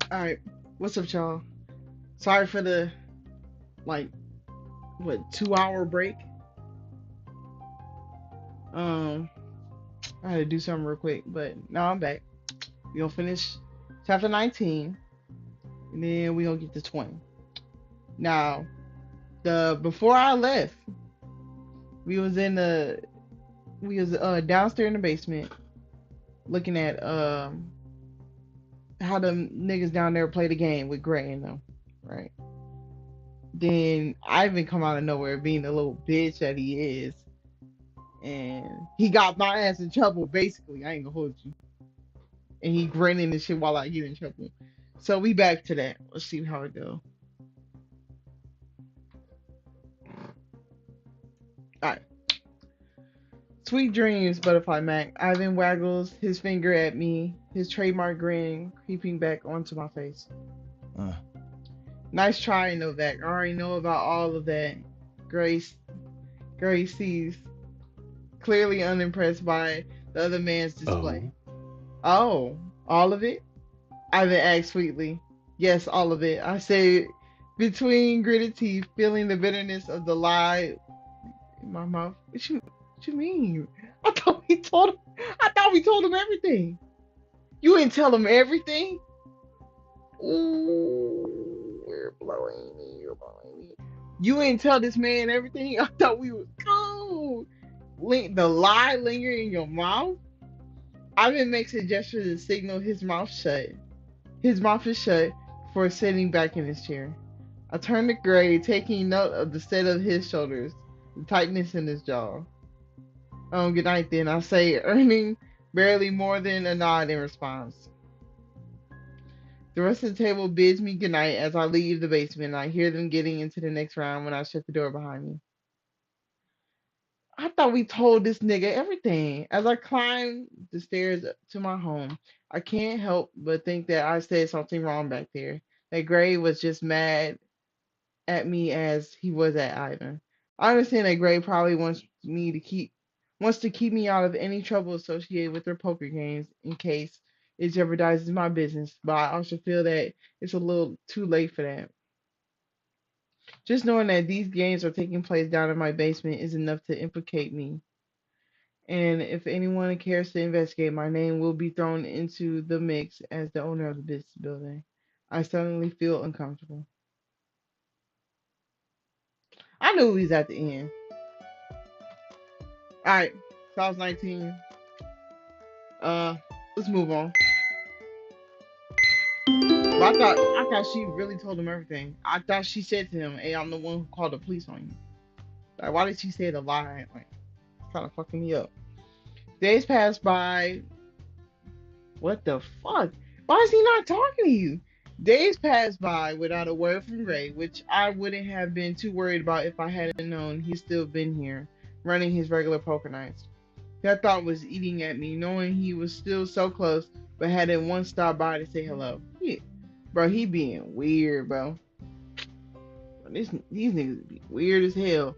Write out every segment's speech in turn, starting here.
All right, what's up, y'all? Sorry for the like 2 hour break. Um, I had to do something real quick, but now I'm back. We gonna finish chapter 19, and then we gonna get to 20. Now, the before I left, we was in the we was downstairs in the basement looking at how the niggas down there play the game with Gray and them, right? Then Ivan come out of nowhere being the little bitch that he is, and he got my ass in trouble. Basically, I ain't gonna hold you. And he grinning and shit while I get in trouble. So we back to that. Let's see how it go. All right. Sweet dreams, Butterfly Mac. Ivan waggles his finger at me, his trademark grin creeping back onto my face. Uh, Nice try, Novak. I already know about all of that. Grace, Grace sees, clearly unimpressed by the other man's display. oh. Oh, all of it? Ivan asked sweetly. Yes, all of it. I said between gritted teeth, feeling the bitterness of the lie in my mouth. What you mean? I thought we told him everything. You didn't tell him everything? Ooh, you're blowing me, you're blowing me. You didn't tell this man everything? I thought we was cool. The lie linger in your mouth? Ivan makes a gesture to signal his mouth shut. His mouth is shut before sitting back in his chair. I turn to Gray, taking note of the set of his shoulders, the tightness in his jaw. Good night then, I say, earning barely more than a nod in response. The rest of the table bids me goodnight as I leave the basement. I hear them getting into the next round when I shut the door behind me. I thought we told this nigga everything. As I climb the stairs to my home, I can't help but think that I said something wrong back there. That Gray was just mad at me as he was at Ivan. I understand that Gray probably wants to keep me out of any trouble associated with their poker games in case it jeopardizes my business, but I also feel that it's a little too late for that. Just knowing that these games are taking place down in my basement is enough to implicate me. And if anyone cares to investigate, my name will be thrown into the mix as the owner of the business building. I suddenly feel uncomfortable. I knew he was at the end. All right, so I was 19. Uh, let's move on. But I thought she really told him everything. I thought she said to him, "Hey, I'm the one who called the police on you." Like, why did she say the lie? Like, it's kind of fucking me up. Days passed by. What the fuck? Why is he not talking to you? Days passed by without a word from Ray, which I wouldn't have been too worried about if I hadn't known he'd still been here, running his regular poker nights. That thought was eating at me, knowing he was still so close, but hadn't once stopped by to say hello. Yeah, bro, he being weird, bro. These niggas be weird as hell.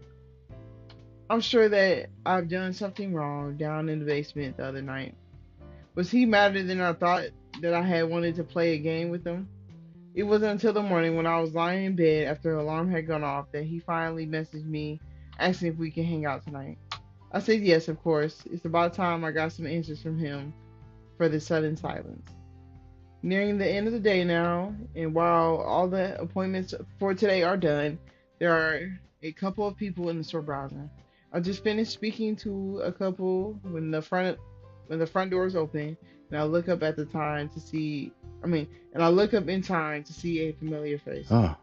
I'm sure that I've done something wrong down in the basement the other night. Was he madder than I thought that I had wanted to play a game with him? It wasn't until the morning when I was lying in bed after the alarm had gone off that he finally messaged me asking if we can hang out tonight. I said yes, of course. It's about time I got some answers from him for the sudden silence. Nearing the end of the day now, and while all the appointments for today are done, there are a couple of people in the store browsing. I just finished speaking to a couple when the front doors open, and I look up at the time to see. And I look up in time to see a familiar face. Oh.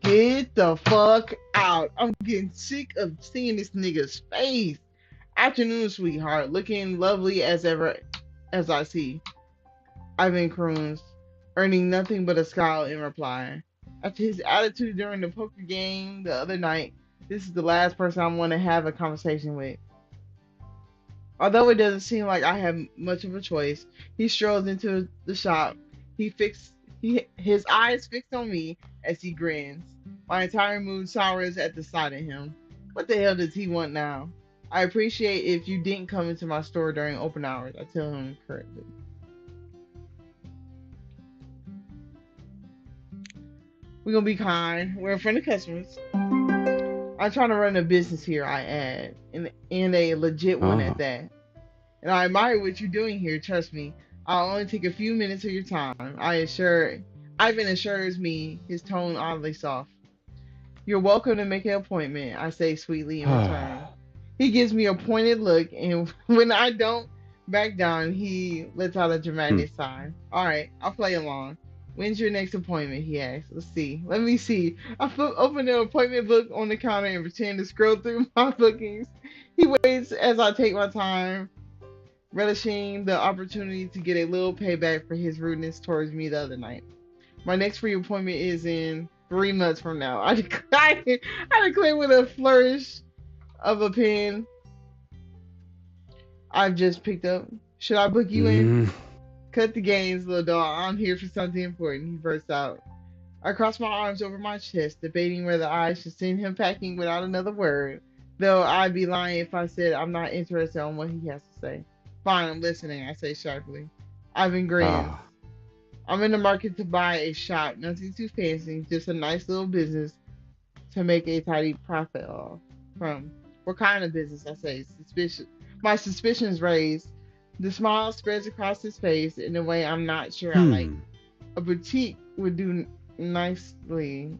Get the fuck out! I'm getting sick of seeing this nigga's face. Afternoon, sweetheart. Looking lovely as ever, as I see. Ivan croons, earning nothing but a scowl in reply. After his attitude during the poker game the other night, this is the last person I want to have a conversation with. Although it doesn't seem like I have much of a choice, he strolls into the shop. His eyes fixed on me as he grins. My entire mood sours at the sight of him. What the hell does he want now? I appreciate if you didn't come into my store during open hours. I tell him correctly. We're gonna be kind. We're in front of customers. I'm trying to run a business here, I add, and a legit one at Oh. that. And I admire what you're doing here, trust me. I'll only take a few minutes of your time. Ivan assures me, his tone oddly soft. You're welcome to make an appointment, I say sweetly in return. He gives me a pointed look, and when I don't back down, he lets out a dramatic sigh. Alright, I'll play along. When's your next appointment? He asks. Let's see. Let me see. I open the appointment book on the counter and pretend to scroll through my bookings. He waits as I take my time, relishing the opportunity to get a little payback for his rudeness towards me the other night. My next free appointment is in 3 months from now. I declare with a flourish of a pen I've just picked up. Should I book you in? Cut the games, little dog. I'm here for something important. He bursts out. I cross my arms over my chest, debating whether I should send him packing without another word, though I'd be lying if I said I'm not interested in what he has to say. Fine, I'm listening, I say sharply. Ivan grins. I'm in the market to buy a shop, nothing too fancy, just a nice little business to make a tidy profit from. What kind of business? I say. My suspicions raised. The smile spreads across his face in a way I'm not sure I like. A boutique would do nicely.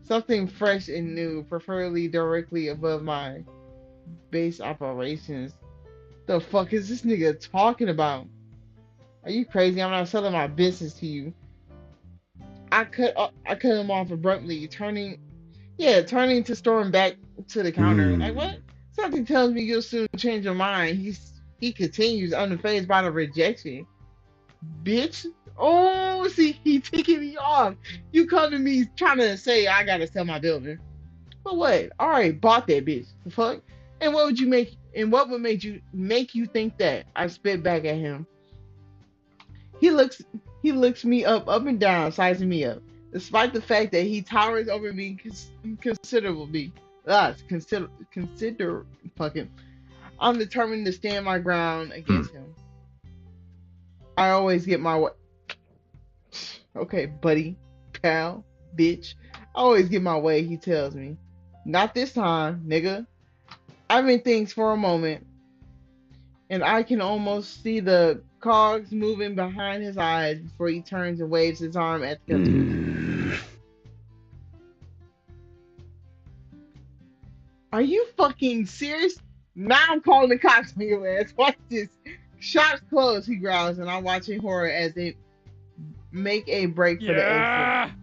Something fresh and new, preferably directly above my base operations. The fuck is this nigga talking about? Are you crazy? I'm not selling my business to you. I cut him off abruptly, turning to storm back to the counter. Like what? Something tells me you'll soon change your mind. He continues, unfazed by the rejection. Bitch. Oh, see, he ticking me off. You come to me trying to say I gotta sell my building. But what? I already bought that bitch. The fuck? And what would you make? And what would make you think that? I spit back at him. He looks me up and down, sizing me up, despite the fact that he towers over me considerably. Consider fucking. I'm determined to stand my ground against him. I always get my way. Okay, buddy, pal, bitch. I always get my way, he tells me. Not this time, nigga. Ivan thinks for a moment, and I can almost see the cogs moving behind his eyes before he turns and waves his arm at the customers. Are you fucking serious? Now I'm calling the cops on your ass. Watch this. Shop's closed, he growls, and I watch in horror as they make a break for the exit.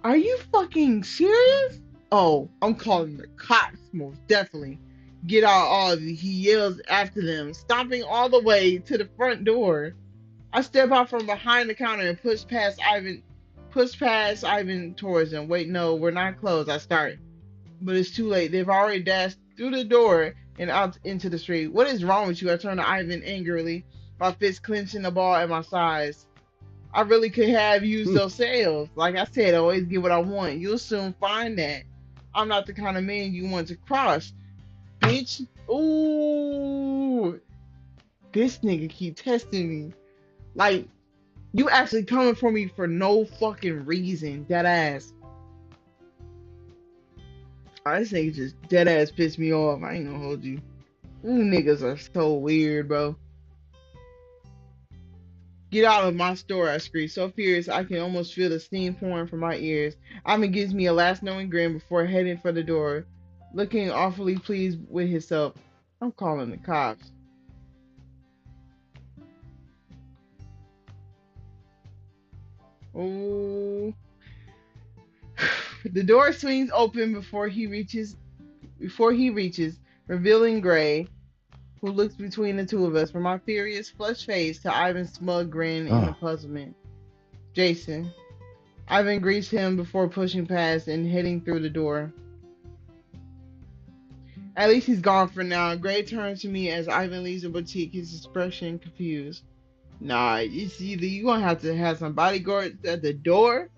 Are you fucking serious? Oh, I'm calling the cops, most definitely. Get out, all of you, he yells after them, stomping all the way to the front door. I step out from behind the counter and push past Ivan towards him. Wait, no, we're not closed, I start. But it's too late. They've already dashed through the door and out into the street. What is wrong with you? I turn to Ivan angrily, my fist clenching the ball at my sides. I really could have used those sales. Like I said, I always get what I want. You'll soon find that. I'm not the kind of man you want to cross. Bitch. Ooh. This nigga keep testing me. Like, you actually coming for me for no fucking reason. Dead ass. This nigga just dead ass pissed me off. I ain't gonna hold you. You niggas are so weird, bro. Get out of my store, I scream, so furious I can almost feel the steam pouring from my ears. Ivan gives me a last knowing grin before heading for the door, looking awfully pleased with himself. I'm calling the cops. Oh. The door swings open before he reaches, revealing Gray, who looks between the two of us, from my furious, flushed face to Ivan's smug grin and puzzlement. Jason. Ivan greets him before pushing past and heading through the door. At least he's gone for now. Gray turns to me as Ivan leaves the boutique, his expression confused. Nah, it's either you gonna have to have some bodyguards at the door,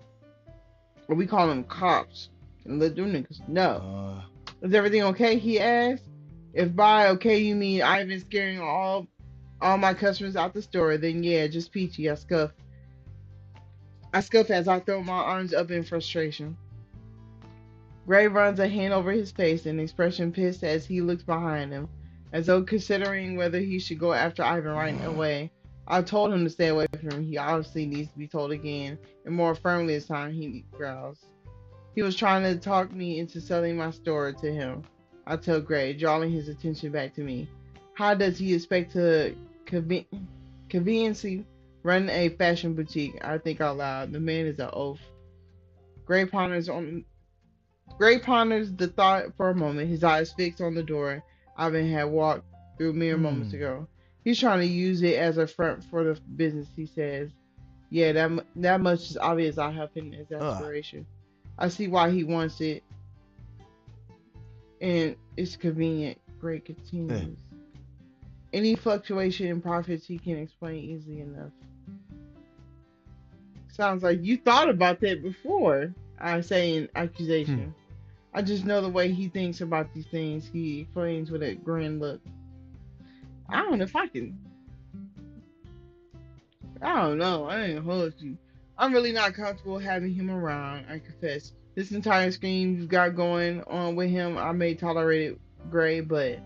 or we call them cops and let them niggas know. Is everything okay? He asked. If by okay you mean Ivan scaring all my customers out the store, then yeah, just peachy, I scuffed. I scuff as I throw my arms up in frustration. Gray runs a hand over his face, an expression pissed as he looks behind him, as though considering whether he should go after Ivan right away. I told him to stay away from him. He obviously needs to be told again, and more firmly this time, he growls. He was trying to talk me into selling my store to him. I tell Gray, drawing his attention back to me. How does he expect to conveniently run a fashion boutique? I think out loud. The man is an oaf. Gray ponders on Gray ponders the thought for a moment, his eyes fixed on the door Ivan had walked through mere moments Hmm. ago. He's trying to use it as a front for the business, he says. Yeah, that much is obvious. I have an Ugh. exasperation. I see why he wants it, and it's convenient. Gray Eh. continues. Any fluctuation in profits he can explain easily enough. Sounds like you thought about that before, I say in Hmm. accusation. I just know the way he thinks about these things, he explains with a grin look. I don't know if I can. I don't know. I ain't hold you. I'm really not comfortable having him around, I confess. This entire scheme you've got going on with him, I may tolerate it, Gray, but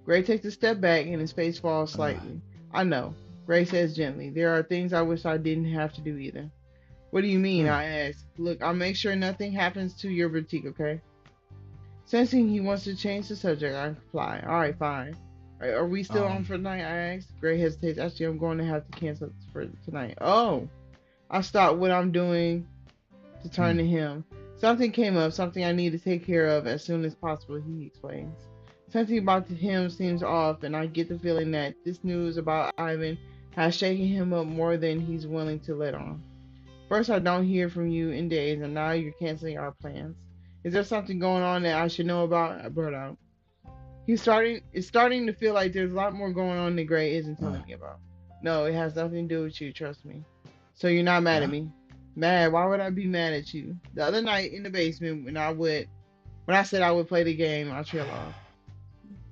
Gray takes a step back and his face falls Ugh. slightly. I know. Gray says gently, there are things I wish I didn't have to do either. What do you mean? Hmm. I ask. Look, I'll make sure nothing happens to your boutique, okay? Sensing he wants to change the subject, I reply, alright, fine. Are we still on Um. for tonight? I ask. Gray hesitates. Actually, I'm going to have to cancel for tonight. Oh, I stop what I'm doing to Hmm. turn to him. Something came up, something I need to take care of as soon as possible, he explains. Something about him seems off, and I get the feeling that this news about Ivan has shaken him up more than he's willing to let on. First, I don't hear from you in days, and now you're canceling our plans. Is there something going on that I should know about? I brought out. It's starting to feel like there's a lot more going on than Gray isn't Uh. telling me about. No, it has nothing to do with you, trust me. So you're not mad at Yeah. me? Mad? Why would I be mad at you? The other night in the basement when I said I would play the game, I trail off.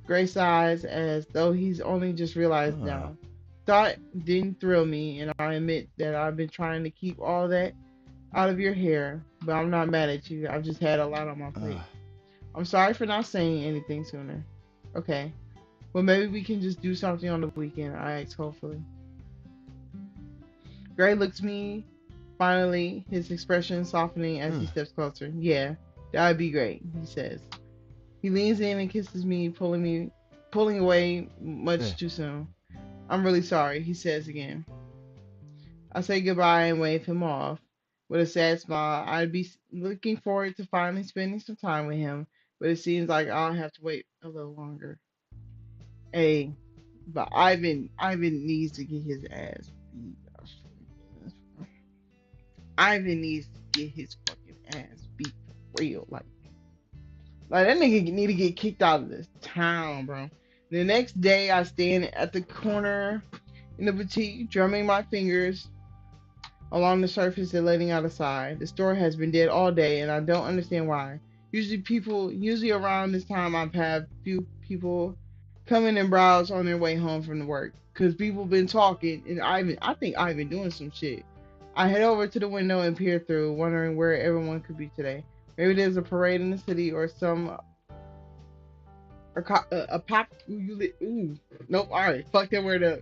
Gray sighs as though he's only just realized Uh. now. Thought didn't thrill me, and I admit that I've been trying to keep all that out of your hair, but I'm not mad at you. I've just had a lot on my Uh. plate. I'm sorry for not saying anything sooner. Okay. Well, maybe we can just do something on the weekend, I ask hopefully. Gray looks at me, finally, his expression softening as he Hmm. steps closer. Yeah, that would be great, he says. He leans in and kisses me, pulling away Eh. much too soon. I'm really sorry, he says again. I say goodbye and wave him off. With a sad smile, I'd be looking forward to finally spending some time with him, but it seems like I'll have to wait a little longer. Hey, but Ivan needs to get his ass beat. Ivan needs to get his fucking ass beat for real. Like that nigga need to get kicked out of this town, bro. The next day, I stand at the corner in the boutique, drumming my fingers along the surface and letting out a sigh. The store has been dead all day, and I don't understand why. Usually around this time, I've had few people come in and browse on their way home from the work, cause people been talking, and I think Ivan doing some shit. I head over to the window and peer through, wondering where everyone could be today. Maybe there's a parade in the city or some a pop. Ooh, nope. All right, fuck that word up.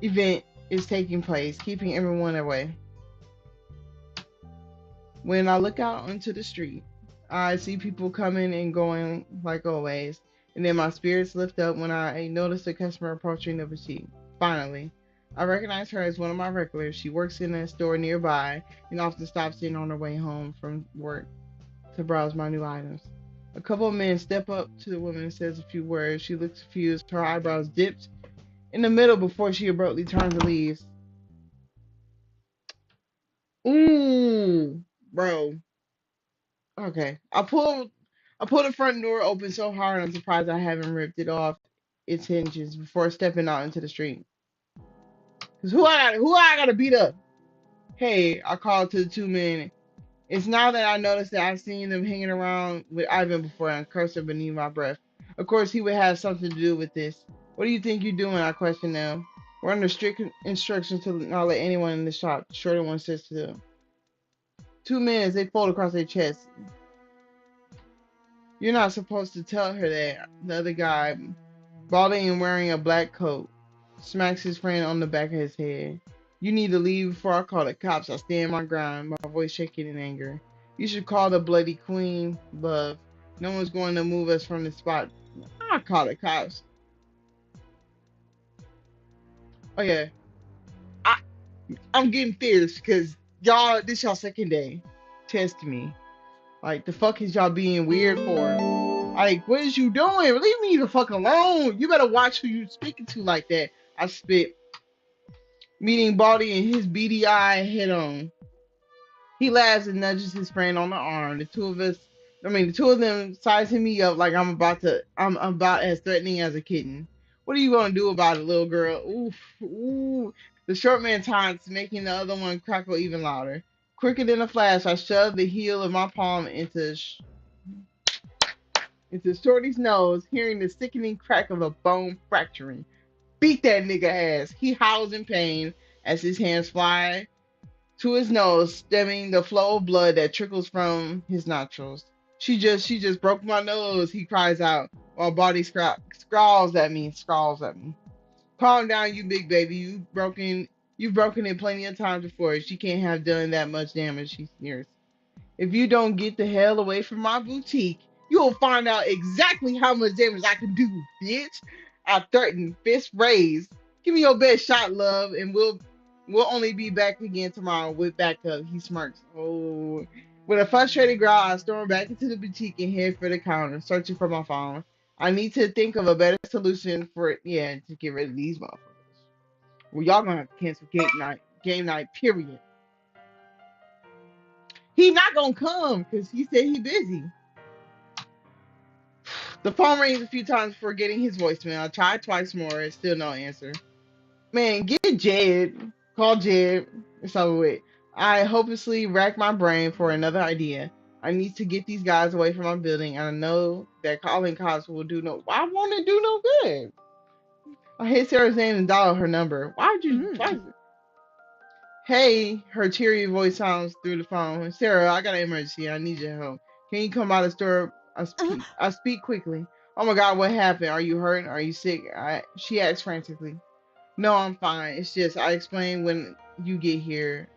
Event is taking place, keeping everyone away. When I look out onto the street, I see people coming and going like always, and then my spirits lift up when I notice a customer approaching the boutique. Finally, I recognize her as one of my regulars. She works in a store nearby and often stops in on her way home from work to browse my new items. A couple of men step up to the woman and says a few words. She looks confused, her eyebrows dipped in the middle before she abruptly turns and leaves. Ooh, bro. Okay. I pulled the front door open so hard I'm surprised I haven't ripped it off its hinges before stepping out into the street. Cause who I gotta beat up? Hey, I called to the two men. It's now that I noticed that I've seen them hanging around with Ivan before and cursed beneath my breath. Of course he would have something to do with this. What do you think you're doing? I questioned them. We're under strict instructions to not let anyone in the shop. The shorter one says to them. 2 minutes, they fold across their chest. You're not supposed to tell her that. The other guy, balding and wearing a black coat, smacks his friend on the back of his head. You need to leave before I call the cops. I stand my ground, my voice shaking in anger. You should call the bloody queen, love. No one's going to move us from the spot. I'll call the cops. Oh yeah, I, I'm getting fierce because y'all, this y'all second day. Test me. Like, the fuck is y'all being weird for? Like, what is you doing? Leave me the fuck alone. You better watch who you speaking to like that. I spit, meeting Baldy and his beady eye head on. He laughs and nudges his friend on the arm. The two of them sizing me up like I'm about as threatening as a kitten. What are you gonna do about it, little girl? Oof, ooh. The short man taunts, making the other one crackle even louder. Quicker than a flash, I shoved the heel of my palm into Shorty's nose, hearing the sickening crack of a bone fracturing. Beat that nigga ass. He howls in pain as his hands fly to his nose, stemming the flow of blood that trickles from his nostrils. She just broke my nose, he cries out, while body scrawls at me. Calm down, you big baby. You've broken it plenty of times before. She can't have done that much damage, she sneers. If you don't get the hell away from my boutique, you'll find out exactly how much damage I can do, bitch. I threatened, fist raised. Give me your best shot, love, and we'll only be back again tomorrow with backup. He smirks. Oh. With a frustrated growl, I storm back into the boutique and head for the counter, searching for my phone. I need to think of a better solution for it, yeah, to get rid of these motherfuckers. Well, y'all gonna have to cancel game night. Game night, period. He not gonna come because he said he busy. The phone rings a few times before getting his voicemail. I tried twice more, still no answer. Man, get Jed. Call Jed. It's over with. I hopelessly rack my brain for another idea. I need to get these guys away from my building, and I know that calling cops will do no. Why won't it do no good? I hit Sarah's name and dial her number. Why would you? Twice? Hey, her cheery voice sounds through the phone. Sarah, I got an emergency. I need your help. Can you come by the store? I speak quickly. Oh my God, what happened? Are you hurt? Are you sick? She asked frantically. No, I'm fine. It's just I explain when you get here.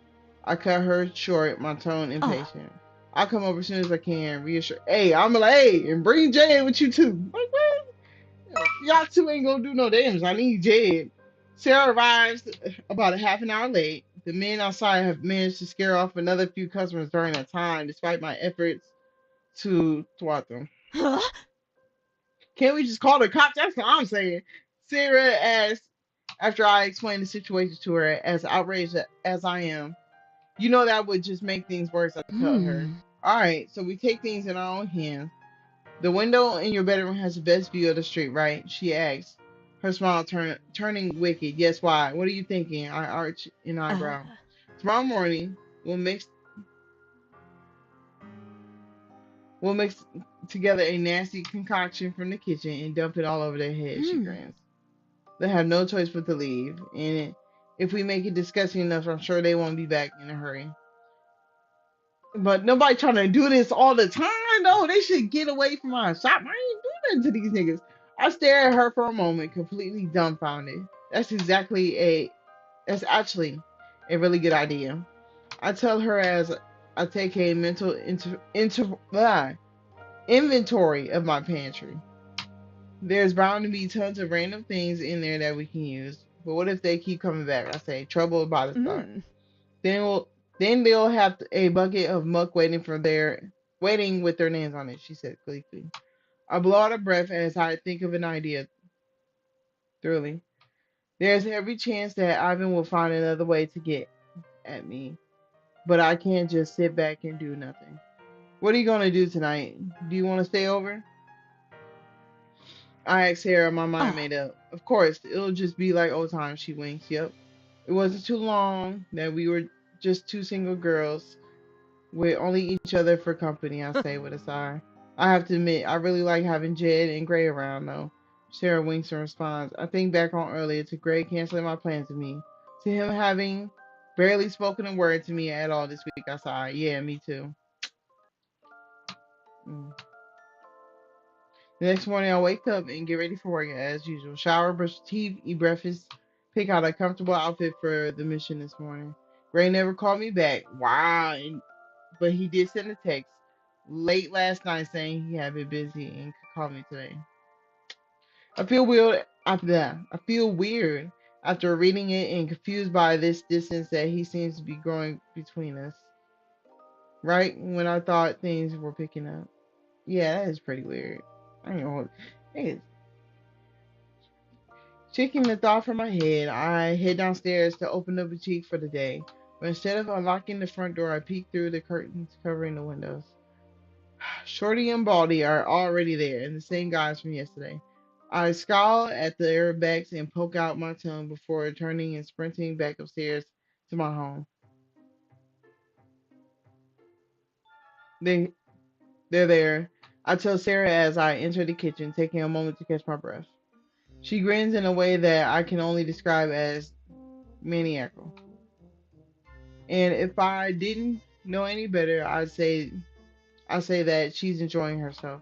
I cut her short, my tone impatient. I'll come over as soon as I can. Reassure. Hey, I'm like, hey, and bring Jay with you too. Like, what? Y'all two ain't gonna do no damage. I need Jed. Sarah arrives about a half an hour late. The men outside have managed to scare off another few customers during that time, despite my efforts to thwart them. Can't we just call the cops? That's what I'm saying. Sarah asked after I explained the situation to her, as outraged as I am. You know that would just make things worse, I tell her. Alright, so we take things in our own hands. The window in your bedroom has the best view of the street, right? She asks, her smile turning wicked. Yes, why? What are you thinking? I arch an eyebrow. Tomorrow morning, we'll mix together a nasty concoction from the kitchen and dump it all over their head, she grins. They have no choice but to leave, and if we make it disgusting enough, I'm sure they won't be back in a hurry. But nobody trying to do this all the time, though. They should get away from my shop. I ain't doing nothing to these niggas. I stare at her for a moment, completely dumbfounded. That's actually a really good idea. I tell her as I take a mental inventory of my pantry. There's bound to be tons of random things in there that we can use. But what if they keep coming back? I say, trouble about to start. Then we'll then they'll have a bucket of muck waiting with their names on it, she said gleefully. I blow out a breath as I think of an idea thoroughly. There's every chance that Ivan will find another way to get at me, but I can't just sit back and do nothing. What are you gonna do tonight? Do you want to stay over? I asked Sarah, my mind made up. Of course, it'll just be like old times, she winks. Yep. It wasn't too long that we were just two single girls with only each other for company, I say with a sigh. I have to admit, I really like having Jed and Gray around, though. Sarah winks and responds. I think back on earlier to Greg canceling my plans with me, to him having barely spoken a word to me at all this week. I sigh. Yeah, me too. Mm. The next morning, I wake up and get ready for work as usual. Shower, brush teeth, eat breakfast, pick out a comfortable outfit for the mission this morning. Ray never called me back. Wow, but he did send a text late last night saying he had been busy and could call me today. I feel weird after that. I feel weird after reading it and confused by this distance that he seems to be growing between us. Right when I thought things were picking up. Yeah, that is pretty weird. I don't know. Hey, shaking the thought from my head, I head downstairs to open the boutique for the day. But instead of unlocking the front door, I peek through the curtains covering the windows. Shorty and Baldy are already there, and the same guys from yesterday. I scowl at the airbags and poke out my tongue before turning and sprinting back upstairs to my home. They, they're there. I tell Sarah as I enter the kitchen, taking a moment to catch my breath. She grins in a way that I can only describe as maniacal. And if I didn't know any better, I'd say that she's enjoying herself.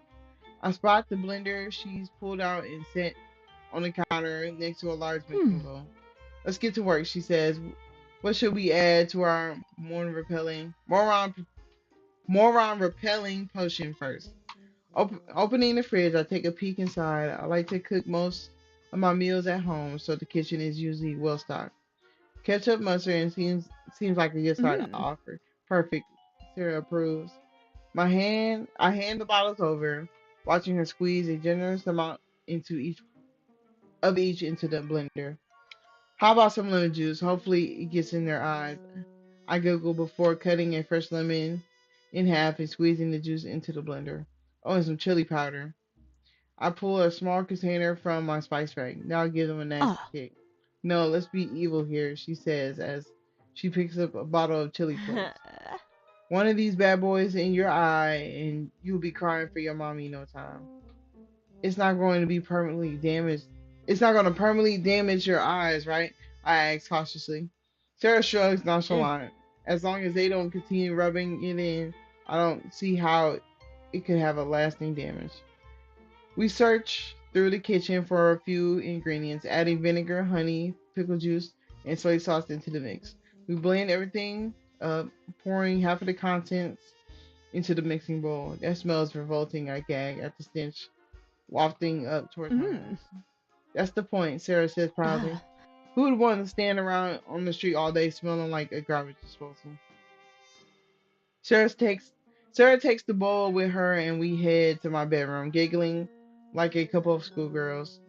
I spot the blender she's pulled out and set on the counter next to a large mixing Hmm. bowl. Let's get to work, she says. What should we add to our moron repelling potion first? Opening the fridge, I take a peek inside. I like to cook most of my meals at home, so the kitchen is usually well stocked. Ketchup, mustard, and seems like a good side Hmm. offer. Perfect. Sarah approves. I hand the bottles over, watching her squeeze a generous amount each into the blender. How about some lemon juice? Hopefully it gets in their eyes. I giggle before cutting a fresh lemon in half and squeezing the juice into the blender. Oh, and some chili powder. I pull a small container from my spice rack. Now I give them a nasty Ah. kick. No, let's be evil here, she says as she picks up a bottle of chili flakes. One of these bad boys in your eye, and you'll be crying for your mommy in no time. It's not going to be permanently damaged. It's not going to permanently damage your eyes, right? I ask cautiously. Sarah shrugs Eh. nonchalant. As long as they don't continue rubbing it in, I don't see how it could have a lasting damage. We search through the kitchen for a few ingredients, adding vinegar, honey, pickle juice, and soy sauce into the mix. We blend everything up, pouring half of the contents into the mixing bowl. That smells revolting. I gag at the stench wafting up towards my Hmm. nose. That's the point, Sarah says proudly. Ah. Who would want to stand around on the street all day smelling like a garbage disposal? Sarah takes Sarah takes the bowl with her and we head to my bedroom, giggling like a couple of schoolgirls.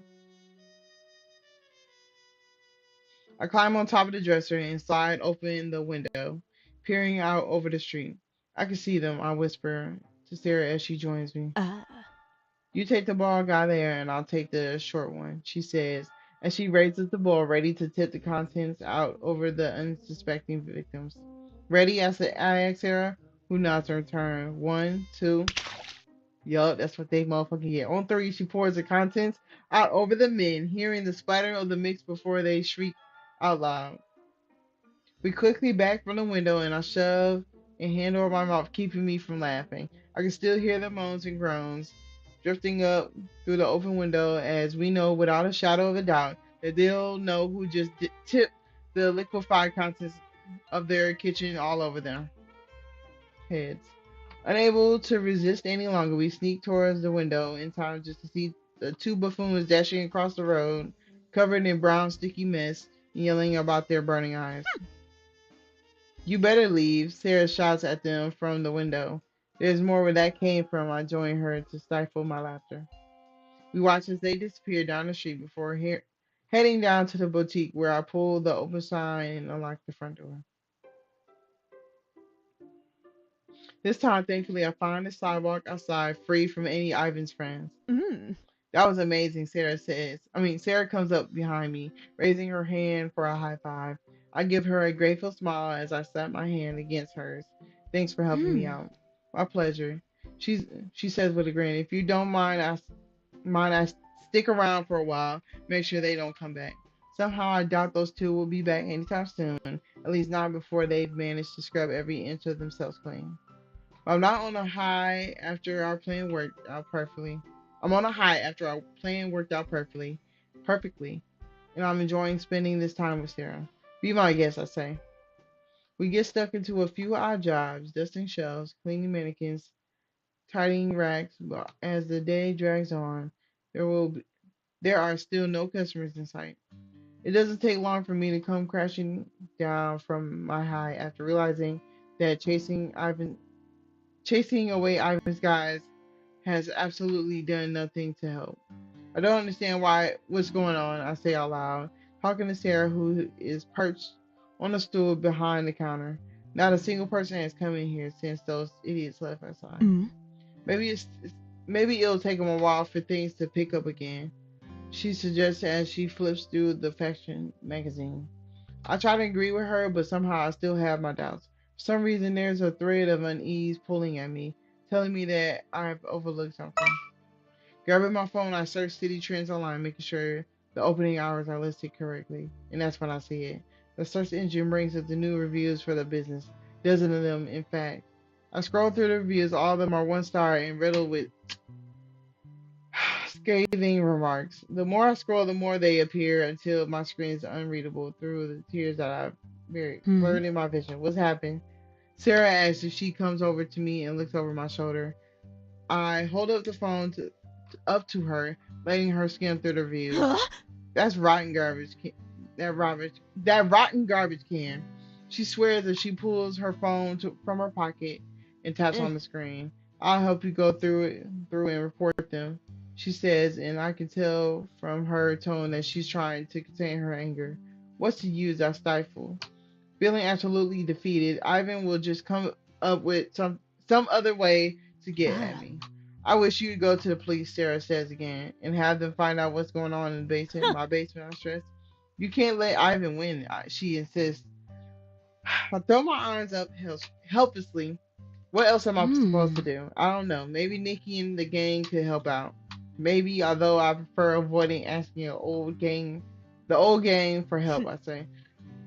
I climb on top of the dresser and slide open the window, peering out over the street. I can see them, I whisper to Sarah as she joins me. Ah. You take the ball guy there and I'll take the short one, she says, as she raises the bowl, ready to tip the contents out over the unsuspecting victims. Ready? I ask Sarah, who nods in return. One, two. Yup, that's what they motherfucking get. On three, she pours the contents out over the men, hearing the splatter of the mix before they shriek out loud. We quickly back from the window and I shove a hand over my mouth, keeping me from laughing. I can still hear the moans and groans drifting up through the open window as we know without a shadow of a doubt that they'll know who just tipped the liquefied contents of their kitchen all over their heads. Unable to resist any longer, we sneak towards the window in time just to see the two buffoons dashing across the road, covered in brown sticky mess, and yelling about their burning eyes. You better leave, Sarah shouts at them from the window. There's more where that came from, I join her to stifle my laughter. We watch as they disappear down the street before heading down to the boutique where I pull the open sign and unlock the front door. This time, thankfully, I find the sidewalk outside free from any Ivan's friends. Hmm. That was amazing, Sarah says. Sarah comes up behind me, raising her hand for a high five. I give her a grateful smile as I slap my hand against hers. Thanks for helping me Hmm. out. My pleasure. She's she says with a grin. If you don't mind, I stick around for a while, make sure they don't come back. Somehow I doubt those two will be back anytime soon, at least not before they've managed to scrub every inch of themselves clean. I'm not on a high after our plan worked out perfectly. I'm on a high after our plan worked out perfectly, and I'm enjoying spending this time with Sarah. Be my guest, I say. We get stuck into a few odd jobs, dusting shelves, cleaning mannequins, tidying racks, but as the day drags on, there will be, there are still no customers in sight. It doesn't take long for me to come crashing down from my high after realizing that chasing away Ivan's guys has absolutely done nothing to help. I don't understand what's going on, I say out loud, talking to Sarah, who is perched on a stool behind the counter. Not a single person has come in here since those idiots left outside. Mm. Maybe it'll take them a while for things to pick up again, she suggests as she flips through the fashion magazine. I try to agree with her, but somehow I still have my doubts. For some reason, there's a thread of unease pulling at me, telling me that I've overlooked something. Grabbing my phone, I search city trends online, making sure the opening hours are listed correctly. And that's when I see it. The search engine brings up the new reviews for the business, dozens of them, in fact. I scroll through the reviews, all of them are one star and riddled with scathing remarks. The more I scroll, the more they appear until my screen is unreadable through the tears that I've buried, Mm. blurred in my vision. What's happened? Sarah asks if she comes over to me and looks over my shoulder. I hold up the phone up to her, letting her skim through the reviews. Huh? That's rotten garbage. That rotten garbage can. She swears as she pulls her phone from her pocket and taps Eh. on the screen. I'll help you go through and report them, she says, and I can tell from her tone that she's trying to contain her anger. What's the use? I stifle. Feeling absolutely defeated, Ivan will just come up with some other way to get at Ah. me. I wish you'd go to the police, Sarah says again, and have them find out what's going on in the basement, Huh. my basement, I'm stressed. You can't let Ivan win, she insists. I throw my arms up helplessly. What else am I supposed to Hmm. do? I don't know. Maybe Nikki and the gang could help out. Maybe, although I prefer avoiding asking the old gang for help, I say.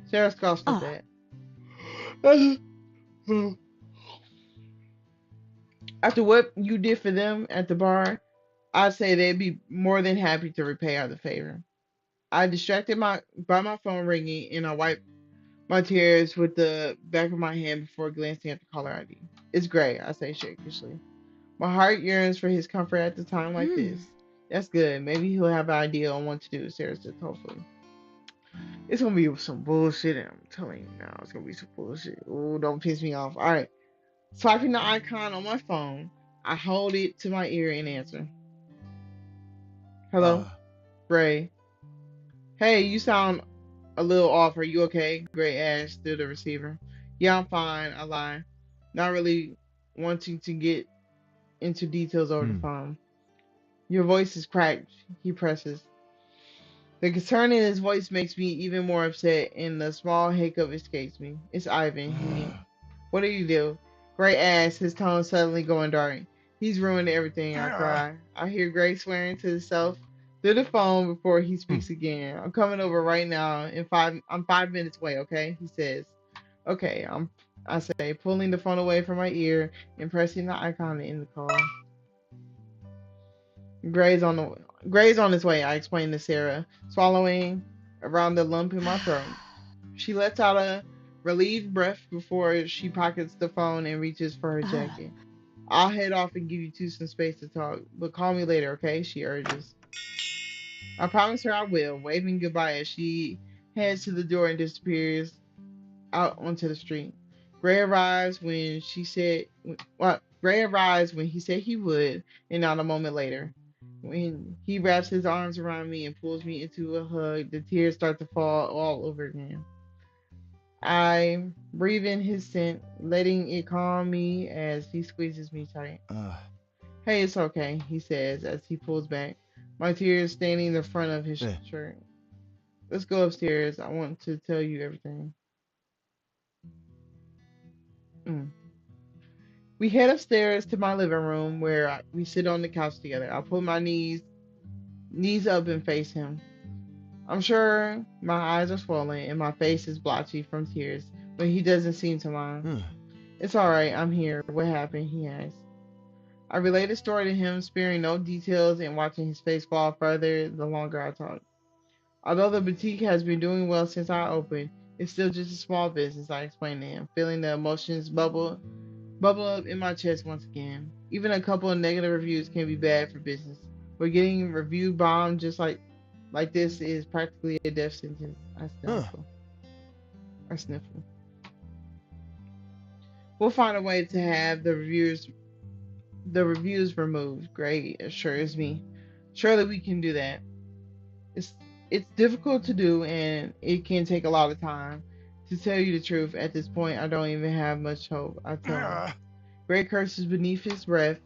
Sarah scoffs at Ah. that. After what you did for them at the bar, I'd say they'd be more than happy to repay her the favor. I distracted by my phone ringing and I wipe my tears with the back of my hand before glancing at the caller ID. It's great, I say sheepishly. My heart yearns for his comfort at a time like Hmm. this. That's good. Maybe he'll have an idea on what to do, Sarah says hopefully. It's gonna be some bullshit, and I'm telling you now, it's gonna be some bullshit. Oh, don't piss me off. Alright. Swiping the icon on my phone, I hold it to my ear and answer. Hello? Uh, Gray. Hey, you sound a little off. Are you okay? Gray asked through the receiver. Yeah, I'm fine. I lie. Not really wanting to get into details over the hmm. phone. Your voice is cracked, he presses. The concern in his voice makes me even more upset, and the small hiccup escapes me. It's Ivan, he means. What do you do? Gray asks, his tone suddenly going dark. He's ruined everything, I cry. I hear Gray swearing to himself through the phone before he Hmm. speaks again. I'm coming over right now. I'm 5 minutes away, okay? He says. Okay, I say, pulling the phone away from my ear and pressing the icon in the call. Gray's on the Gray's on his way, I explained to Sarah, swallowing around the lump in my throat. She lets out a relieved breath before she pockets the phone and reaches for her Ah. jacket. I'll head off and give you two some space to talk, but call me later, okay? She urges. I promise her I will, waving goodbye as she heads to the door and disappears out onto the street. Gray arrives when she said, well, Gray arrives when he said he would, and not a moment later. When he wraps his arms around me and pulls me into a hug, the tears start to fall all over again. I breathe in his scent, letting it calm me as he squeezes me tight. Uh, Hey, it's okay, he says as he pulls back, my tears staining the front of his eh. shirt. Let's go upstairs. I want to tell you everything. Mm. We head upstairs to my living room where we sit on the couch together. I put my knees knees up and face him. I'm sure my eyes are swollen and my face is blotchy from tears, but he doesn't seem to mind. It's alright, I'm here. What happened? He asks. I relate the story to him, sparing no details and watching his face fall further the longer I talk. Although the boutique has been doing well since I opened, it's still just a small business, I explained to him, feeling the emotions bubble up in my chest once again. Even a couple of negative reviews can be bad for business. But getting review bombed just like this is practically a death sentence. I sniffle. I sniffle. We'll find a way to have the reviews removed. Great, assures me. Surely we can do that. It's it's difficult to do and it can take a lot of time. To tell you the truth, at this point I don't even have much hope, I tell him. Gray curses beneath his breath.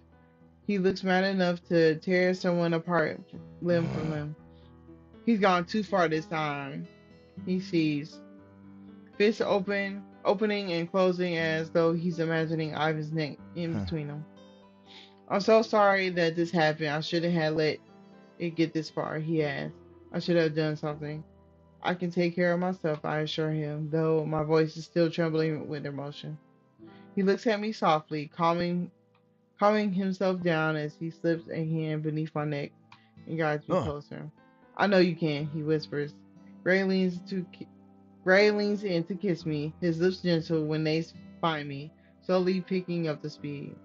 He looks mad enough to tear someone apart limb from limb. He's gone too far this time. He sees. Fists opening and closing as though he's imagining Ivan's neck in between them. I'm so sorry that this happened. I shouldn't have let it get this far, he adds. I should have done something. I can take care of myself, I assure him, though my voice is still trembling with emotion. He looks at me softly, calming himself down as he slips a hand beneath my neck and guides me closer. I know you can, he whispers. Gray leans in to kiss me, his lips gentle when they find me, slowly picking up the speed.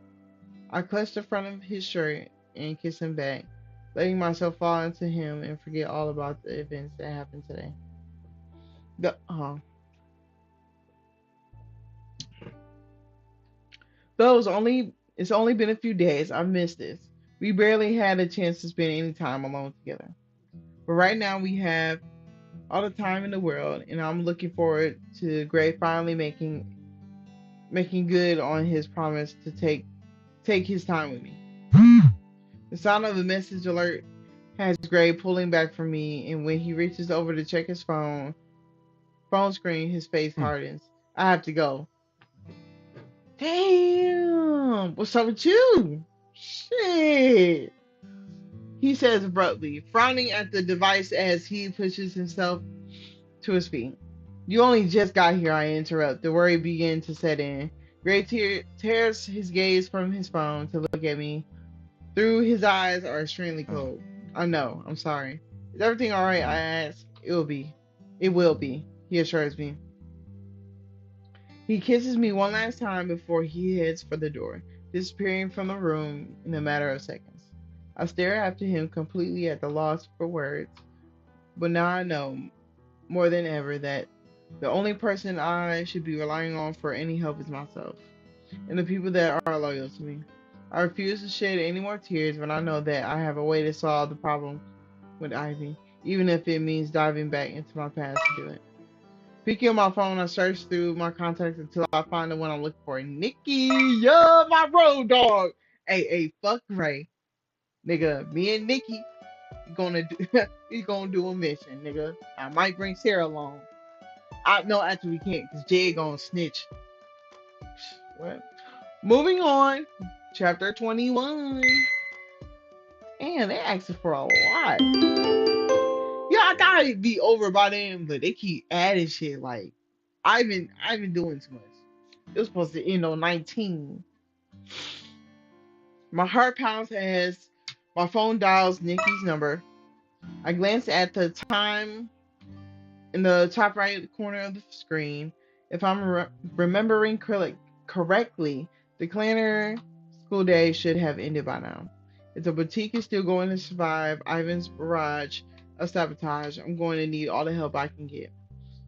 I clutch the front of his shirt and kiss him back, letting myself fall into him and forget all about the events that happened today. Though it's only been a few days, I've missed this. We barely had a chance to spend any time alone together. But right now we have all the time in the world, and I'm looking forward to Gray finally making good on his promise to take his time with me. The sound of the message alert has Gray pulling back from me, and when he reaches over to check his phone screen, his face hardens. I have to go. Damn, what's up with you? Shit, he says abruptly, frowning at the device as he pushes himself to his feet. You only just got here, I interrupt. The worry begins to set in. Gray tears his gaze from his phone to look at me. Through his eyes are extremely cold. I know, I'm sorry. Is everything alright? I ask. It will be. It will be, he assures me. He kisses me one last time before he heads for the door, disappearing from the room in a matter of seconds. I stare after him, completely at the loss for words, but now I know more than ever that the only person I should be relying on for any help is myself and the people that are loyal to me. I refuse to shed any more tears when I know that I have a way to solve the problem with Ivy, even if it means diving back into my past to do it. Picking up my phone, I search through my contacts until I find the one I'm looking for. Nikki, yeah, my road dog. Hey, fuck Ray, nigga. Me and Nikki gonna do, we gonna do a mission, nigga. I might bring Sarah along. No, actually we can't, cause Jay gonna snitch. What? Moving on, chapter 21. And they asking for a lot. Yeah, I thought it'd be over by then, but they keep adding shit. Like I've been doing too much. It was supposed to end on 19. My heart pounds as my phone dials Nikki's number. I glance at the time in the top right corner of the screen. If I'm remembering correctly, the cleaner school day should have ended by now. If the boutique is still going to survive Ivan's barrage of sabotage, I'm going to need all the help I can get.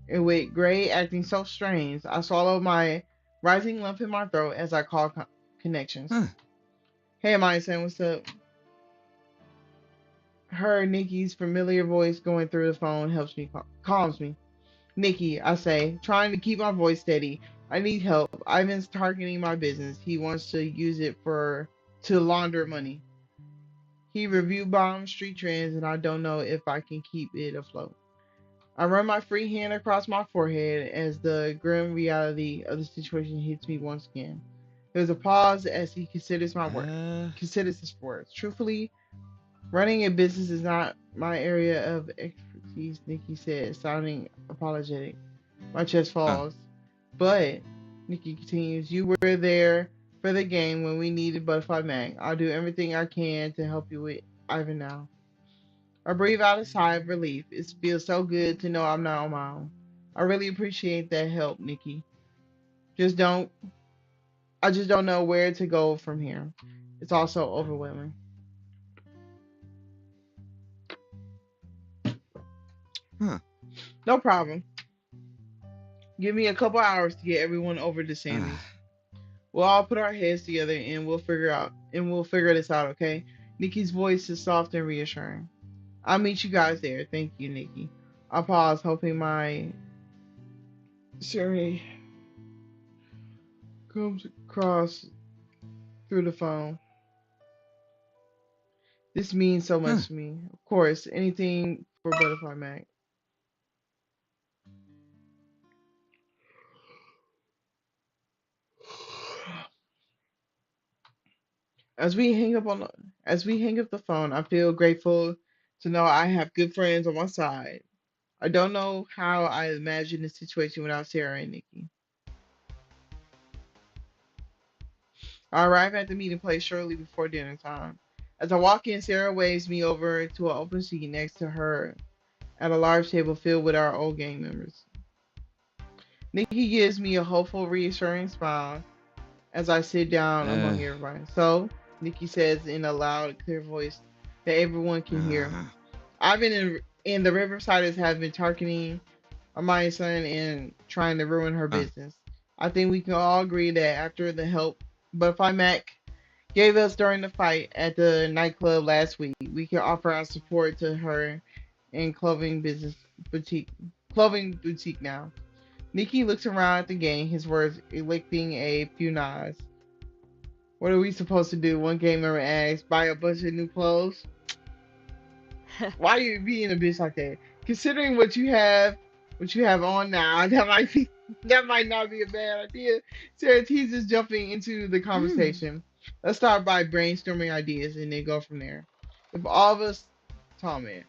And with Gray acting so strange, I swallow my rising lump in my throat as I call connections. Hey, Myson, what's up? Her Nikki's familiar voice going through the phone helps me, calms me. Nikki, I say, trying to keep my voice steady. I need help. Ivan's targeting my business. He wants to use it to launder money. He review bombs street trends, and I don't know if I can keep it afloat. I run my free hand across my forehead as the grim reality of the situation hits me once again. There's a pause as he considers his words. Truthfully, running a business is not my area of expertise, Nikki said, sounding apologetic. My chest Ah, falls. But, Nikki continues, you were there for the game when we needed Butterfly Mac. I'll do everything I can to help you with Ivan now. I breathe out a sigh of relief. It feels so good to know I'm not on my own. I really appreciate that help, Nikki. Just don't, I just don't know where to go from here. It's also overwhelming. huh, No problem. Give me a couple hours to get everyone over to Sammy's. ah, We'll all put our heads together and we'll figure this out, okay? Nikki's voice is soft and reassuring. I'll meet you guys there. Thank you, Nikki. I pause, hoping my Siri comes across through the phone. This means so huh, much to me. Of course, anything for Butterfly Mac. As we hang up on as we hang up the phone, I feel grateful to know I have good friends on my side. I don't know how I imagined the situation without Sarah and Nikki. I arrive at the meeting place shortly before dinner time. As I walk in, Sarah waves me over to an open seat next to her at a large table filled with our old gang members. Nikki gives me a hopeful, reassuring smile as I sit down uh, among everybody. So, Nikki says in a loud, clear voice that everyone can hear. uh, I've been in the Riversiders have been targeting Amaya's son and trying to ruin her uh, business. I think we can all agree that after the help Butterfly Mac gave us during the fight at the nightclub last week, we can offer our support to her and boutique clothing boutique now. Nikki looks around at the gang, his words elicting a few nods. What are we supposed to do? One gang member asks, buy a bunch of new clothes? Why are you being a bitch like that? Considering what you have on now, that might not be a bad idea. Sarah teases jumping into the Hmm. conversation. Let's start by brainstorming ideas and then go from there. If all of us, Tom man,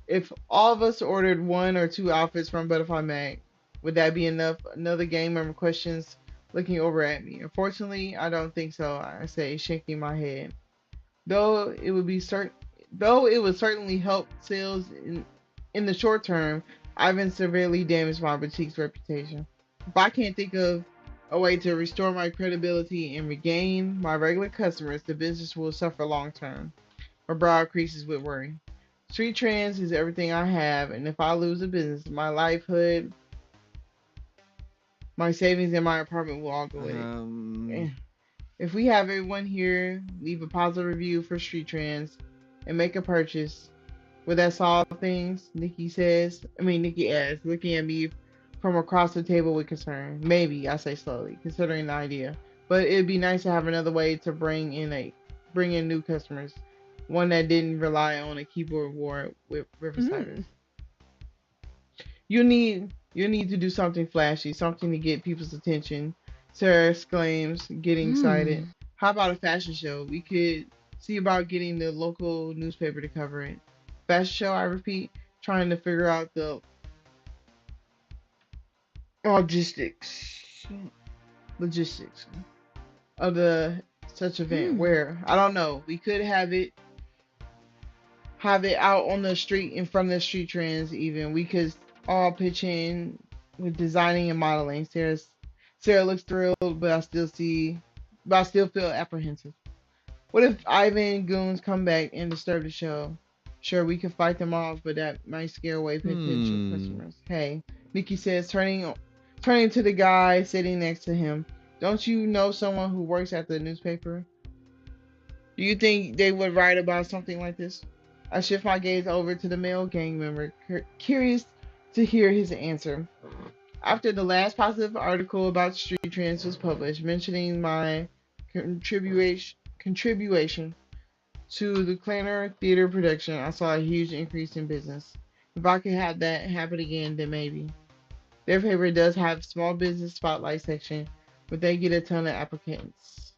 if all of us ordered one or two outfits from Butterfly Mag, would that be enough? Another gang member questions, looking over at me. Unfortunately, I don't think so. I say, shaking my head. Though it would be certain, though it would certainly help sales in the short term, I've been severely damaged my boutique's reputation. If I can't think of a way to restore my credibility and regain my regular customers, the business will suffer long term. My brow creases with worry. Street trends is everything I have, and if I lose the business, my livelihood, my savings, and my apartment will all go with it. um, Eh. If we have everyone here leave a positive review for Street Trends and make a purchase, would that solve things? Nikki asks, looking at me from across the table with concern. Maybe, I say slowly, considering the idea. But it'd be nice to have another way to bring in new customers. One that didn't rely on a keyboard war with Riversiders. Hmm. You need to do something flashy, something to get people's attention. Sarah exclaims, getting excited. Hmm. How about a fashion show? We could see about getting the local newspaper to cover it. Fashion show, I repeat, trying to figure out the logistics logistics of the such event Hmm. where I don't know. We could have it out on the street in front of the street trends even. We could all pitch in with designing and modeling. Sarah looks thrilled, but I still feel apprehensive. What if Ivan goons come back and disturb the show? Sure, we could fight them off, but that might scare away potential hmm. customers. Hey, Nikki says, turning to the guy sitting next to him. Don't you know someone who works at the newspaper? Do you think they would write about something like this? I shift my gaze over to the male gang member, curious to hear his answer. After the last positive article about street trends was published, mentioning my contribution to the Clanner Theater production, I saw a huge increase in business. If I could have that happen again, then maybe. Their paper does have a small business spotlight section, but they get a ton of applicants.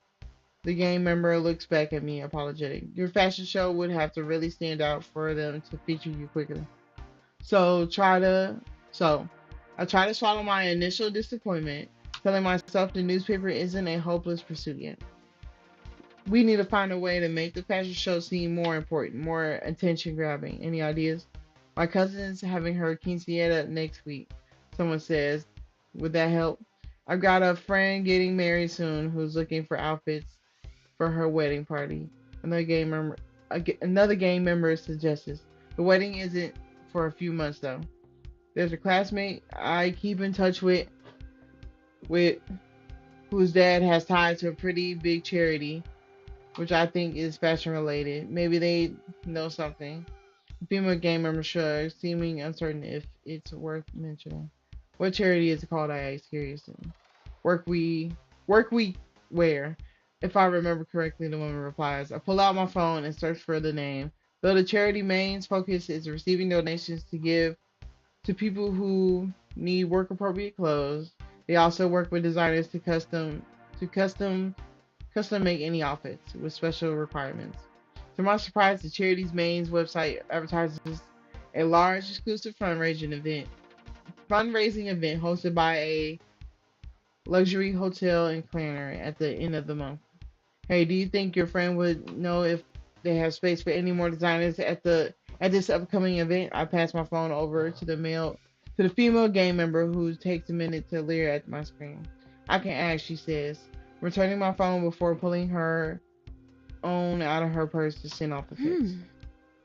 The gang member looks back at me, apologetic. Your fashion show would have to really stand out for them to feature you quickly. So try to so I try to swallow my initial disappointment, telling myself the newspaper isn't a hopeless pursuit yet. We need to find a way to make the fashion show seem more important, more attention grabbing. Any ideas? My cousin's having her quinceañera next week. Someone says, would that help? I've got a friend getting married soon who's looking for outfits for her wedding party. Another gang member, another gang member suggests the wedding isn't for a few months though. There's a classmate I keep in touch with whose dad has ties to a pretty big charity, which I think is fashion related. Maybe they know something. Female gang member shrugs, seeming uncertain if it's worth mentioning. What charity is it called? I ask curiously. Work we work week where? If I remember correctly, the woman replies. I pull out my phone and search for the name. Though the charity main focus is receiving donations to give to people who need work appropriate clothes, they also work with designers to custom make any outfits with special requirements. To my surprise, the charity's main website advertises a large exclusive fundraising event hosted by a luxury hotel in Clanner at the end of the month. Hey, do you think your friend would know if they have space for any more designers at this upcoming event? I pass my phone over to the female gang member who takes a minute to leer at my screen. I can ask, she says, returning my phone before pulling her own out of her purse to send off the pics.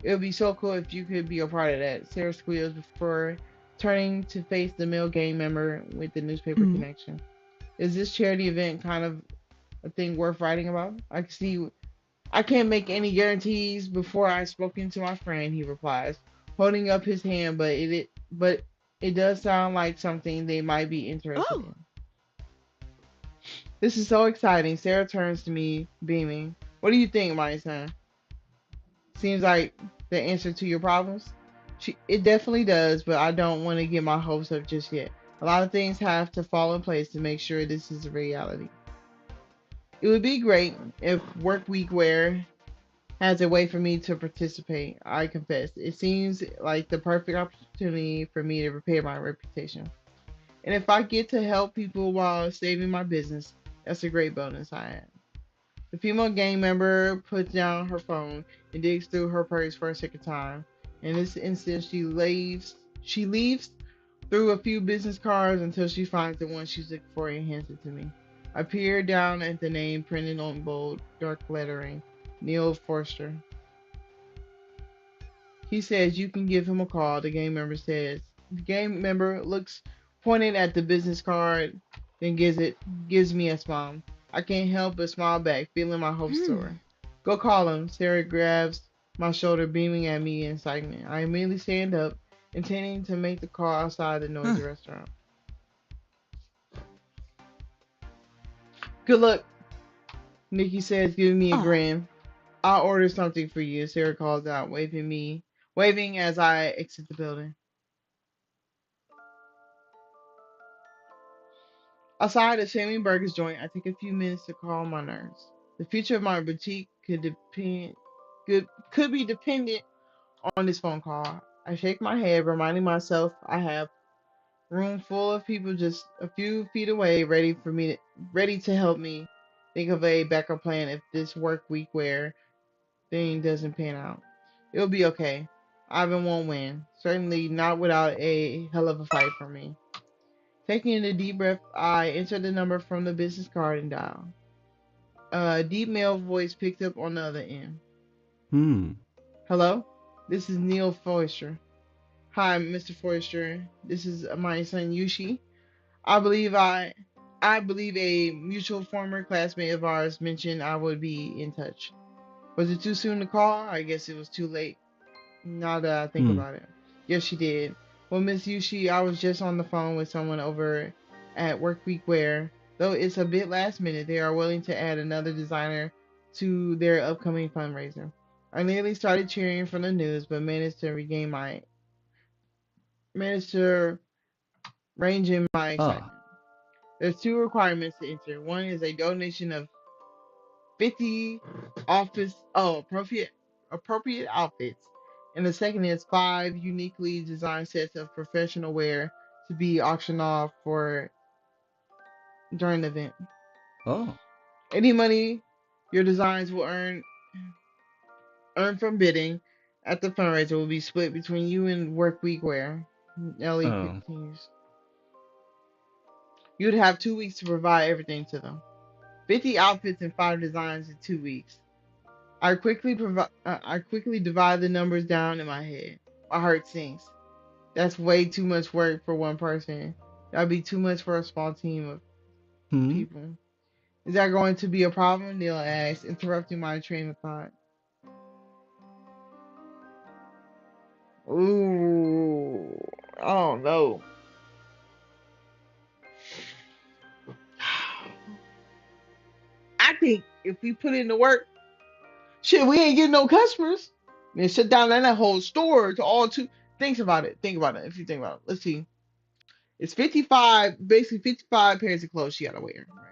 It would be so cool if you could be a part of that. Sarah squeals before turning to face the male gang member with the newspaper connection. Is this charity event kind of a thing worth writing about? I can't make any guarantees before I've spoken to my friend, he replies, holding up his hand, but it does sound like something they might be interested in. This is so exciting. Sarah turns to me, beaming. What do you think, my son? Seems like the answer to your problems? It definitely does, but I don't want to get my hopes up just yet. A lot of things have to fall in place to make sure this is a reality. It would be great if Work Week Wear has a way for me to participate, I confess. It seems like the perfect opportunity for me to repair my reputation. And if I get to help people while saving my business, that's a great bonus I have. The female gang member puts down her phone and digs through her purse for a second time. In this instance, she leaves through a few business cards until she finds the one she's looking for and hands it to me. I peer down at the name printed on bold, dark lettering, Neil Forster. He says you can give him a call, the gang member says. The gang member looks pointed at the business card, then gives me a smile. I can't help but smile back, feeling my hopes soar. Go call him. Sarah grabs my shoulder, beaming at me in excitement. I immediately stand up, intending to make the call outside the noisy restaurant. Good luck, Nikki says, giving me a grin. I'll order something for you, Sarah calls out, waving as I exit the building. Outside the Shaming Burgers joint, I take a few minutes to calm my nerves. The future of my boutique could be dependent on this phone call. I shake my head, reminding myself I have room full of people just a few feet away, ready to help me think of a backup plan if this work week where thing doesn't pan out. It'll be okay. Ivan won't win. Certainly not without a hell of a fight for me. Taking a deep breath, I enter the number from the business card and dial. A deep male voice picked up on the other end. Hello? This is Neil Forster. Hi, Mr. Forster. This is my son Yushi. I believe a mutual former classmate of ours mentioned I would be in touch. Was it too soon to call? I guess it was too late. Now that I think about it. Yes, she did. Well, Miss Yushi, I was just on the phone with someone over at Workweek where, though it's a bit last minute, they are willing to add another designer to their upcoming fundraiser. I nearly started cheering from the news, but managed to range in my excitement. There's two requirements to enter. One is a donation of 50 office appropriate outfits. And the second is 5 uniquely designed sets of professional wear to be auctioned off for during the event. Oh. Any money your designs will earn from bidding at the fundraiser will be split between you and work week wear. Ellie Oh. continues. You'd have 2 weeks to provide everything to them. 50 outfits and 5 designs in 2 weeks. I quickly divide the numbers down in my head. My heart sinks. That's way too much work for one person. That'd be too much for a small team of Hmm. people. Is that going to be a problem? Neil asked, interrupting my train of thought. Ooh, I don't know. I think if we put in the work, shit, we ain't getting no customers. Then shut down that whole store to all two. Think about it. Think about it. If you think about it, let's see. It's 55, basically 55 pairs of clothes she gotta wear, right?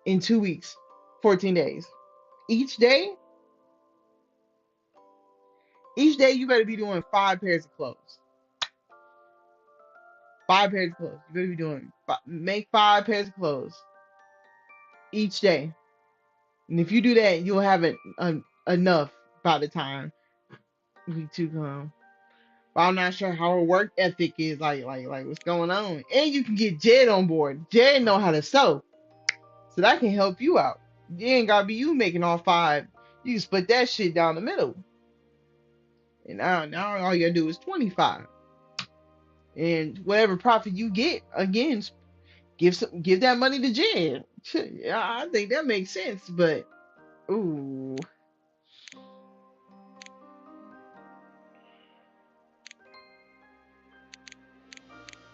In 2 weeks, 14 days. Each day, each day you better be doing 5 pairs of clothes. 5 pairs of clothes. You better be doing make 5 pairs of clothes each day. And if you do that, you'll have it enough by the time week two comes. But I'm not sure how her work ethic is like what's going on. And you can get Jed on board. Jed know how to sew. So that can help you out. It ain't gotta be you making all 5. You can split that shit down the middle. And now all you gotta do is 25. And whatever profit you get, again, give that money to Jen. Yeah, I think that makes sense, but ooh,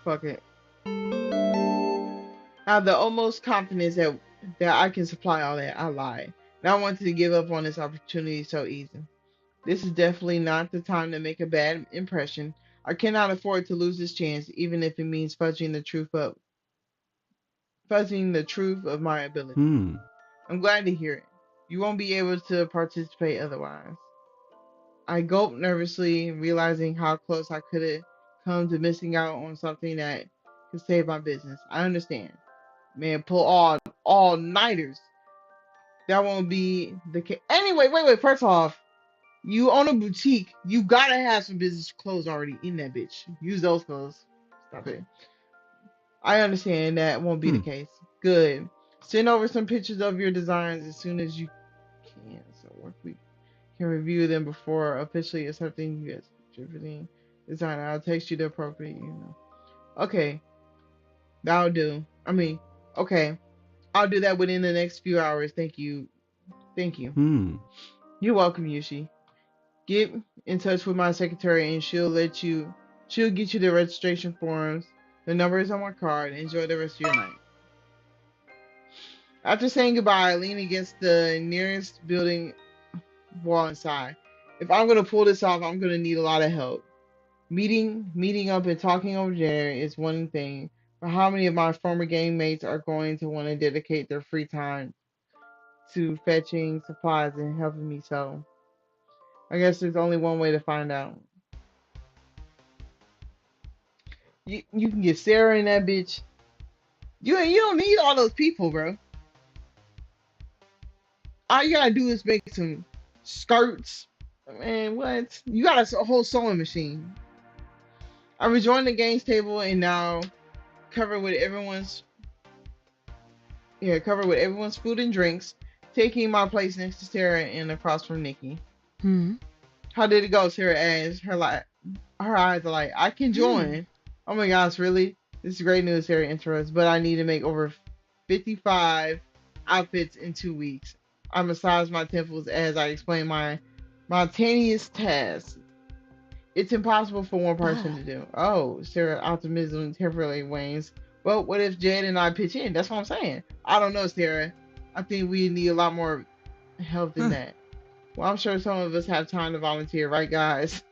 fuck it. I have the almost confidence that I can supply all that. I lied. Now I wanted to give up on this opportunity so easy. This is definitely not the time to make a bad impression. I cannot afford to lose this chance, even if it means fudging the truth of my ability. Hmm. I'm glad to hear it. You won't be able to participate otherwise. I gulped nervously, realizing how close I could have come to missing out on something that could save my business. I understand. Man, pull all nighters. That won't be the case. Anyway, wait. First off, you own a boutique. You gotta have some business clothes already in that bitch. Use those clothes. Stop it. I understand that won't be the Hmm. case. Good. Send over some pictures of your designs as soon as you can. So work week can review them before officially accepting you as contributing designer. I'll text you the appropriate email. Okay, that'll do. Okay, I'll do that within the next few hours. Thank you. Thank you. Hmm. You're welcome, Yushi. Get in touch with my secretary and she'll get you the registration forms. The number is on my card. Enjoy the rest of your night. After saying goodbye, I lean against the nearest building wall and sigh. If I'm gonna pull this off, I'm gonna need a lot of help. Meeting up and talking over dinner is one thing, but how many of my former gang mates are going to want to dedicate their free time to fetching supplies and helping me sew? I guess there's only one way to find out. You can get Sarah in that bitch. You don't need all those people, bro. All you gotta do is make some skirts. Man, what? You got a whole sewing machine. I rejoined the games table and now covered with everyone's covered with everyone's food and drinks, taking my place next to Sarah and across from Nikki. Hmm. How did it go? Sarah asked. Her eyes are like, I can Hmm. join. Oh my gosh, really? This is great news, Sarah interrupts, but I need to make over 55 outfits in 2 weeks. I massage my temples as I explain my tedious task. It's impossible for one person Ah. to do. Oh, Sarah optimism temporarily wanes. Well, what if Jed and I pitch in? That's what I'm saying. I don't know, Sarah. I think we need a lot more help than Huh. that. Well, I'm sure some of us have time to volunteer, right, guys?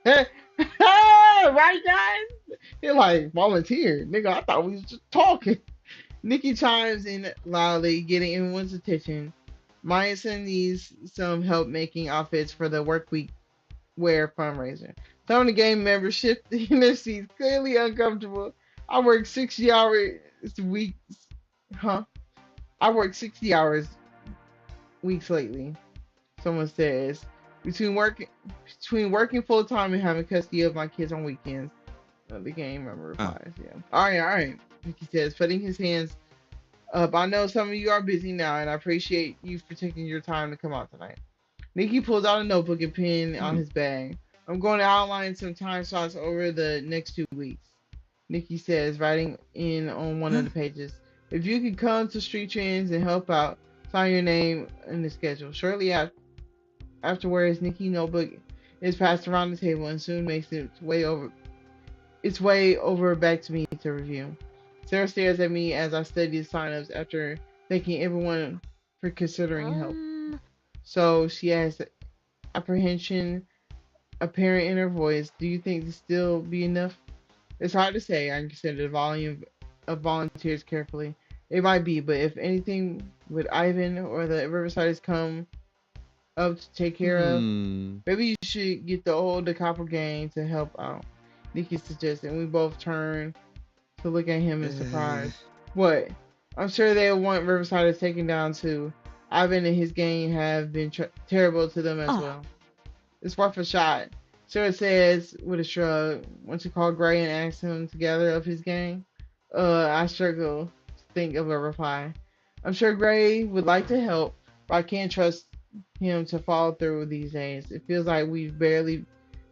Right, guys? They're like, volunteer? Nigga, I thought we was just talking. Nikki chimes in loudly, getting everyone's attention. Maya needs some help making outfits for the work week wear fundraiser. Some of the game members shift in their seats, clearly uncomfortable. I work 60 hours weeks, huh? I work 60 hours weeks lately. Someone says between working between working full time and having custody of my kids on weekends. The game member Huh. replies, "Yeah, all right." Mickey says, putting his hands up. I know some of you are busy now, and I appreciate you for taking your time to come out tonight. Nikki pulls out a notebook and pen on Hmm. his bag. I'm going to outline some time slots over the next 2 weeks. Nikki says, writing in on one of Huh? the pages. If you could come to Street Trends and help out, sign your name in the schedule. Shortly afterwards, Nikki's notebook is passed around the table and soon makes its way over back to me to review. Sarah stares at me as I study the signups after thanking everyone for considering help. Um, So she has apprehension apparent in her voice. Do you think this still be enough? It's hard to say. I consider the volume of volunteers carefully. It might be, but if anything with Ivan or the Riversides come up to take care of, Hmm. maybe you should get the old copper gang to help out. Nikki suggests, and we both turn to look at him in Uh, surprise. What? I'm sure they'll want Riverside taken down too. Ivan and his gang have been terrible to them as oh, well. It's worth a shot. Sarah says with a shrug. Once you call Gray and ask him together of his gang, I struggle to think of a reply. I'm sure Gray would like to help, but I can't trust him to follow through these days. It feels like we've barely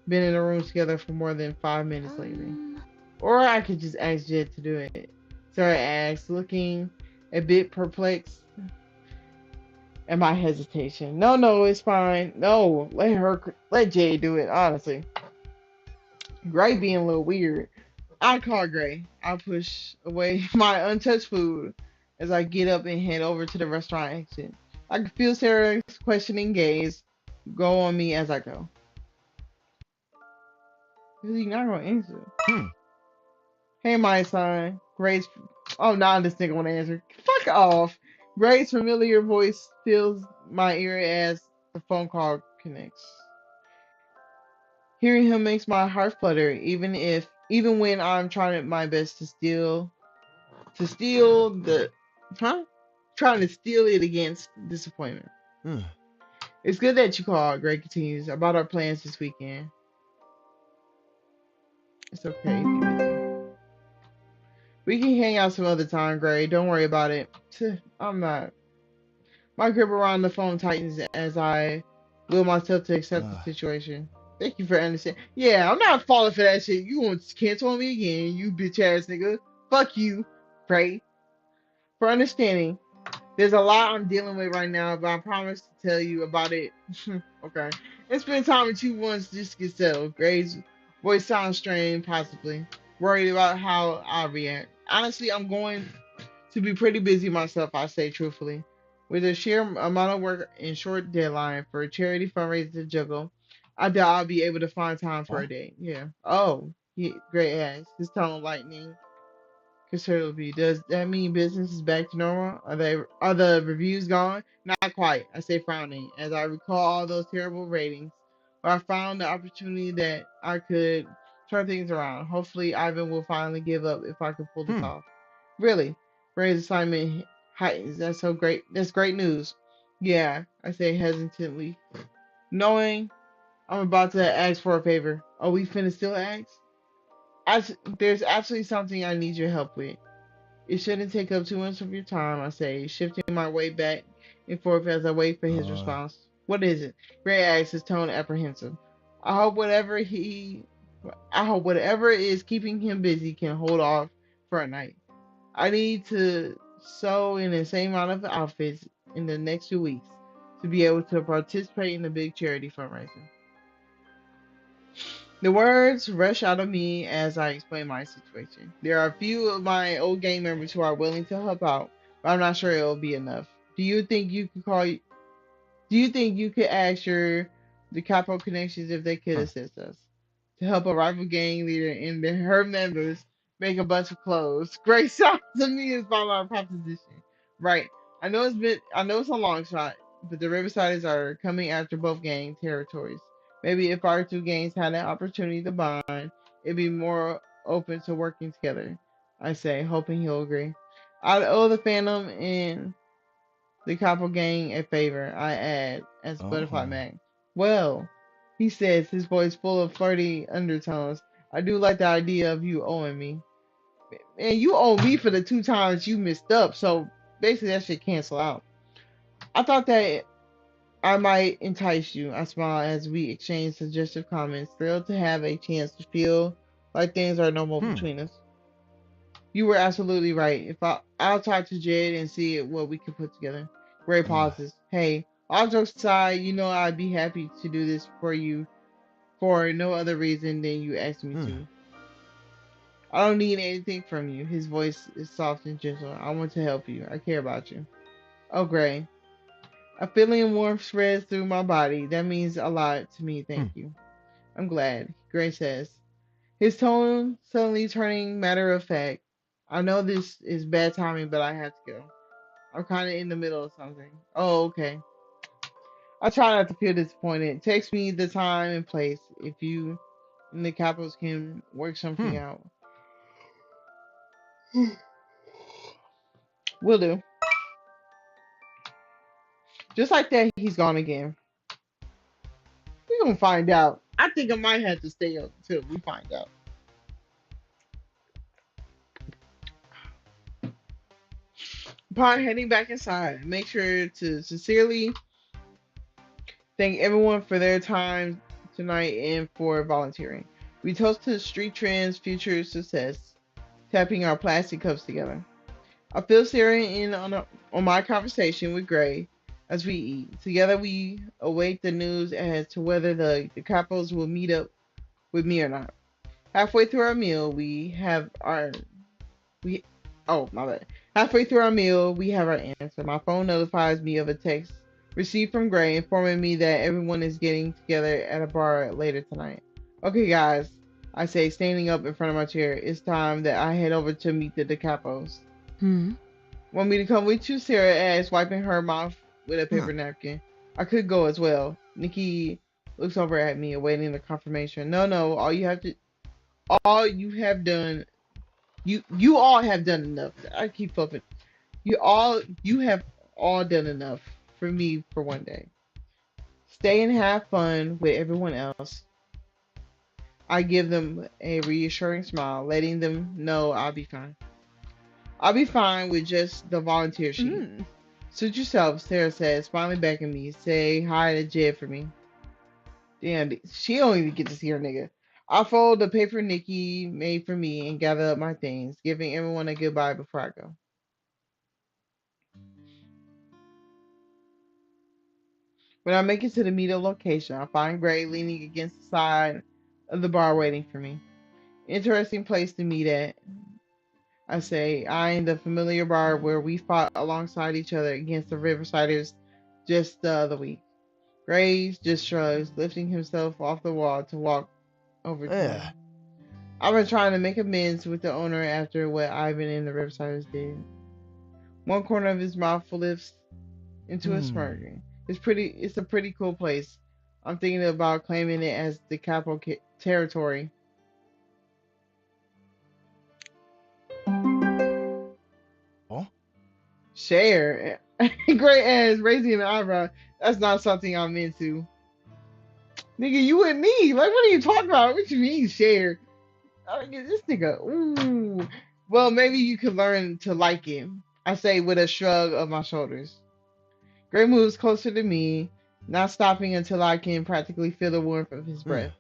been in a room together for more than 5 minutes lately. um, Or I could just ask Jed to do it. Sarah asks, looking a bit perplexed at my hesitation. No, no, it's fine. No, let Jay do it, honestly. Gray being a little weird. I call Gray. I push away my untouched food as I get up and head over to the restaurant exit. I can feel Sarah's questioning gaze go on me as I go. Is he not gonna answer? hmm. Hey, my son. Gray's. Oh, now this nigga wanna answer. Fuck off. Gray's familiar voice fills my ear as the phone call connects. Hearing him makes my heart flutter, even when I'm trying my best to steal the, huh? Trying to steal it against disappointment. Huh. It's good that you called. Gray continues about our plans this weekend. It's okay if you're busy. We can hang out some other time, Gray. Don't worry about it. I'm not. My grip around the phone tightens as I will myself to accept the Ah. situation. Thank you for understanding. Yeah, I'm not falling for that shit. You won't cancel on me again, you bitch ass nigga. Fuck you, Gray, for understanding. There's a lot I'm dealing with right now, but I promise to tell you about it. Okay. And spend time with you once this gets settled. Gray's voice sounds strained, possibly. Worried about how I'll react. Honestly, I'm going to be pretty busy myself, I say truthfully. With a sheer amount of work and short deadline for a charity fundraiser to juggle, I doubt I'll be able to find time for Huh? a date. Yeah. Oh, Gray ass. His tone lightning considerably. Does that mean business is back to normal? Are the reviews gone? Not quite, I say frowning, as I recall all those terrible ratings. But I found the opportunity that I could turn things around. Hopefully Ivan will finally give up if I can pull this Hmm. off. Really? Ray's assignment heightens. That's so great. That's great news. Yeah, I say hesitantly. Knowing I'm about to ask for a favor. Are we finna still ask? There's absolutely something I need your help with. It shouldn't take up too much of your time, I say, shifting my weight back and forth as I wait for his Uh. response. What is it? Gray asks, his tone apprehensive. I hope whatever he, I hope whatever is keeping him busy can hold off for a night. I need to sew in the same amount of outfits in the next 2 weeks to be able to participate in the big charity fundraiser. The words rush out of me as I explain my situation. There are a few of my old gang members who are willing to help out, but I'm not sure it'll be enough. Do you think you could call? Do you think you could ask the capo connections if they could Huh. assist us to help a rival gang leader and her members make a bunch of clothes. Great sounds to me is my proposition. Right. I know it's a long shot, but the Riversiders are coming after both gang territories. Maybe if our two gangs had an opportunity to bond, it'd be more open to working together. I say, hoping he'll agree. I owe the Phantom and the Capo gang a favor, I add, as Butterfly Oh. Mac. Well, he says, his voice full of flirty undertones. I do like the idea of you owing me. And you owe me for the 2 times you messed up, so basically that should cancel out. I thought that I might entice you. I smile as we exchange suggestive comments, thrilled to have a chance to feel like things are normal Hmm. between us. You were absolutely right. I'll talk to Jed and see what we can put together. Ray pauses. Hey, all jokes aside, you know I'd be happy to do this for you for no other reason than you asked me Hmm. to. I don't need anything from you. His voice is soft and gentle. I want to help you. I care about you. Oh, Gray. A feeling of warmth spreads through my body. That means a lot to me. Hmm. Thank you. I'm glad, Gray says, his tone suddenly turning matter of fact. I know this is bad timing, but I have to go. I'm kind of in the middle of something. Oh, okay. I try not to feel disappointed. Text me the time and place if you and the Capitals can work something Hmm. out. Will do. Just like that, he's gone again. We're gonna find out. I think I might have to stay up until we find out. Upon heading back inside, make sure to sincerely thank everyone for their time tonight and for volunteering. We toast to street trends, future success, tapping our plastic cups together. I feel staring in on my conversation with Gray as we eat. Together we await the news as to whether the couples will meet up with me or not. Halfway through our meal, we oh my bad. Halfway through our meal, we have our answer. My phone notifies me of a text received from Gray informing me that everyone is getting together at a bar later tonight. Okay, guys, I say, standing up in front of my chair. It's time that I head over to meet the DeCapos. Hmm. Want me to come with you? Sarah asks, wiping her mouth with a Huh. paper napkin. I could go as well. Nikki looks over at me, awaiting the confirmation. No, no, all you have done, you all have done enough. I keep flipping. You have all done enough for me for one day. Stay and have fun with everyone else. I give them a reassuring smile, letting them know I'll be fine. I'll be fine with just the volunteer sheet. Mm. Suit yourself, Sarah says, smiling back at me. Say hi to Jed for me. Damn, she don't even get to see her nigga. I fold the paper Nikki made for me and gather up my things, giving everyone a goodbye before I go. When I make it to the meetup location, I find Gray leaning against the side of the bar waiting for me. Interesting place to meet at, I say, eyeing the familiar bar where we fought alongside each other against the Riversiders just the other week. Graves just shrugs, lifting himself off the wall to walk over to me. Yeah. I've been trying to make amends with the owner after what Ivan and the Riversiders did. One corner of his mouth lifts into a Hmm. smirk. It's a pretty cool place. I'm thinking about claiming it as the capital territory. Oh. Share. Great ass, raising an eyebrow. That's not something I'm into. Nigga, you and me. Like, what are you talking about? What you mean, share? This nigga. Ooh. Well, maybe you could learn to like him. I say with a shrug of my shoulders. Gray moves closer to me, not stopping until I can practically feel the warmth of his Hmm. breath.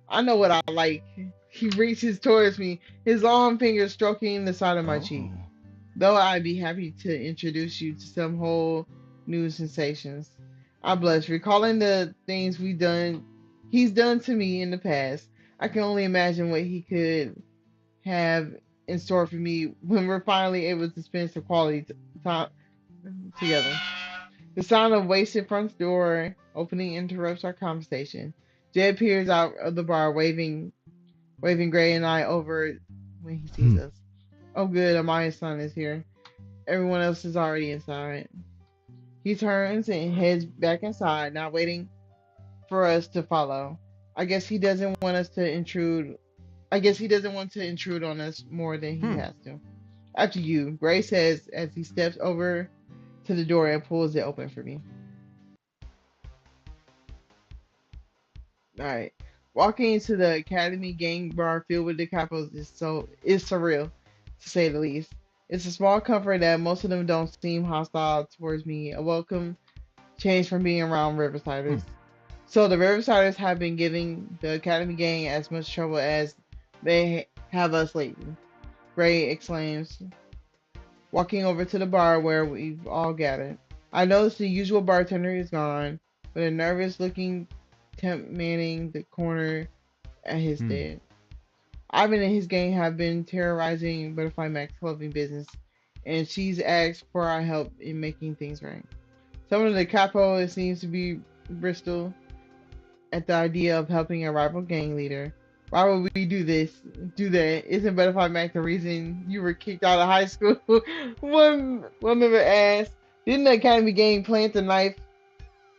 I know what I like. He reaches towards me, his long fingers stroking the side of my Oh. cheek. Though I'd be happy to introduce you to some whole new sensations. I blush, recalling the things he's done to me in the past. I can only imagine what he could have in store for me when we're finally able to spend some quality time together. The sound of wasted front door opening interrupts our conversation. Jed peers out of the bar, waving Gray and I over when he sees Hmm. us. Oh, good, Amaya's son is here. Everyone else is already inside. He turns and heads back inside, not waiting for us to follow. I guess he doesn't want us to intrude. I guess he doesn't want to intrude on us more than he Hmm. has to. After you, Gray says as he steps over to the door and pulls it open for me. All right. Walking into the Academy gang bar filled with the capos is surreal, to say the least. It's a small comfort that most of them don't seem hostile towards me. A welcome change from being around Hmm. Riversiders. So the Riversiders have been giving the Academy gang as much trouble as they have us lately. Gray exclaims, walking over to the bar where we've all gathered. I notice the usual bartender is gone, with a nervous looking temp manning the corner at his Hmm. desk. Ivan and his gang have been terrorizing Butterfly Mac's clothing business, and she's asked for our help in making things right. Some of the capo seems to be Bristol at the idea of helping a rival gang leader. Why would we do this? Do that? Isn't Butterfly Mac the reason you were kicked out of high school? one member asked. Didn't the Academy gang plant the knife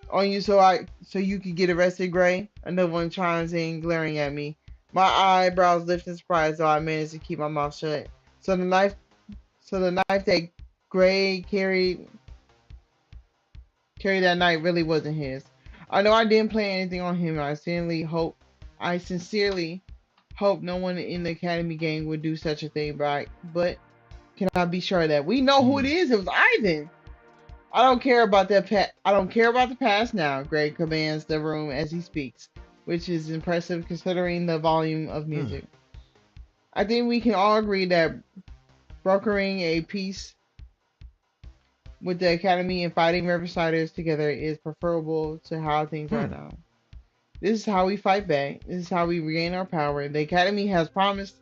on you so you could get arrested, Gray? Another one chimes in, glaring at me. My eyebrows lift in surprise, though I managed to keep my mouth shut. So the knife, so the knife that Gray carried that night really wasn't his. I know I didn't play anything on him. I sincerely hope no one in the Academy gang would do such a thing. But can I be sure that we know who it Hmm. is? It was Ivan. I don't care about that. I don't care about the past now. Greg commands the room as he speaks, which is impressive considering the volume of Hmm. music. I think we can all agree that brokering a peace with the Academy and fighting Riversiders together is preferable to how things are Hmm. now. This is how we fight back. This is how we regain our power. The Academy has promised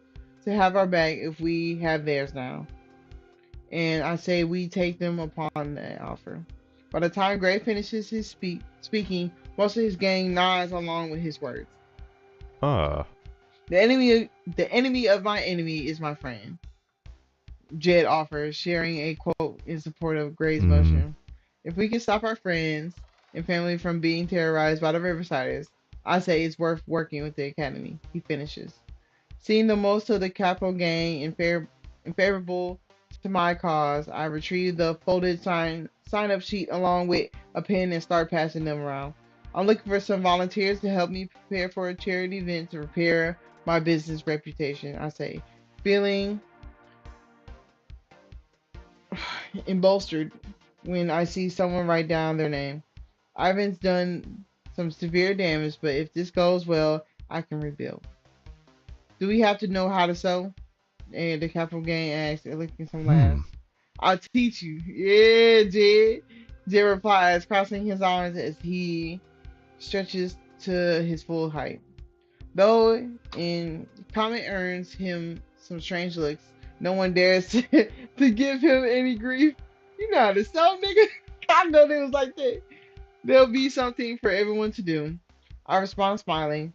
to have our back if we have theirs now. And I say we take them upon that offer. By the time Gray finishes his speaking, most of his gang nods along with his words. Ah. The enemy of my enemy is my friend. Jed offers, sharing a quote in support of Gray's Hmm. motion. If we can stop our friends and family from being terrorized by the Riversiders, I say it's worth working with the Academy. He finishes. Seeing the most of the Capo gang in favorable to my cause, I retrieve the folded sign up sheet along with a pen and start passing them around. I'm looking for some volunteers to help me prepare for a charity event to repair my business reputation, I say, feeling embolstered when I see someone write down their name. Ivan's done some severe damage, but if this goes well, I can rebuild. Do we have to know how to sew? And the Capital Gang asks, licking some Hmm. laughs. I'll teach you. Yeah, Jed. Jed replies, crossing his arms as he stretches to his full height. Though in comment earns him some strange looks, no one dares to give him any grief. You know how to sew, nigga. I know they was like that. There'll be something for everyone to do. I respond smiling.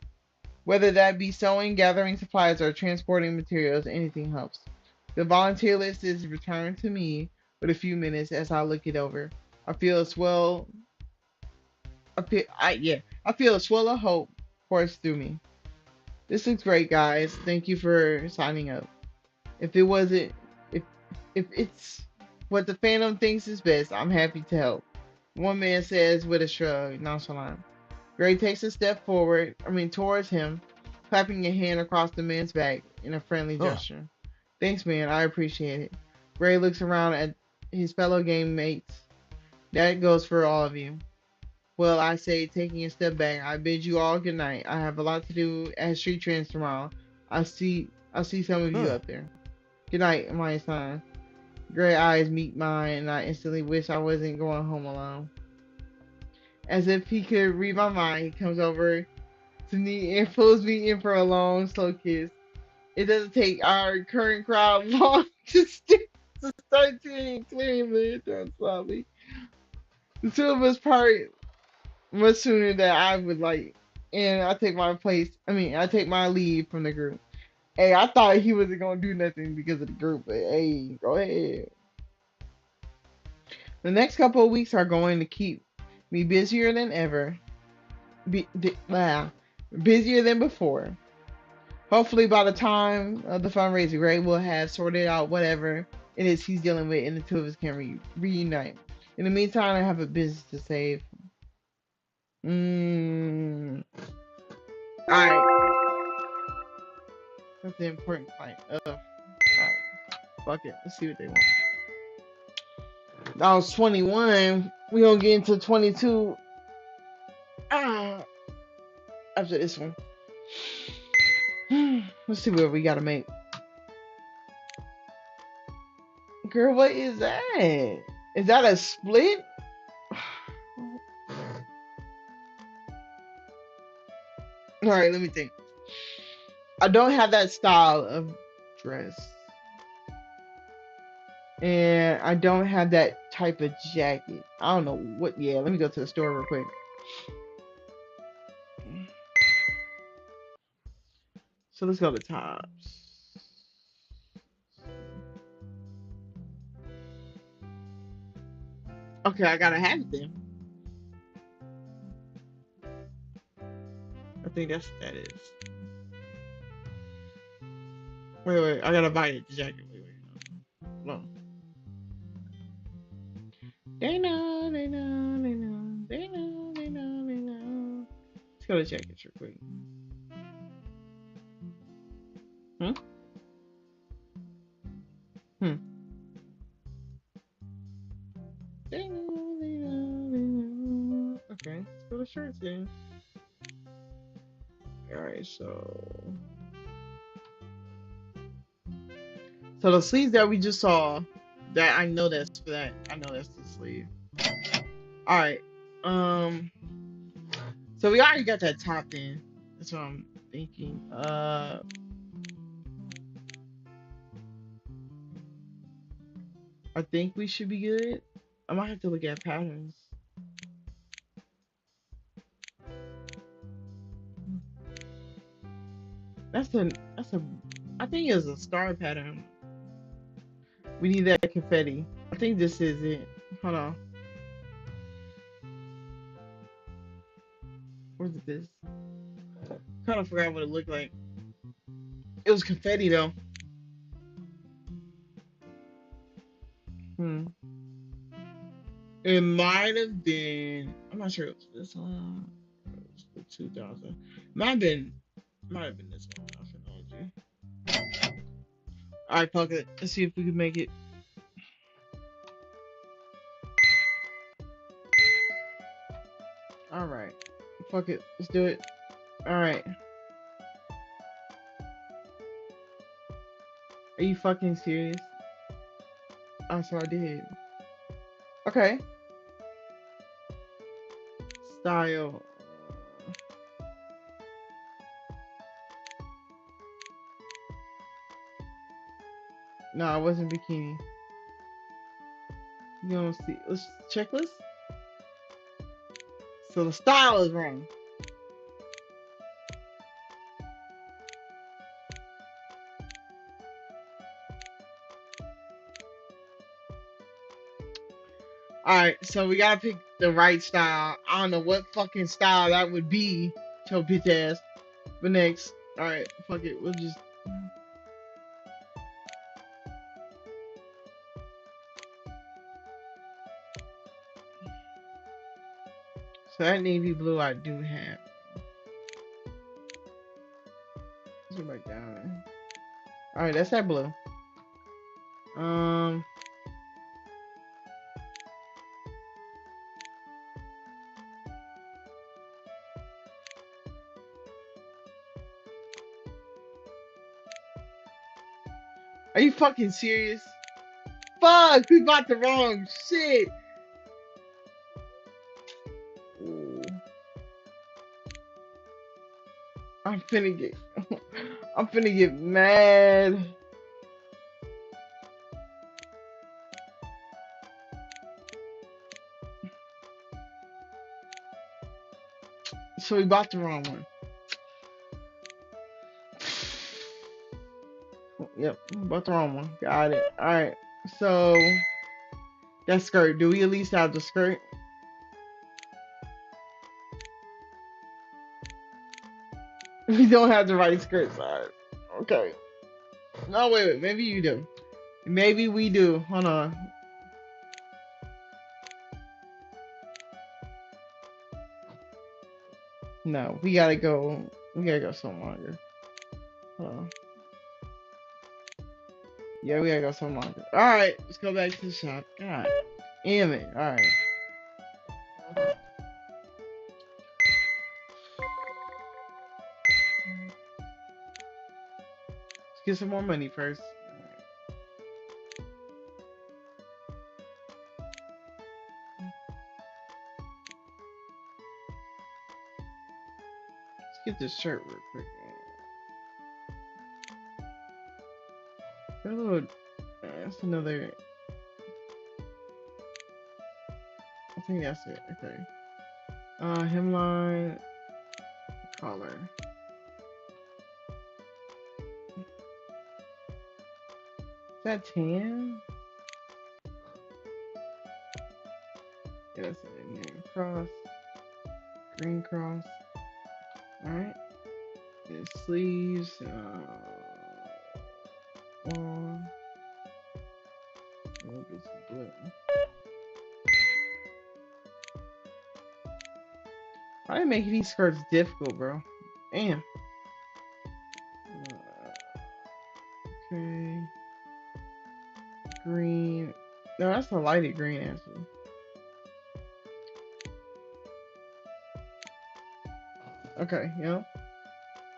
Whether that be sewing, gathering supplies, or transporting materials, anything helps. The volunteer list is returned to me with a few minutes as I look it over. I feel a swell. I feel a swell of hope course through me. This looks great, guys. Thank you for signing up. If it wasn't, if if it's what the fandom thinks is best, I'm happy to help. One man says with a shrug, nonchalant. Gray takes a step towards him, clapping a hand across the man's back in a friendly Oh. gesture. Thanks, man. I appreciate it. Gray looks around at his fellow game mates. That goes for all of you. Well, I say, taking a step back, I bid you all good night. I have a lot to do at Street Trends tomorrow. I'll see some of you Huh. up there. Good night, my son. Gray eyes meet mine, and I instantly wish I wasn't going home alone. As if he could read my mind, he comes over to me and pulls me in for a long, slow kiss. It doesn't take our current crowd long to start clearing the done slowly. The two of us part much sooner than I would like, and I take my leave from the group. Hey, I thought he wasn't gonna do nothing because of the group, but hey, go ahead. The next couple of weeks are going to keep me busier than ever. Busier than before. Hopefully, by the time of the fundraiser, Ray will have sorted out whatever it is he's dealing with, and the two of us can reunite. In the meantime, I have a business to save. All right, that's the important client. All right, fuck it. Let's see what they want. That was 21. We gonna get into 22. Ah, after this one. Let's see what we gotta make. Girl, what is that? Is that a split? All right, let me think. I don't have that style of dress, and I don't have that type of jacket. I don't know what. Yeah, let me go to the store real quick. So let's go to tops. Okay, I gotta have it then. I think that's what that is. Wait, I gotta buy it, the jacket. Wait. No. They know, they know, they know, they know, they know, they know. Let's go to jackets real quick. Hmm? Hmm. They know, they know, they know. Okay, let's go to shirts then. Alright, so the sleeves that we just saw, that I know that's for that. I know that's the sleeve. Alright. Um so we already got that top in. That's what I'm thinking. I think we should be good. I might have to look at patterns. That's a I think it's a star pattern. We need that confetti. I think this is it. Hold on. Where's this? Kind of forgot what it looked like. It was confetti though. Hmm. It might have been. I'm not sure. It was this one. It was the 2000. Might have been this one. I forgot. All right, fuck it. Let's see if we can make it. All right. Fuck it. Let's do it. All right. Are you fucking serious? Oh, so I did. Okay. Style. No, it wasn't bikini. You don't see. Let's checklist. So the style is wrong. Alright, so we gotta pick the right style. I don't know what fucking style that would be, your bitch ass. But next, alright, fuck it, we'll just. So that navy blue I do have. Let's go back down. Alright, that's that blue. Um. Are you fucking serious? Fuck, we bought the wrong shit. Ooh. I'm finna get. I'm finna get mad. So we bought the wrong one. Yep, bought the wrong one. Got it. Alright. So that skirt. Do we at least have the skirt? We don't have the right skirt size. Okay. No, wait. Maybe you do. Maybe we do. Hold on. No, we gotta go. We gotta go some longer. Hold on. Yeah, we gotta go some longer. Alright, let's go back to the shop. God damn it. Alright. Let's get some more money first. Let's get this shirt real quick. Oh, that's another. I think that's it. Okay. Hemline collar. Is that tan? Yeah, that's it. And then cross, green cross. All right. And sleeves. Long. A little bit of blue. Why are you making these skirts difficult, bro? Damn. Okay. Green. No, that's a lighted green, actually. Okay, yep.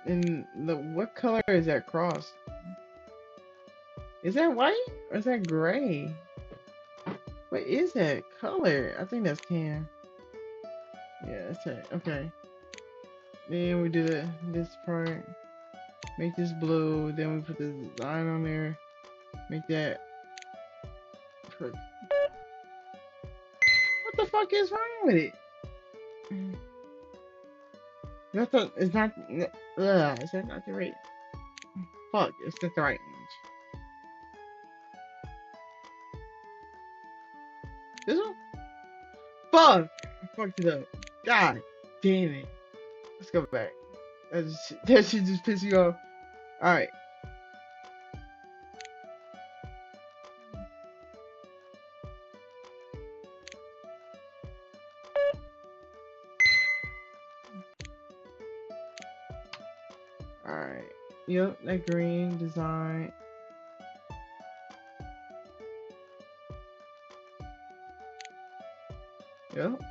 And what color is that cross? Is that white or is that gray? What is that color? I think that's tan. Yeah, that's it. Okay. Then we do this part. Make this blue. Then we put this design on there. Make that. What the fuck is wrong with it? That's not. It's not. Is that not the right? Fuck. It's not the right image. This one? Fuck. I fucked it up. God damn it. Let's go back. That shit just pissed you off. Alright. Alright. Yep, that green design. Yep.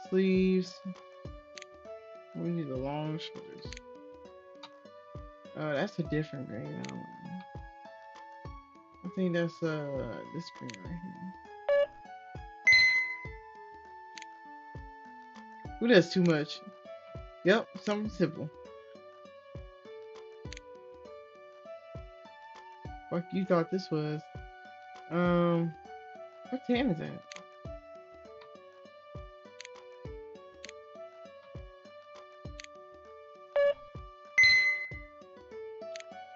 Sleeves. We need the long shoulders. That's a different green. I think that's this green right here. Ooh, that's too much. Yep, something simple. Fuck you thought this was. What tan is that?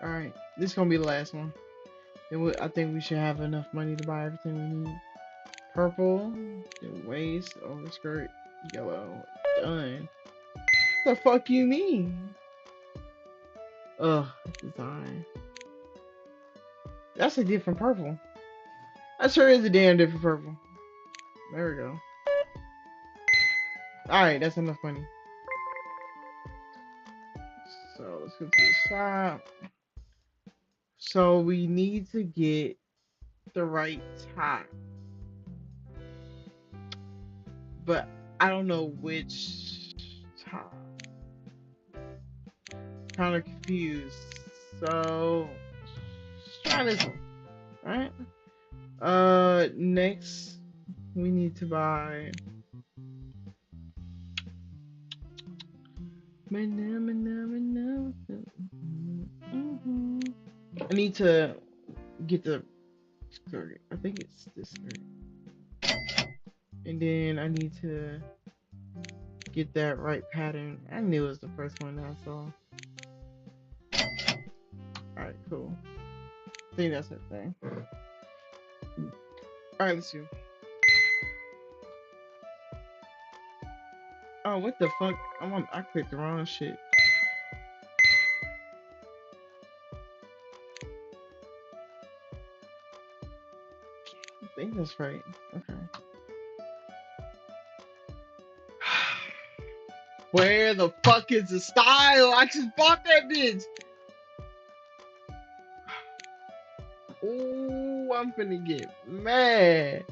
Alright, this is gonna be the last one. Then I think we should have enough money to buy everything we need. Purple, the waist, overskirt, yellow. Done. What the fuck you mean? Ugh, design. That's a different purple. That sure is a damn different purple. There we go. Alright, that's enough money. So let's go to the shop. So we need to get the right top. But I don't know which top. Kind of confused. So let's try this one. Alright. Next we need to buy I need to get the skirt. I think it's this skirt. And then I need to get that right pattern. I knew it was the first one that I saw. Alright, cool. I think that's that thing. Alright, let's see. Oh, what the fuck? I clicked the wrong shit. I think that's right. Okay. Where the fuck is the style? I just bought that bitch. Ooh, I'm finna get mad.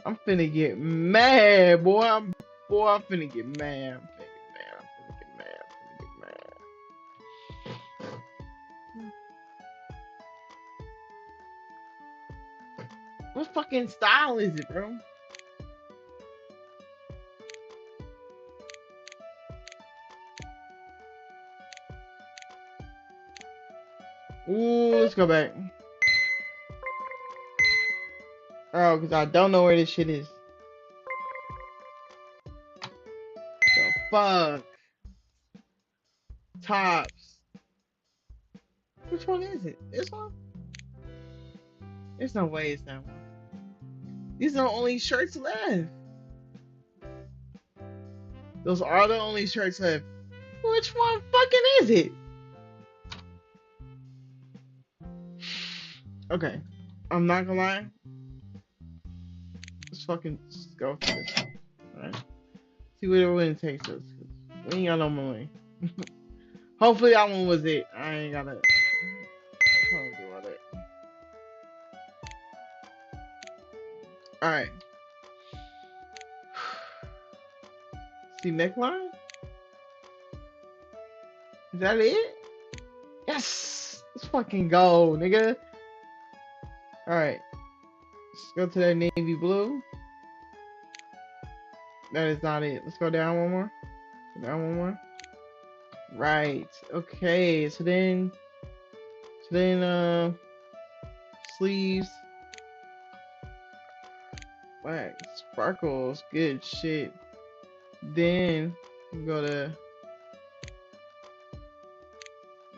I'm finna get mad, boy. I'm finna get mad. I'm finna get mad. I'm finna get mad. I'm finna get mad. What fucking style is it, bro? Ooh, let's go back. Oh, because I don't know where this shit is. The fuck? Tops. Which one is it? This one? There's no way it's that one. These are the only shirts left. Those are the only shirts left. Which one fucking is it? Okay. I'm not gonna lie. Let's fucking go for this. Alright. See where the wind takes us. We ain't got no money. Hopefully that one was it. I ain't gotta do all that. Alright. See neckline? Is that it? Yes! Let's fucking go, nigga. Alright. Let's go to that navy blue. That is not it. Let's go down one more. Down one more. Right. Okay. So then sleeves. Wax. Sparkles. Good shit. Then we go to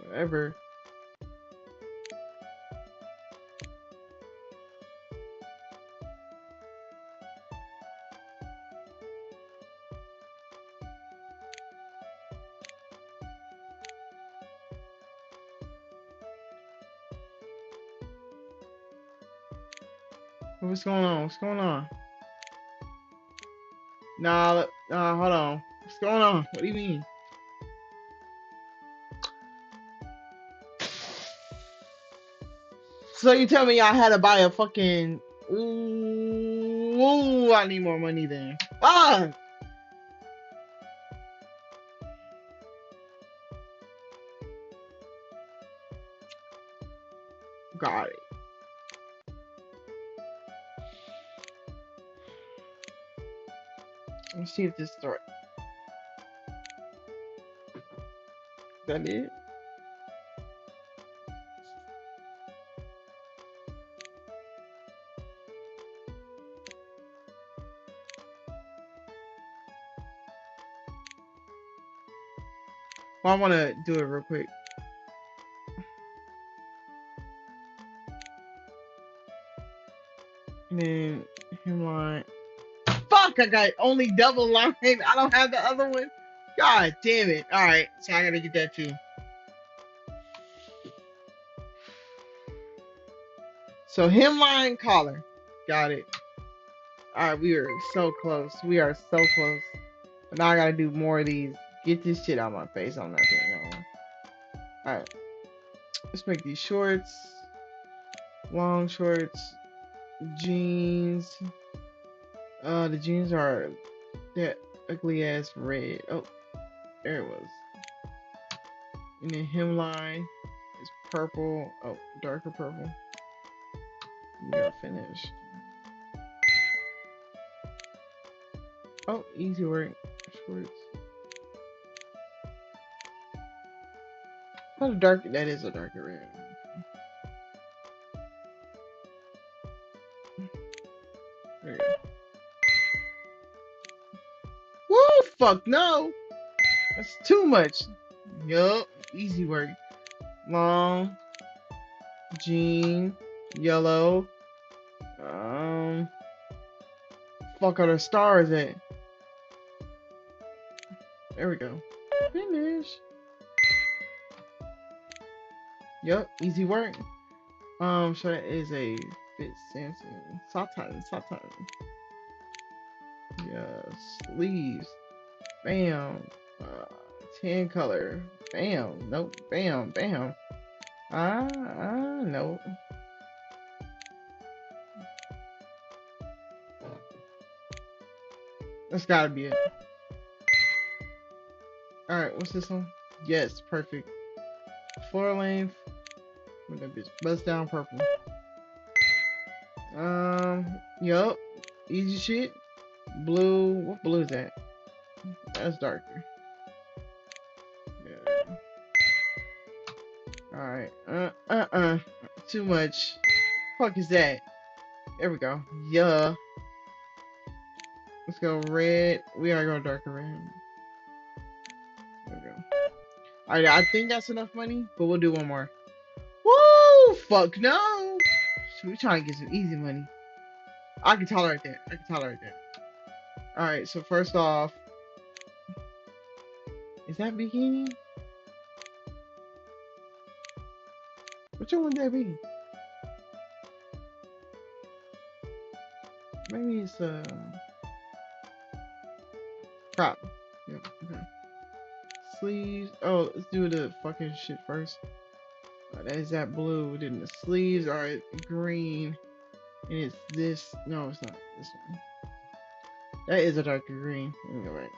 whatever. What's going on? What's going on? Nah, hold on. What's going on? What do you mean? So you tell me I had to buy a fucking ooh, I need more money then. Ah, got it. Let's see if this start. Is that it? Well, I want to do it real quick. And then hemline. Fuck! I got only double line. I don't have the other one. God damn it! All right, so I gotta get that too. So hemline collar. Got it. All right, we are so close. We are so close. But now I gotta do more of these. Get this shit out of my face. I'm not doing that one. All right. Let's make these shorts. Long shorts. Jeans. The jeans are that ugly ass red. Oh, there it was. And then hemline is purple. Oh, darker purple. We are finished. Oh, easy work. Shorts. How dark? That is a darker red. There you go. Woo! Fuck no! That's too much. Yup. Easy work. long, jean, yellow. Fuck are the stars at? There we go. Finish. Yep, easy work. So that is a fit Samson. Satan. Yeah, sleeves. Bam. Tan color. Bam. Nope. Bam. Bam. Nope. That's gotta be it. Alright, what's this one? Yes, perfect. Floor length. With that bitch bust down purple. Yup. Easy shit. Blue. What blue is that? That's darker. Yeah. Alright. Too much. Fuck is that? There we go. Yeah. Let's go red. We are going darker red. There we go. Alright, I think that's enough money, but we'll do one more. Woo! Fuck no! So we trying to get some easy money. I can tolerate that. Alright, so first off, is that bikini? Which one would that be? Maybe it's crop. Yeah, okay. Sleeves. Oh, let's do the fucking shit first. That is that blue. Then the sleeves are green. And it's this. No, it's not this one. That is a darker green. Let me go back.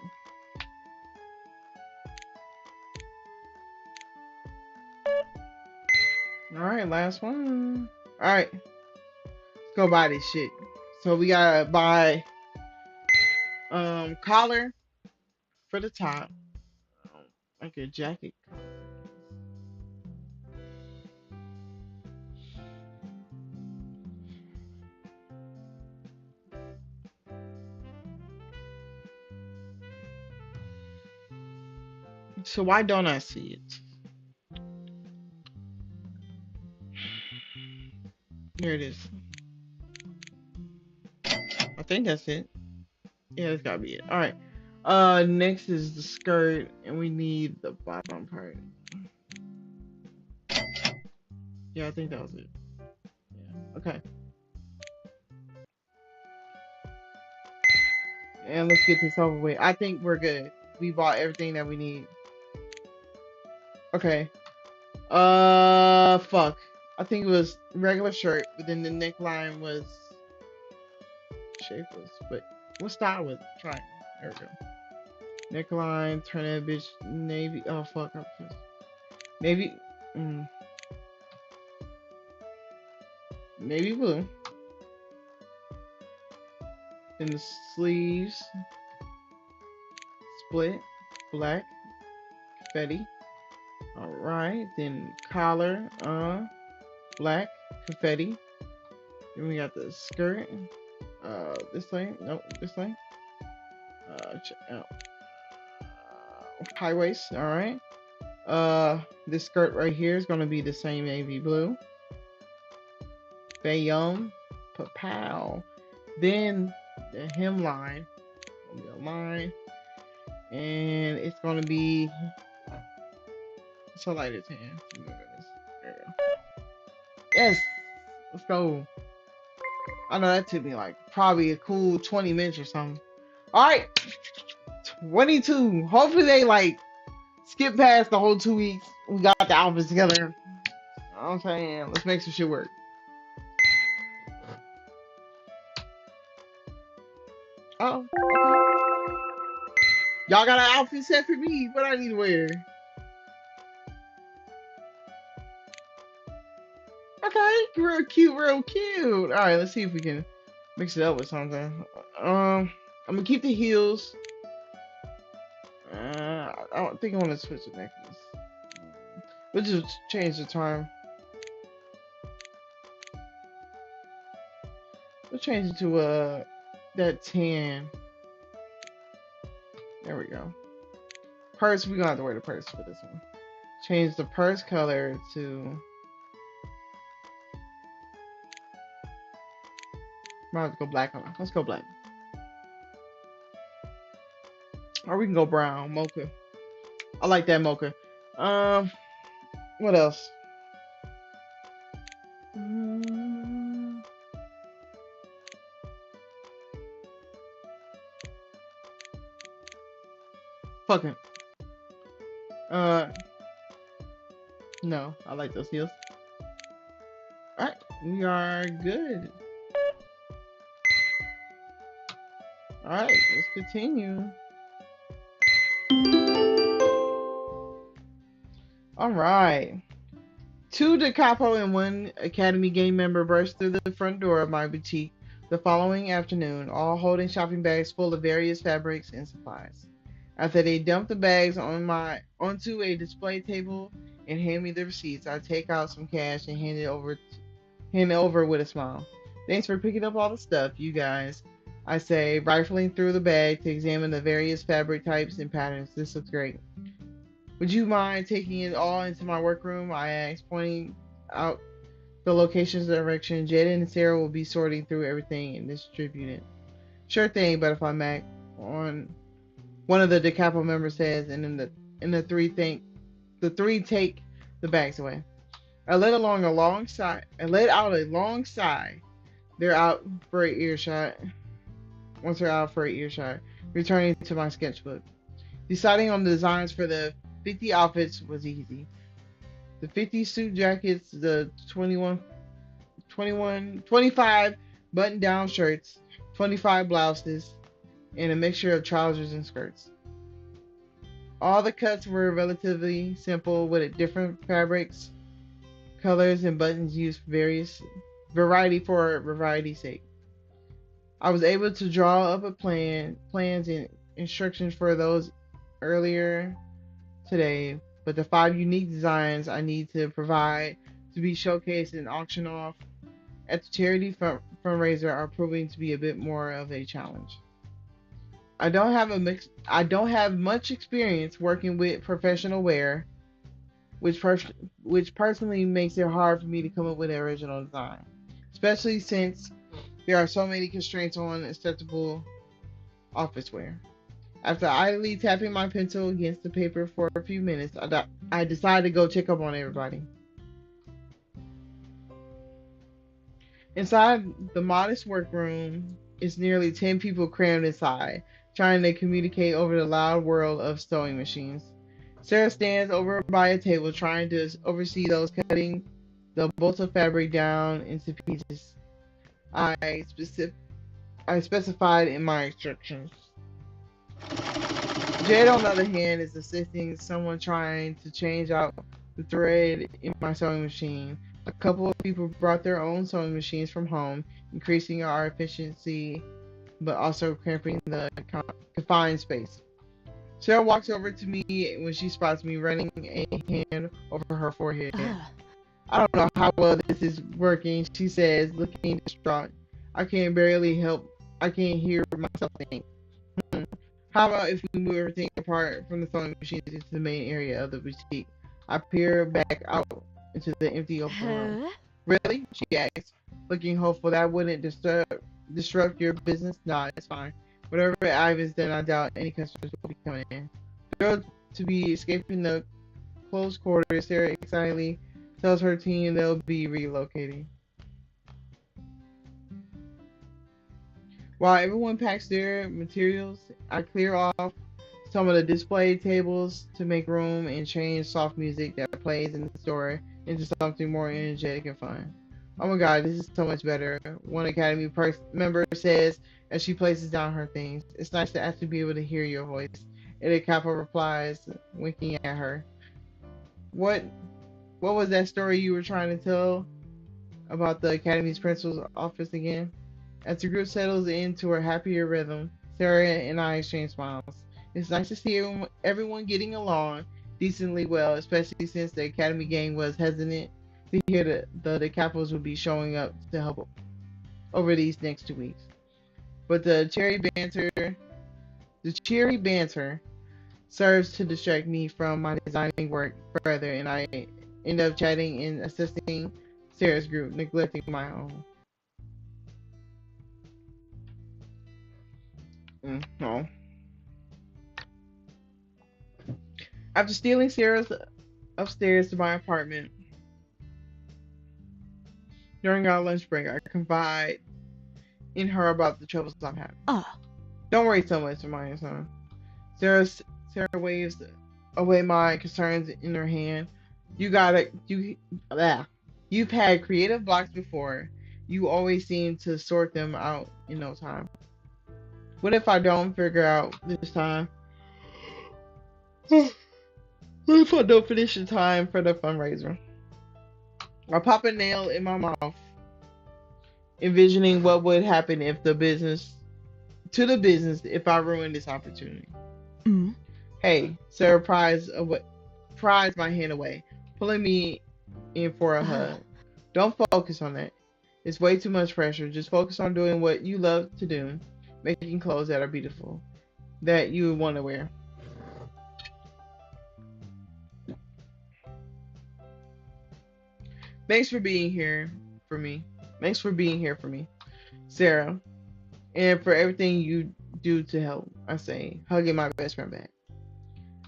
Alright, last one. Alright. Let's go buy this shit. So we gotta buy collar for the top. Like a jacket. So why don't I see it? Here it is. I think that's it. Yeah, that's gotta be it. Alright. Next is the skirt, and we need the bottom part. Yeah, I think that was it. Yeah. Okay. And let's get this over with. I think we're good. We bought everything that we need. Okay. Fuck. I think it was regular shirt, but then the neckline was shapeless. But what style was it? Try it. There we go. Neckline, turn that bitch navy. Oh fuck. Navy. Navy blue. Then the sleeves. Split. Black. Confetti. Alright. Then collar. Black. Confetti. Then we got the skirt. This way. Nope. This way. Check out. High waist. Alright. This skirt right here is gonna be the same navy blue. Bayum. Pow. Then the hemline. A line. And it's gonna be it's a lighter tan. There we go. Yes! Let's go. I know that took me like probably a cool 20 minutes or something. Alright. 22. Hopefully they like skip past the whole 2 weeks. We got the outfits together. You know what I'm saying? Let's make some shit work. Oh, okay. Y'all got an outfit set for me. What I need to wear? Okay, real cute, real cute. All right, let's see if we can mix it up with something. I'm gonna keep the heels. I don't think I want to switch the necklace. We'll just change the time. We'll change it to that tan. There we go. Purse, we gonna have to wear the purse for this one. Change the purse color to. Might have to go black. Let's go black. Or we can go brown, mocha. I like that mocha. Um, what else? Mm, fuck it. Uh, no, I like those heels. Alright, we are good. Alright, let's continue. Alright. Two Da Capo and one Academy game member burst through the front door of my boutique the following afternoon, all holding shopping bags full of various fabrics and supplies. After they dumped the bags onto a display table and hand me the receipts, I take out some cash and hand it over with a smile. Thanks for picking up all the stuff, you guys. I say, rifling through the bag to examine the various fabric types and patterns. This looks great. Would you mind taking it all into my workroom? I asked, pointing out the location's direction. Jed and Sarah will be sorting through everything and distributing it. Sure thing, Butterfly Mac. On one of the Da Capo members says, and then the three take the bags away. I let out a long sigh. They're out for an earshot. Once they're out for an earshot, returning to my sketchbook. Deciding on the designs for the 50 outfits was easy. The 50 suit jackets, the 25 button-down shirts, 25 blouses, and a mixture of trousers and skirts. All the cuts were relatively simple with different fabrics, colors, and buttons used for variety's sake. I was able to draw up plans and instructions for those earlier today, but the 5 unique designs I need to provide to be showcased and auctioned off at the charity fundraiser are proving to be a bit more of a challenge. I don't have much experience working with professional wear, which personally makes it hard for me to come up with an original design, especially since there are so many constraints on acceptable office wear. After idly tapping my pencil against the paper for a few minutes, I decided to go check up on everybody. Inside the modest workroom is nearly 10 people crammed inside, trying to communicate over the loud whirl of sewing machines. Sarah stands over by a table trying to oversee those cutting the bolts of fabric down into pieces I specified in my instructions. Jed, on the other hand, is assisting someone trying to change out the thread in my sewing machine. A couple of people brought their own sewing machines from home, increasing our efficiency, but also cramping the confined space. Sarah walks over to me when she spots me, running a hand over her forehead. I don't know how well this is working, she says, looking distraught. I can't hear myself think. How about if we move everything apart from the sewing machines into the main area of the boutique? I peer back out into the empty open room. Really? She asks, looking hopeful. That wouldn't disrupt your business? Nah, it's fine. Whatever Ivan's done, I doubt any customers will be coming in. Thrilled to be escaping the close quarters, Sarah excitedly tells her team they'll be relocating. While everyone packs their materials, I clear off some of the display tables to make room and change soft music that plays in the store into something more energetic and fun. Oh my god, this is so much better, one Academy member says as she places down her things. It's nice to actually be able to hear your voice. And Da Capo replies, winking at her. What was that story you were trying to tell about the Academy's principal's office again? As the group settles into a happier rhythm, Sarah and I exchange smiles. It's nice to see everyone getting along decently well, especially since the Academy gang was hesitant to hear that the Da Capos would be showing up to help over these next 2 weeks. But the cheery banter serves to distract me from my designing work further, and I end up chatting and assisting Sarah's group, neglecting my own. No. After stealing Sarah's upstairs to my apartment during our lunch break, I confide in her about the troubles I'm having. Ah. Don't worry so much, Hermione, son. Sarah, Sarah waves away my concerns in her hand. You gotta, ah. You've had creative blocks before. You always seem to sort them out in no time. What if I don't figure out this time? What if I don't finish in time for the fundraiser? I pop a nail in my mouth, envisioning what would happen if the business to the business if I ruin this opportunity. Mm. Hey, Sarah pries my hand away, pulling me in for a Ah. hug. Don't focus on that. It's way too much pressure. Just focus on doing what you love to do, making clothes that are beautiful, that you want to wear. Thanks for being here for me. Thanks for being here for me, Sarah, and for everything you do to help. I say, hugging my best friend back.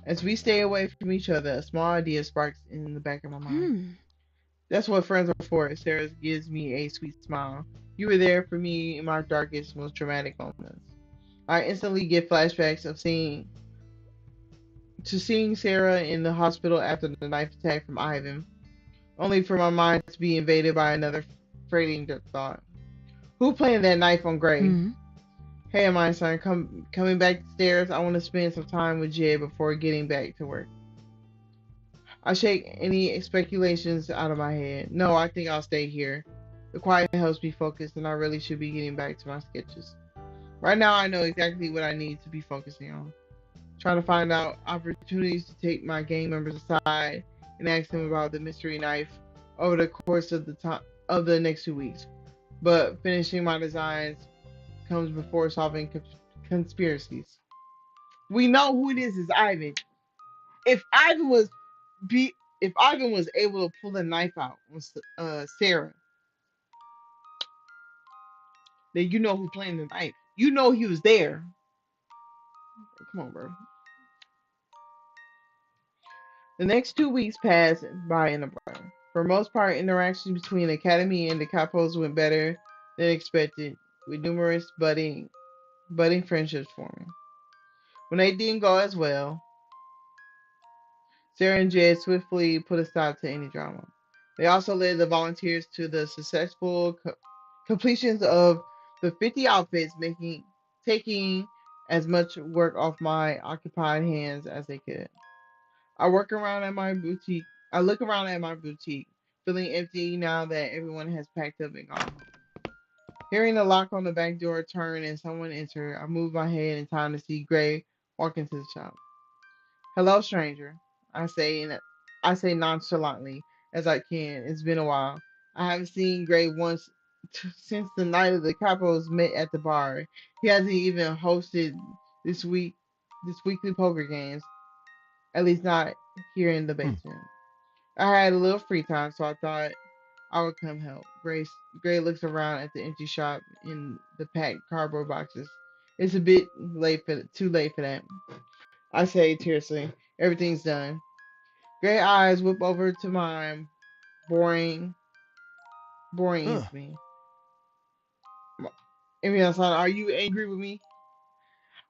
As we stay away from each other, a small idea sparks in the back of my mind. Hmm. That's what friends are for. Sarah gives me a sweet smile. You were there for me in my darkest, most traumatic moments. I instantly get flashbacks of seeing Sarah in the hospital after the knife attack from Ivan, only for my mind to be invaded by another freighting thought. Who planted that knife on Gray? Hmm. Hey, my son, coming back the stairs. I want to spend some time with Jed before getting back to work. I shake any speculations out of my head. No, I think I'll stay here. The quiet helps me focus, and I really should be getting back to my sketches. Right now, I know exactly what I need to be focusing on. Trying to find out opportunities to take my gang members aside and ask them about the mystery knife over the course of the next 2 weeks. But finishing my designs comes before solving conspiracies. We know who it is. Is Ivan. If Ivan was be if Ivan was able to pull the knife out on Sarah, then you know who planted the knife. You know he was there. Come on, bro. The next 2 weeks passed by in a blur. For most part, interactions between the Academy and the Capos went better than expected, with numerous budding friendships forming. When they didn't go as well, Sarah and Jed swiftly put a stop to any drama. They also led the volunteers to the successful completions of the 50 outfits, taking as much work off my occupied hands as they could. I work around at my boutique. I look around at my boutique, feeling empty now that everyone has packed up and gone home. Hearing the lock on the back door turn and someone enter, I move my head in time to see Gray walk into the shop. Hello, stranger. I say in I say nonchalantly as I can. It's been a while. I haven't seen Gray once since the night of the Capos met at the bar. He hasn't even hosted this week this weekly poker games. At least not here in the Hmm. basement. I had a little free time, so I thought I would come help. Gray looks around at the empty shop in the packed cardboard boxes. It's a bit too late for that. I say tearfully. Everything's done. Gray eyes whip over to mine, boring, boring Huh. into me. Son, are you angry with me?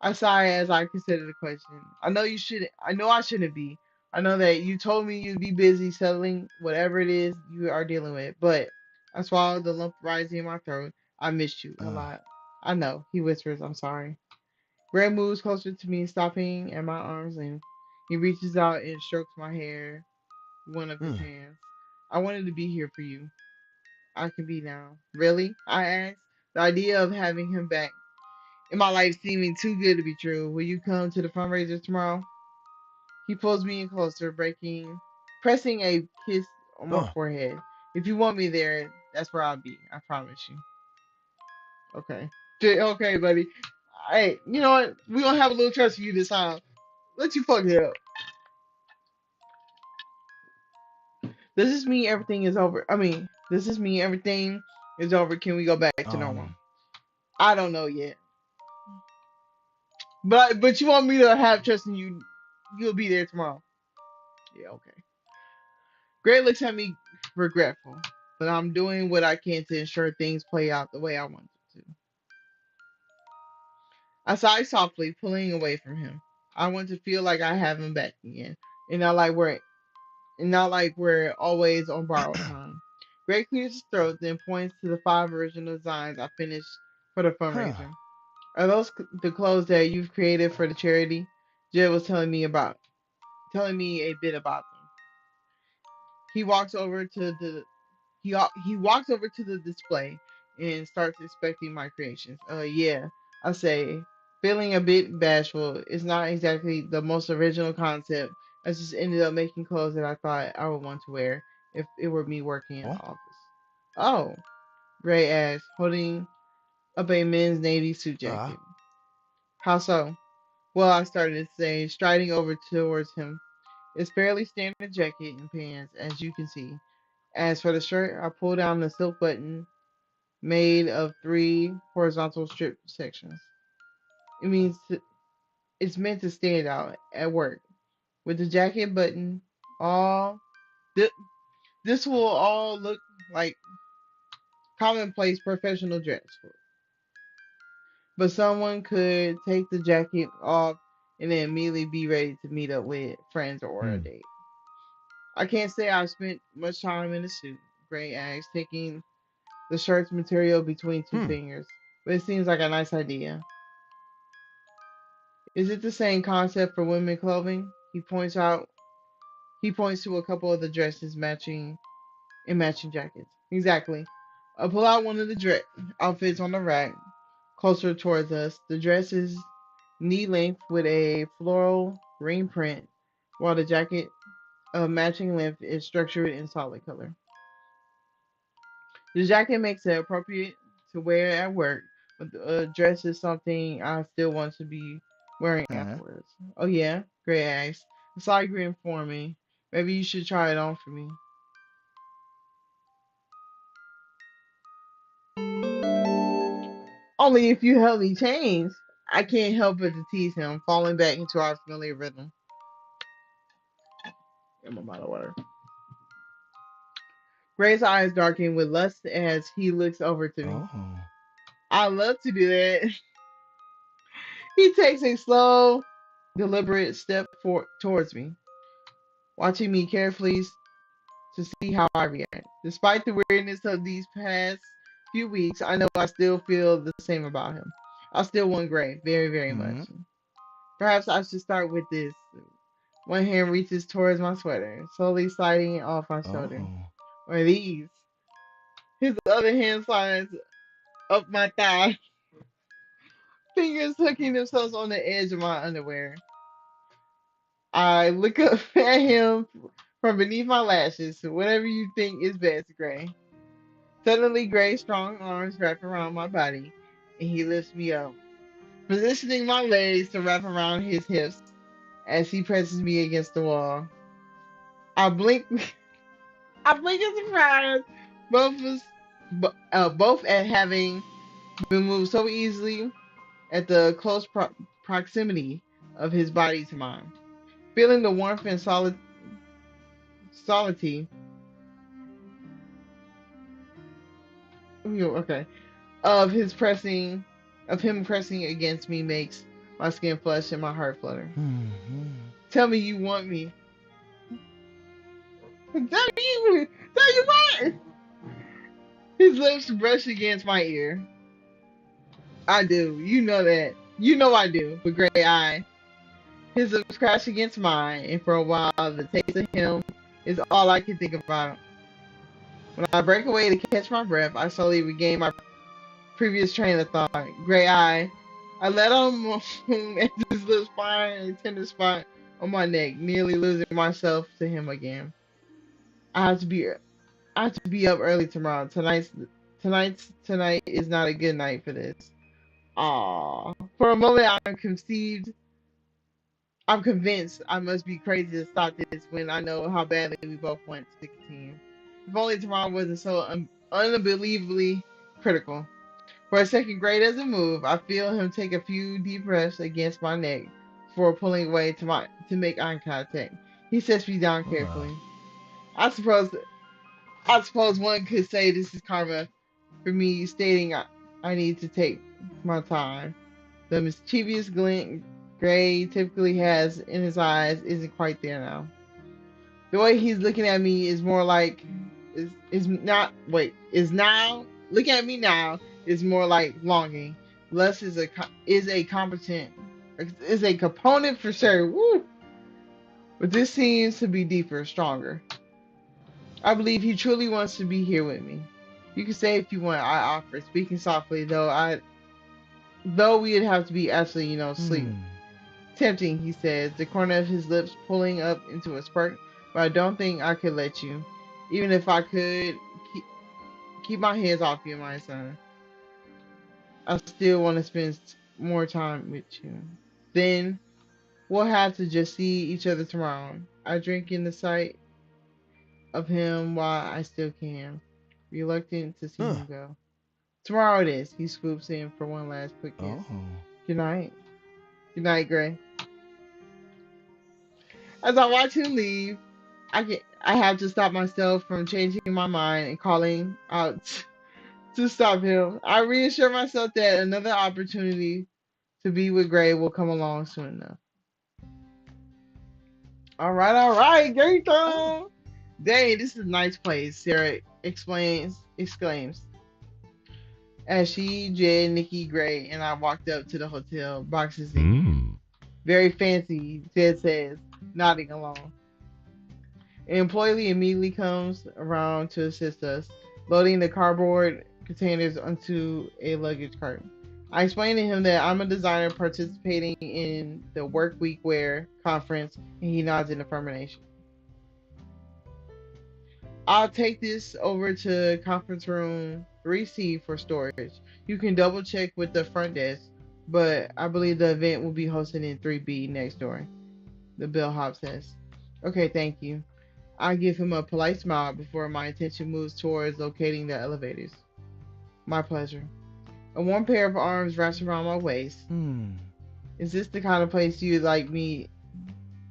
I sigh as I consider the question. I know you shouldn't. I know I shouldn't be. I know that you told me you'd be busy settling whatever it is you are dealing with, but I swallowed the lump rising in my throat. I missed you a Uh, lot. I know, he whispers, I'm sorry. Gray moves closer to me, stopping at my arm's length. He reaches out and strokes my hair with one of his uh, hands. I wanted to be here for you. I can be now. Really? I asked. The idea of having him back in my life seeming too good to be true. Will you come to the fundraiser tomorrow? He pulls me in closer, pressing a kiss on my oh. forehead. If you want me there, that's where I'll be. I promise you. Okay. Okay, buddy. Hey, you know what? We're gonna have a little trust for you this time. Let you fuck it up. Does this mean everything is over? I mean, does this mean everything is over? Can we go back to normal? Um. I don't know yet. But you want me to have trust in you? You'll be there tomorrow. Yeah, okay. Gray looks at me regretful, but I'm doing what I can to ensure things play out the way I want them to. I sigh softly, pulling away from him. I want to feel like I have him back again, and not like we're always on borrowed time. Gray clears his throat, then points to the 5 original designs I finished for the Huh. fundraiser. Are those the clothes that you've created for the charity? Jed was telling me a bit about them. He walks over to the he walks over to the display and starts inspecting my creations. Yeah, I say, feeling a bit bashful. It's not exactly the most original concept. I just ended up making clothes that I thought I would want to wear if it were me working in the Oh. office. Oh, Gray asked, holding up a men's navy suit Uh. jacket. How so? Well, I started to say, striding over towards him. It's fairly standard jacket and pants, as you can see. As for the shirt, I pulled down the silk button made of 3 horizontal strip sections. It means it's meant to stand out at work. With the jacket button, all th- this will all look like commonplace professional dress. But someone could take the jacket off and then immediately be ready to meet up with friends or a Hmm. date. I can't say I've spent much time in the suit, Gray asked, taking the shirt's material between two Hmm. fingers. But it seems like a nice idea. Is it the same concept for women clothing? He points to a couple of the dresses matching jackets. Exactly. I pull out one of the outfits on the rack closer towards us. The dress is knee length with a floral green print, while the jacket of matching length is structured in solid color. The jacket makes it appropriate to wear at work, but the dress is something I still want to be wearing Huh. afterwards. Oh yeah? Gray asked. I saw you inform me. Maybe you should try it on for me. Only if you help me change. I can't help but to tease him, falling back into our familiar rhythm. In my bottle of water. Gray's eyes darken with lust as he looks over to me. Oh. I love to do that. He takes a slow, deliberate step towards me, watching me carefully to see how I react. Despite the weirdness of these past few weeks, I know I still feel the same about him. I still want Gray very, very much. Hmm. Perhaps I should start with this. One hand reaches towards my sweater, slowly sliding it off my shoulder. Oh. Or these. His other hand slides up my thigh, fingers hooking themselves on the edge of my underwear. I look up at him from beneath my lashes. Whatever you think is best, Gray. Suddenly, Gray's strong arms wrap around my body, and he lifts me up, positioning my legs to wrap around his hips as he presses me against the wall. I blink, I blink in surprise, both of us, both at having been moved so easily at the close proximity of his body to mine. Feeling the warmth and solidity, okay, of his pressing, of him pressing against me makes my skin flush and my heart flutter. Hmm. Tell me you want me. Tell you what. His lips brush against my ear. I do. You know that. You know I do. With gray eye. His lips crash against mine, and for a while, the taste of him is all I can think about. When I break away to catch my breath, I slowly regain my previous train of thought. Gray eye. I let him moan as his lips find a tender spot on my neck, nearly losing myself to him again. I have to be I have to be up early tomorrow. Tonight is not a good night for this. Ah, for a moment I'm conceived. I'm convinced I must be crazy to stop this when I know how badly we both want to continue. If only tomorrow wasn't so unbelievably critical. For a second, Gray doesn't move. I feel him take a few deep breaths against my neck before pulling away to make eye contact. He sets me down Uh, carefully. I suppose I suppose one could say this is karma for me stating I need to take my time. The mischievous glint Gray typically has in his eyes isn't quite there now. The way he's looking at me is more like is not wait is now looking at me now is more like longing. Lust is a competent is a component for sure. Woo! But this seems to be deeper, stronger. I believe he truly wants to be here with me. You can say if you want, I offer, speaking softly, though we'd have to be absolutely, sleep. hmm. Tempting, he says, the corner of his lips pulling up into a spark, but I don't think I could let you. Even if I could keep my hands off you, my son. I still want to spend more time with you. Then we'll have to just see each other tomorrow. I drink in the sight of him while I still can, reluctant to see Huh. him go. Tomorrow it is. He swoops in for one last quick kiss. Oh. Good night. Good night, Gray. As I watch him leave, I have to stop myself from changing my mind and calling out to stop him. I reassure myself that another opportunity to be with Gray will come along soon enough. All right, Gray Oh. time. Dang, this is a nice place, Sarah exclaims, as she, Jed, Nikki, Gray, and I walked up to the hotel, boxes in hand. Hmm. Very fancy, Jed says, nodding along. An employee immediately comes around to assist us, loading the cardboard containers onto a luggage cart. I explain to him that I'm a designer participating in the Work Week Wear conference, and he nods in affirmation. I'll take this over to conference room 3C for storage. You can double check with the front desk, but I believe the event will be hosted in 3B next door, the bellhop says. Okay, thank you. I give him a polite smile before my attention moves towards locating the elevators. My pleasure. A warm pair of arms wraps around my waist. Hmm. Is this the kind of place you'd like me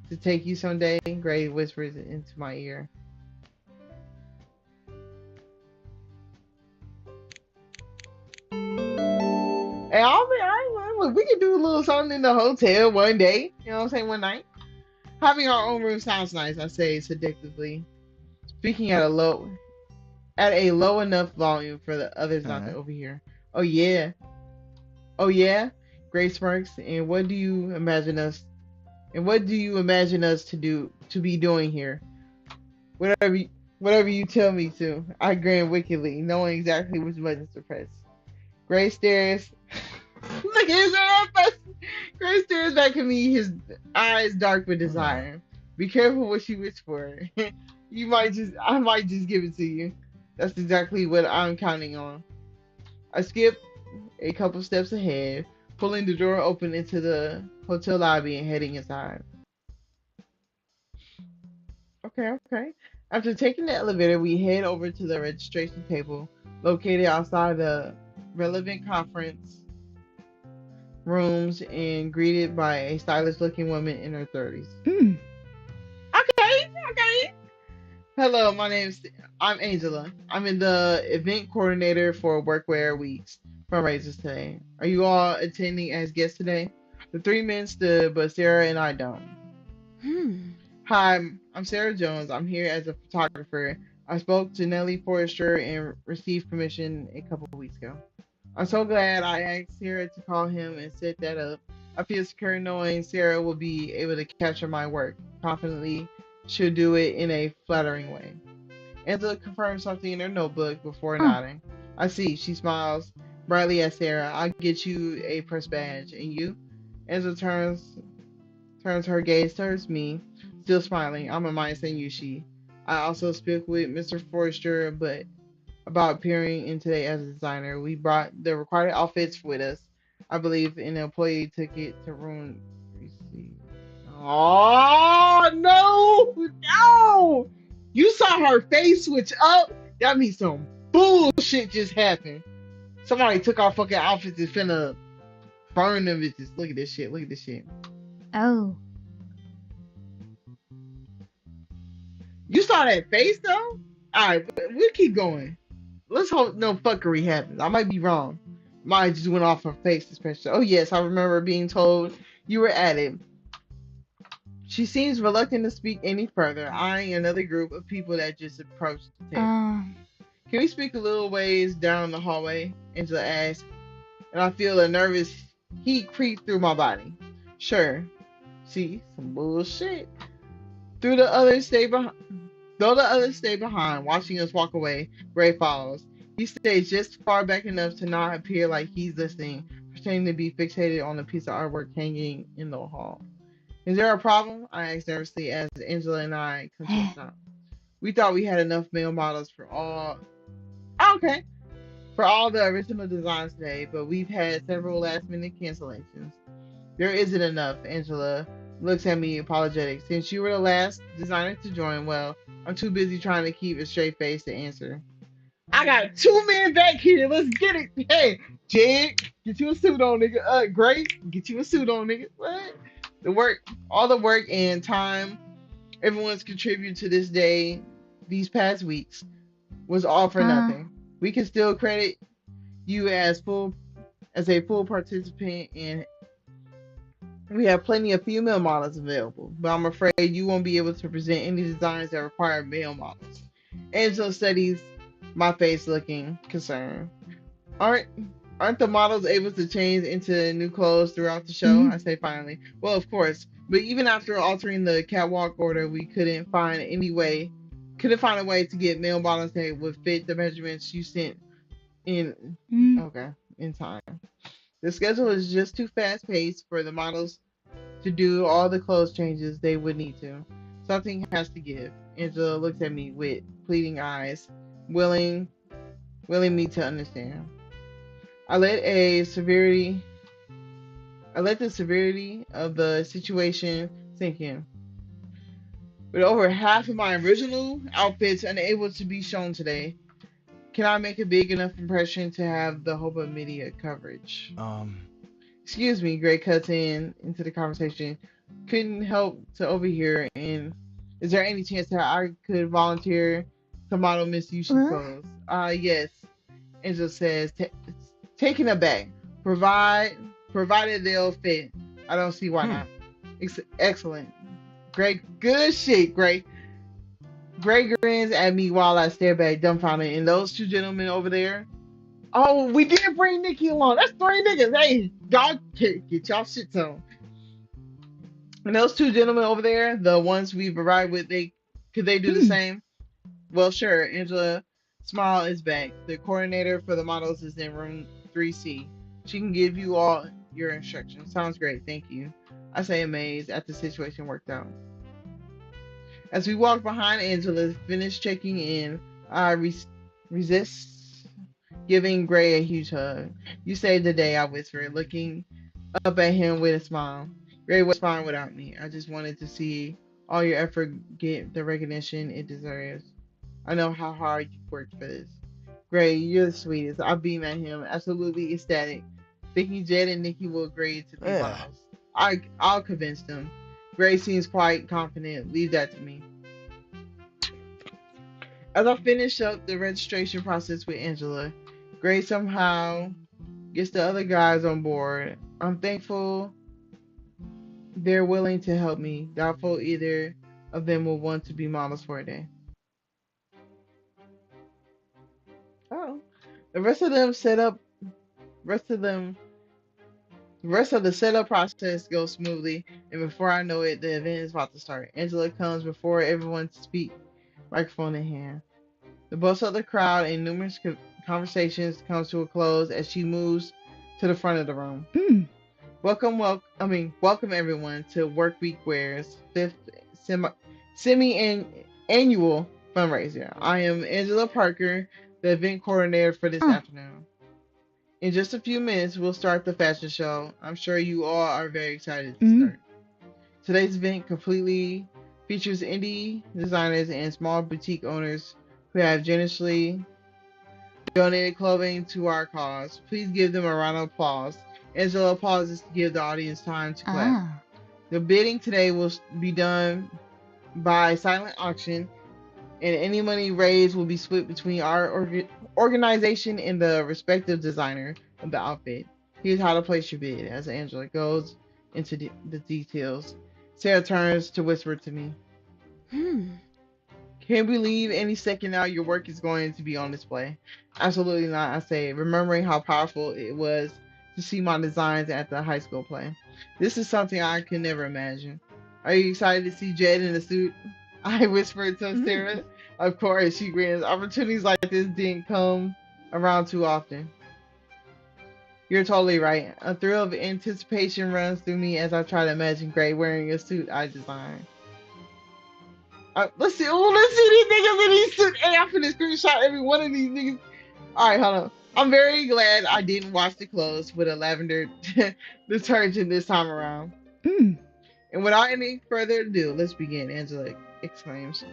to take you someday? Gray whispers into my ear. And look, we could do a little something in the hotel one day. You know what I'm saying? One night. Having our own room sounds nice, I say seductively, speaking at a low enough volume for the others not to Uh-huh. overhear. Oh yeah. Oh yeah? Gray smirks, and what do you imagine us to be doing here? Whatever whatever you tell me to. I grin wickedly, knowing exactly which buttons to press. Gray stares look at his face. Gray stares back at me, his eyes dark with Uh. desire. Be careful what you wish for. I might just give it to you. That's exactly what I'm counting on. I skip a couple steps ahead, pulling the door open into the hotel lobby and heading inside. Okay. After taking the elevator, we head over to the registration table located outside the relevant conference rooms and greeted by a stylish looking woman in her 30s. Hmm. Okay. Hello, I'm Angela. I'm in the event coordinator for Workwear Week's fundraisers today. Are you all attending as guests today? The three men stood, but Sarah and I don't. Hmm. Hi, I'm Sarah Jones. I'm here as a photographer. I spoke to Nellie Forrester and received permission a couple of weeks ago. I'm so glad I asked Sarah to call him and set that up. I feel secure knowing Sarah will be able to capture my work. Confidently, she'll do it in a flattering way. Angela confirms something in her notebook before Oh. nodding. I see. She smiles brightly at Sarah. I'll get you a press badge. And you? Angela turns her gaze towards me, still smiling. I'm a mind saying you, she. I also spoke with Mr. Forrester, but about appearing in today as a designer. We brought the required outfits with us. I believe an employee took it to room receipt. Oh no, no! You saw her face switch up. That means some bullshit just happened. Somebody took our fucking outfits and finna burn them bitches. Look at this shit. Look at this shit. Oh. You saw that face though? Alright, we'll keep going. Let's hope no fuckery happens. I might be wrong. Mine just went off her face especially. Oh yes, I remember being told you were at it. She seems reluctant to speak any further, eyeing another group of people that just approached the table. Can we speak a little ways down the hallway? Angela asked, and I feel a nervous heat creep through my body. Sure. See, some bullshit. Through the others stay behind. Though the others stay behind, watching us walk away, Gray follows. He stays just far back enough to not appear like he's listening, pretending to be fixated on a piece of artwork hanging in the hall. Is there a problem? I asked nervously as Angela and I come to a stop. We thought we had enough male models for all. Okay. For all the original designs today, but we've had several last minute cancellations. There isn't enough, Angela looks at me apologetic. Since you were the last designer to join, well, I'm too busy trying to keep a straight face to answer. I got 2 men back here. Let's get it. Hey, Jed, get you a suit on, nigga. Great, get you a suit on, nigga. What? The work, all the work and time everyone's contributed to this day, these past weeks, was all for nothing. We can still credit you as a full participant, and we have plenty of female models available, but I'm afraid you won't be able to present any designs that require male models. Angela studies my face, looking concerned. Aren't the models able to change into new clothes throughout the show? I say finally. Well, of course, but even after altering the catwalk order, we couldn't find a way to get male models that would fit the measurements you sent in. Okay, in time. The schedule is just too fast paced for the models to do all the clothes changes they would need to. Something has to give. Angela looks at me with pleading eyes, willing me to understand. I let the severity of the situation sink in. With over half of my original outfits unable to be shown today, can I make a big enough impression to have the hope of media coverage? Excuse me, Gray cuts into the conversation. Couldn't help to overhear. And is there any chance that I could volunteer to model Miss Yushi's clothes? Yes. Angela says, taken aback. Provided they'll fit. I don't see why not. Excellent. Great. Good shit, Gray. Gray grins at me while I stare back dumbfounded. And those two gentlemen over there. Oh, we did bring Nikki along. That's 3 niggas. Hey, y'all get y'all shit on. And those two gentlemen over there, the ones we've arrived with, could they do the same? Well, sure. Angela smile is back. The coordinator for the models is in room 3C. She can give you all your instructions. Sounds great. Thank you. I say amazed at the situation worked out. As we walk behind Angela, finish checking in, I resist giving Gray a huge hug. You saved the day, I whispered, looking up at him with a smile. Gray was fine without me. I just wanted to see all your effort get the recognition it deserves. I know how hard you've worked for this. Gray, you're the sweetest. I beam at him, absolutely ecstatic, thinking Jed and Nikki will agree to be models. I'll convince them. Gray seems quite confident. Leave that to me. As I finish up the registration process with Angela, Gray somehow gets the other guys on board. I'm thankful they're willing to help me. Doubtful either of them will want to be models for a day. Oh, the rest of the setup process goes smoothly, and before I know it, the event is about to start. Angela comes before everyone speaks, microphone in hand. The buzz of the crowd and numerous conversations comes to a close as she moves to the front of the room. Welcome everyone to Workweek Wear's 5th semi-annual fundraiser. I am Angela Parker, the event coordinator for this afternoon. In just a few minutes, we'll start the fashion show. I'm sure you all are very excited to start. Today's event completely features indie designers and small boutique owners who have generously donated clothing to our cause. Please give them a round of applause. Angela pauses to give the audience time to clap. Ah. The bidding today will be done by silent auction, and any money raised will be split between our organization and the respective designer of the outfit. Here's how to place your bid. As Angela goes into the details, Sarah turns to whisper to me. Can't believe any second now your work is going to be on display. Absolutely not, I say, remembering how powerful it was to see my designs at the high school play. This is something I could never imagine. Are you excited to see Jed in the suit? I whispered to Sarah. Of course, she grins. Opportunities like this didn't come around too often. You're totally right. A thrill of anticipation runs through me as I try to imagine Gray wearing a suit I designed. Let's see. Oh, let's see these niggas in these suits. Hey, I'm finna screenshot every one of these niggas. All right, hold on. I'm very glad I didn't wash the clothes with a lavender detergent this time around. And without any further ado, let's begin, Angela exclaims.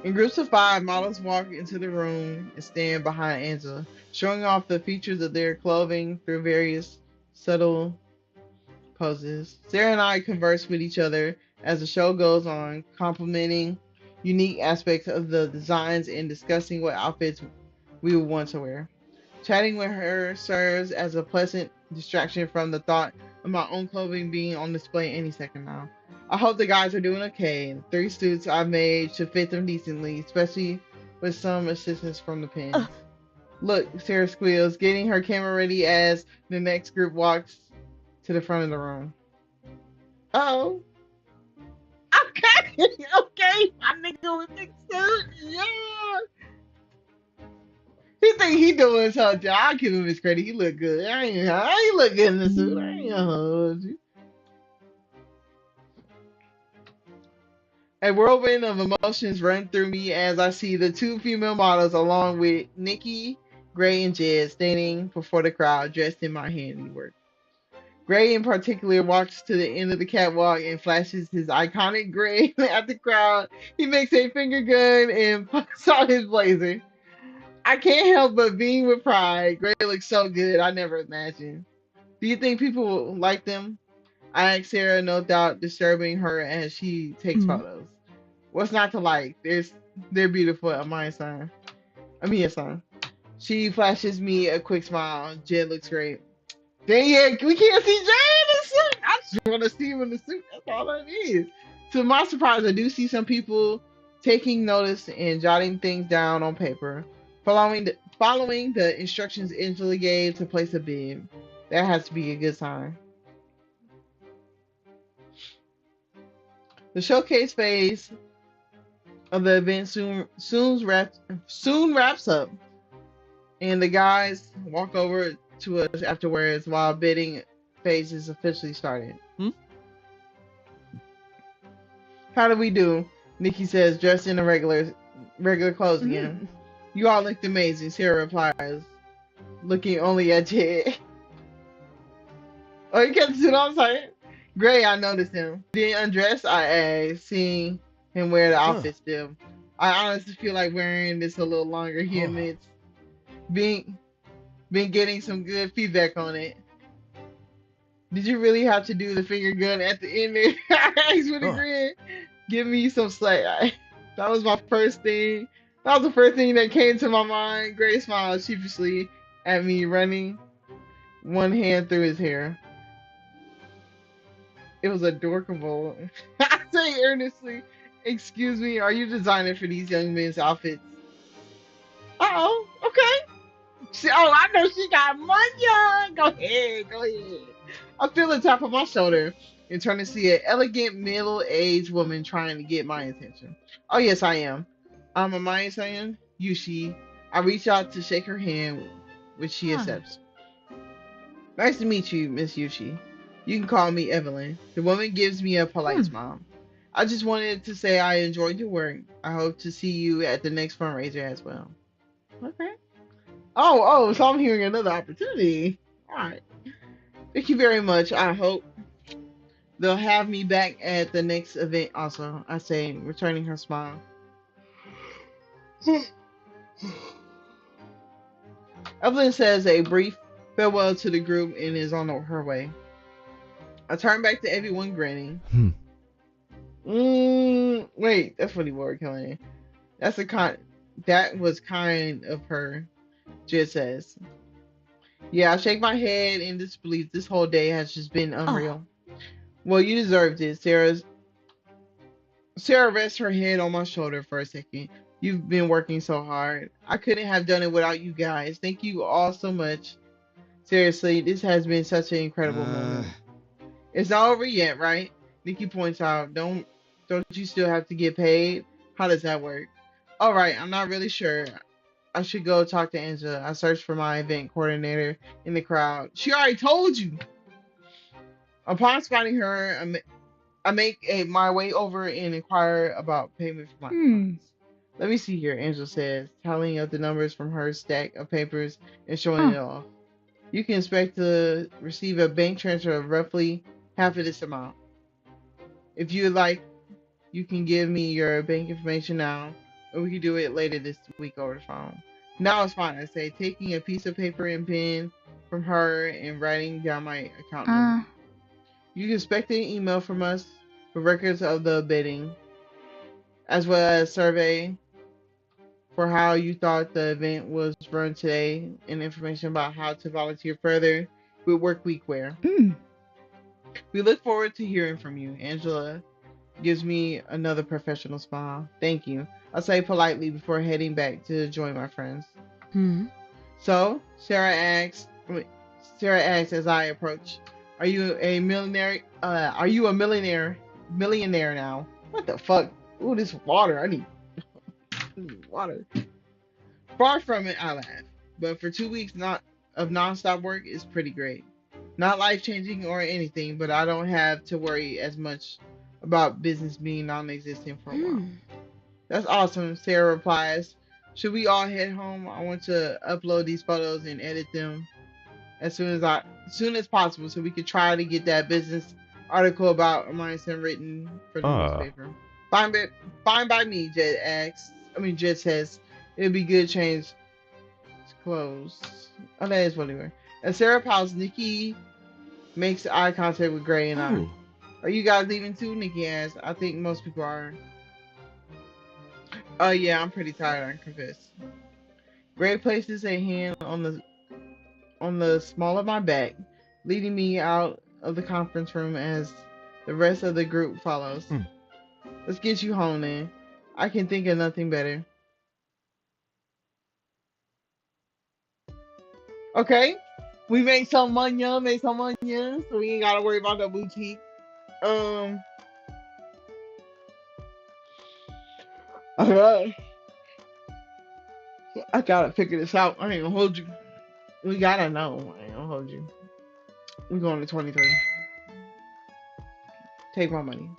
In groups of 5, models walk into the room and stand behind Angela, showing off the features of their clothing through various subtle poses. Sarah and I converse with each other as the show goes on, complimenting unique aspects of the designs and discussing what outfits we would want to wear. Chatting with her serves as a pleasant distraction from the thought of my own clothing being on display any second now. I hope the guys are doing okay. The 3 suits I've made should fit them decently, especially with some assistance from the pen. Look, Sarah squeals, getting her camera ready as the next group walks to the front of the room. Oh. Okay. Okay. My nigga with the suit. Yeah. He think he doing something. I'll give him his credit. He look good. I ain't look good in the suit. I ain't gonna hold you. A whirlwind of emotions run through me as I see the 2 female models along with Nikki, Gray, and Jed standing before the crowd dressed in my handiwork. Gray in particular walks to the end of the catwalk and flashes his iconic gray at the crowd. He makes a finger gun and puts on his blazer. I can't help but beam with pride. Gray looks so good, I never imagined. Do you think people will like them? I asked Sarah, no doubt disturbing her as she takes photos. What's not to like? They're beautiful at my son. Yes, son. She flashes me a quick smile. Jed looks great. Dang it, we can't see Jed in the suit. I just want to see him in the suit. That's all that is. To my surprise, I do see some people taking notice and jotting things down on paper, following the instructions Angela gave to place a bid. That has to be a good sign. The showcase phase of the event soon wraps up, and the guys walk over to us afterwards while bidding phase is officially started. How do we do? Nikki says, dressed in a regular clothes again. You all looked amazing, Sarah replies, looking only at Jed. Oh, you kept it on tight. Gray, I noticed him. Didn't undress, I asked, seeing him wear the outfit still. I honestly feel like wearing this a little longer. He admits, been getting some good feedback on it. Did you really have to do the finger gun at the end there? I asked with a grin. Give me some slack. That was my first thing. That was the first thing that came to my mind. Gray smiled sheepishly at me, running one hand through his hair. It was adorable. I say earnestly, excuse me, are you designing for these young men's outfits? Uh-oh, okay. I know she got money. Go ahead. I feel the top of my shoulder and turn to see an elegant middle-aged woman trying to get my attention. Oh yes, I am. I'm Amaya-san, Yushi. I reach out to shake her hand, which she accepts. Nice to meet you, Miss Yushi. You can call me Evelyn. The woman gives me a polite smile. I just wanted to say I enjoyed your work. I hope to see you at the next fundraiser as well. Okay. Oh, so I'm hearing another opportunity. All right. Thank you very much. I hope They'll have me back at the next event also, I say, returning her smile. Evelyn says a brief farewell to the group and is on her way. I turn back to everyone grinning. Hmm. Wait, that's funny word, Kelly. That's a kind. That was kind of her. Jid says. Yeah, I shake my head in disbelief. This whole day has just been Oh. unreal. Well, you deserved it, Sarah rests her head on my shoulder for a second. You've been working so hard. I couldn't have done it without you guys. Thank you all so much. Seriously, this has been such an incredible Uh, moment. It's not over yet, right? Nikki points out. Don't you still have to get paid? How does that work? All right, I'm not really sure. I should go talk to Angela. I searched for my event coordinator in the crowd. She already told you. Upon spotting her, I make my way over and inquire about payment for my Hmm. class. Let me see here, Angela says, tallying up the numbers from her stack of papers and showing Huh. it off. You can expect to receive a bank transfer of roughly half of this amount. If you would like, you can give me your bank information now, or we can do it later this week over the phone. Now it's fine, I say, taking a piece of paper and pen from her and writing down my account number. Uh. You can expect an email from us for records of the bidding, as well as survey for how you thought the event was run today and information about how to volunteer further with work week wear. Hmm. We look forward to hearing from you. Angela gives me another professional smile. Thank you. I say politely before heading back to join my friends. Hmm. So, Sarah asks as I approach, "Are you a millionaire? Are you a millionaire now?" What the fuck? Ooh, this water. I need water. Far from it, I laugh. But for 2 weeks not of nonstop work is pretty great. Not life changing or anything, but I don't have to worry as much about business being non-existent for a while. Hmm. That's awesome, Sarah replies. Should we all head home? I want to upload these photos and edit them as soon as possible so we could try to get that business article about Amundsen written for the ah. newspaper. Fine fine by me, Jed says. It'd be good to change clothes. Oh, that is what they were. As Sarah pouts, Nikki makes eye contact with Gray and I. Oh. Are you guys leaving too? Nikki asks. I think most people are. Oh yeah, I'm pretty tired, I confess. Gray places a hand on the small of my back, leading me out of the conference room as the rest of the group follows. Hmm. Let's get you home then. I can think of nothing better. Okay, we made some money, so we ain't gotta worry about the boutique. Um, alright, I gotta figure this out. I ain't gonna hold you. We gotta know. I ain't gonna hold you. We going to 23. Take my money.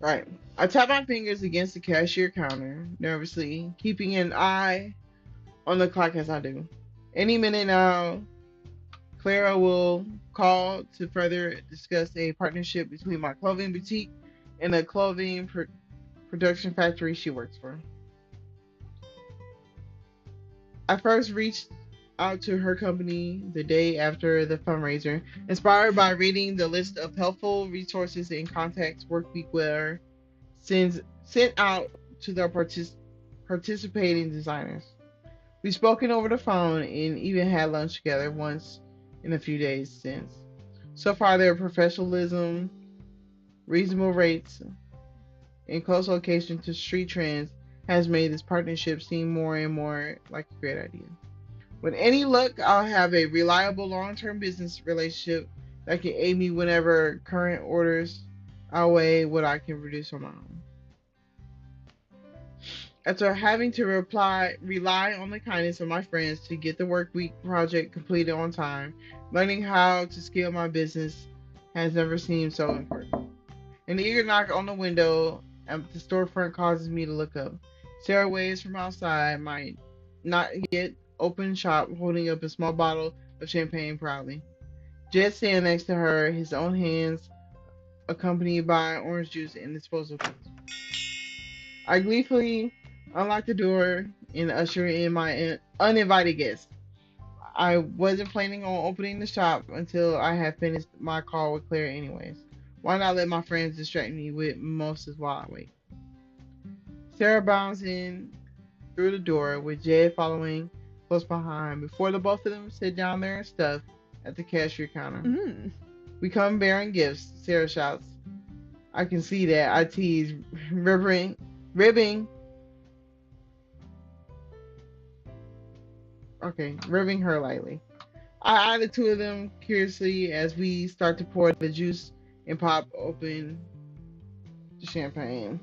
Right. I tap my fingers against the cashier counter, nervously, keeping an eye on the clock as I do. Any minute now, Clara will call to further discuss a partnership between my clothing boutique and the clothing production factory she works for. I first reached out to her company the day after the fundraiser, inspired by reading the list of helpful resources and contacts Workweek sent out to their participating designers. We've spoken over the phone and even had lunch together once in a few days since. So far, their professionalism, reasonable rates, and close location to street trends has made this partnership seem more and more like a great idea. With any luck, I'll have a reliable long-term business relationship that can aid me whenever current orders outweigh what I can produce on my own. After having to rely on the kindness of my friends to get the work week project completed on time, learning how to scale my business has never seemed so important. An eager knock on the window at the storefront causes me to look up. Sarah waves from outside my not yet open shop, holding up a small bottle of champagne proudly. Jed stands next to her, his own hands accompanied by orange juice and disposal cups. I gleefully unlock the door and usher in my uninvited guest. I wasn't planning on opening the shop until I had finished my call with Claire anyways. Why not let my friends distract me with mimosas while I wait? Sarah bounds in through the door with Jed following close behind before the both of them sit down there and stuff at the cashier counter. Mm. We come bearing gifts, Sarah shouts. I can see that. I tease, ribbing ribbing her lightly. I eye the two of them curiously as we start to pour the juice and pop open the champagne.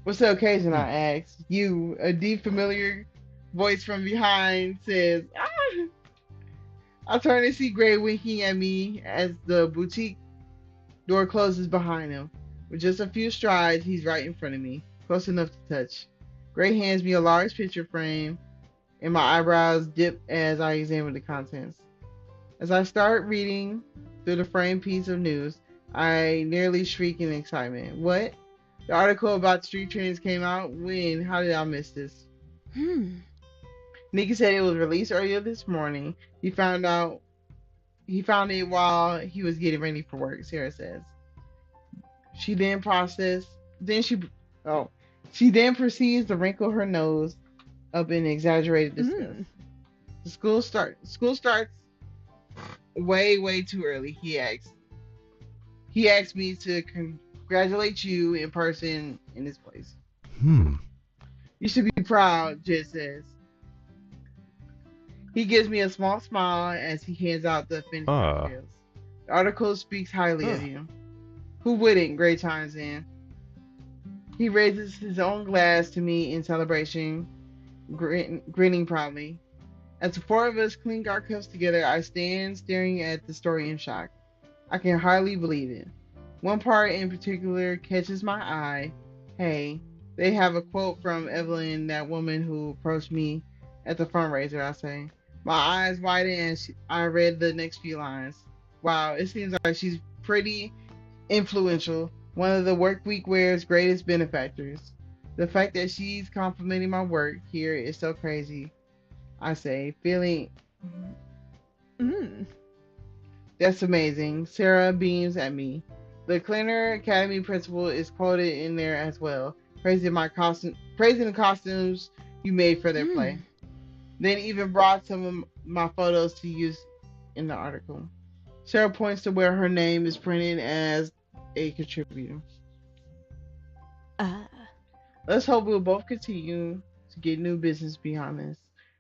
What's the occasion? Hmm. I ask. You, a deep, familiar voice from behind says, ah! I turn and see Gray winking at me as the boutique door closes behind him. With just a few strides, he's right in front of me, close enough to touch. Gray hands me a large picture frame, and my eyebrows dip as I examine the contents. As I start reading through the framed piece of news, I nearly shriek in excitement. What? The article about street trends came out? When? How did I miss this? Hmm. Nikki said it was released earlier this morning. He found it while he was getting ready for work, Sarah says. She then processed then she oh she then proceeds to wrinkle her nose up in exaggerated disgust. Mm. The school starts way, way too early, he asks. He asked me to congratulate you in person in this place. Hmm. You should be proud, Jed says. He gives me a small smile as he hands out the finished Ah. cocktails. The article speaks highly of Huh. you. Who wouldn't? Gray chimes in. He raises his own glass to me in celebration, grinning proudly. As the four of us clink our cups together, I stand staring at the story in shock. I can hardly believe it. One part in particular catches my eye. Hey, they have a quote from Evelyn, that woman who approached me at the fundraiser, I say. My eyes widen as I read the next few lines. Wow, it seems like she's pretty influential, one of the Workweekwear's greatest benefactors. The fact that she's complimenting my work here is so crazy, I say, feeling Mm. that's amazing. Sarah beams at me. The Cleaner Academy principal is quoted in there as well, praising the costumes you made for their play. Then even brought some of my photos to use in the article. Sarah points to where her name is printed as a contributor. Uh. Let's hope we'll both continue to get new business behind this,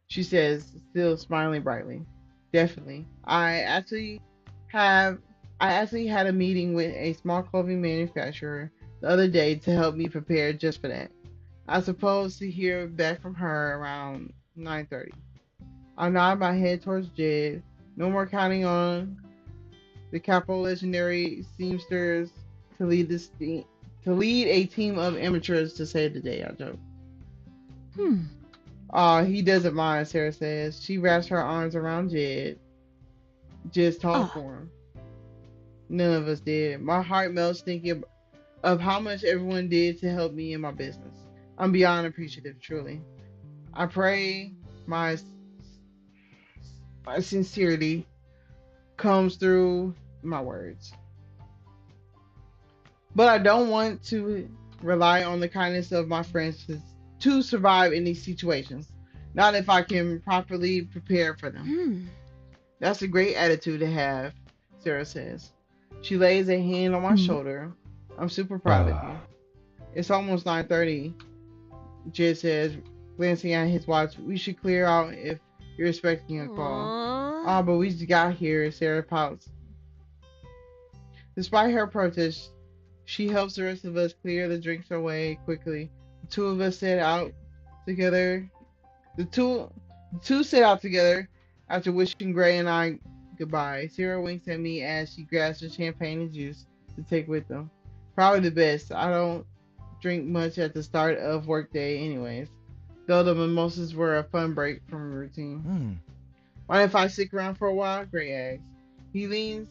she says, still smiling brightly. Definitely. Have I actually had a meeting with a small clothing manufacturer the other day to help me prepare just for that. I suppose to hear back from her around 9:30. I nod my head towards Jed. No more counting on the Capo legendary seamsters to lead a team of amateurs to save the day, I joke. Hmm. He doesn't mind, Sarah says. She wraps her arms around Jed. Jed's tall Ah. form. None of us did. My heart melts thinking of how much everyone did to help me in my business. I'm beyond appreciative, truly. I pray my sincerity comes through my words. But I don't want to rely on the kindness of my friends to survive in these situations. Not if I can properly prepare for them. Hmm. That's a great attitude to have, Sarah says. She lays a hand on my shoulder. I'm super proud of you. It's almost 9:30, Jed says, glancing at his watch. We should clear out if you're expecting a call. Aww. But we just got here, Sarah pouts. Despite her protest, she helps the rest of us clear the drinks away quickly. The two of us set out together. The two set out together after wishing Gray and I goodbye. Sarah winks at me as she grabs the champagne and juice to take with them. Probably the best. I don't drink much at the start of workday anyways, though the mimosas were a fun break from routine. Hmm. Mind if I stick around for a while? Gray asks. He leans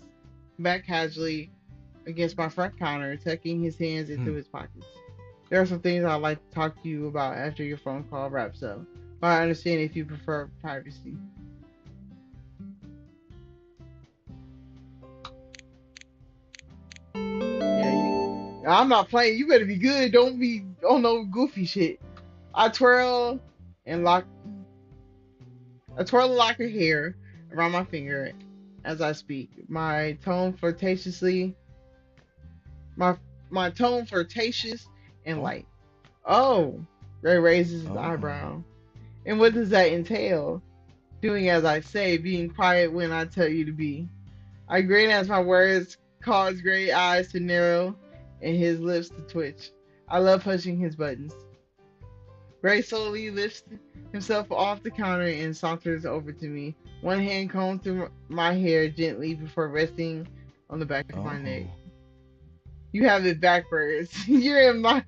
back casually against my front counter, tucking his hands into Hmm. his pockets. There are some things I'd like to talk to you about after your phone call wraps up, but I understand if you prefer privacy. Yeah, I'm not playing. You better be good. Don't be on no goofy shit. I twirl and lock. I twirl the lock of hair around my finger as I speak. My my tone flirtatious and Oh. light. Oh, Ray raises his Oh. eyebrow. And what does that entail? Doing as I say, being quiet when I tell you to be. I grin as my words cause Gray's eyes to narrow and his lips to twitch. I love pushing his buttons. Gray slowly lifts himself off the counter and saunters over to me. One hand combs through my hair gently before resting on the back of my neck. Oh. You have it backwards. You're in my.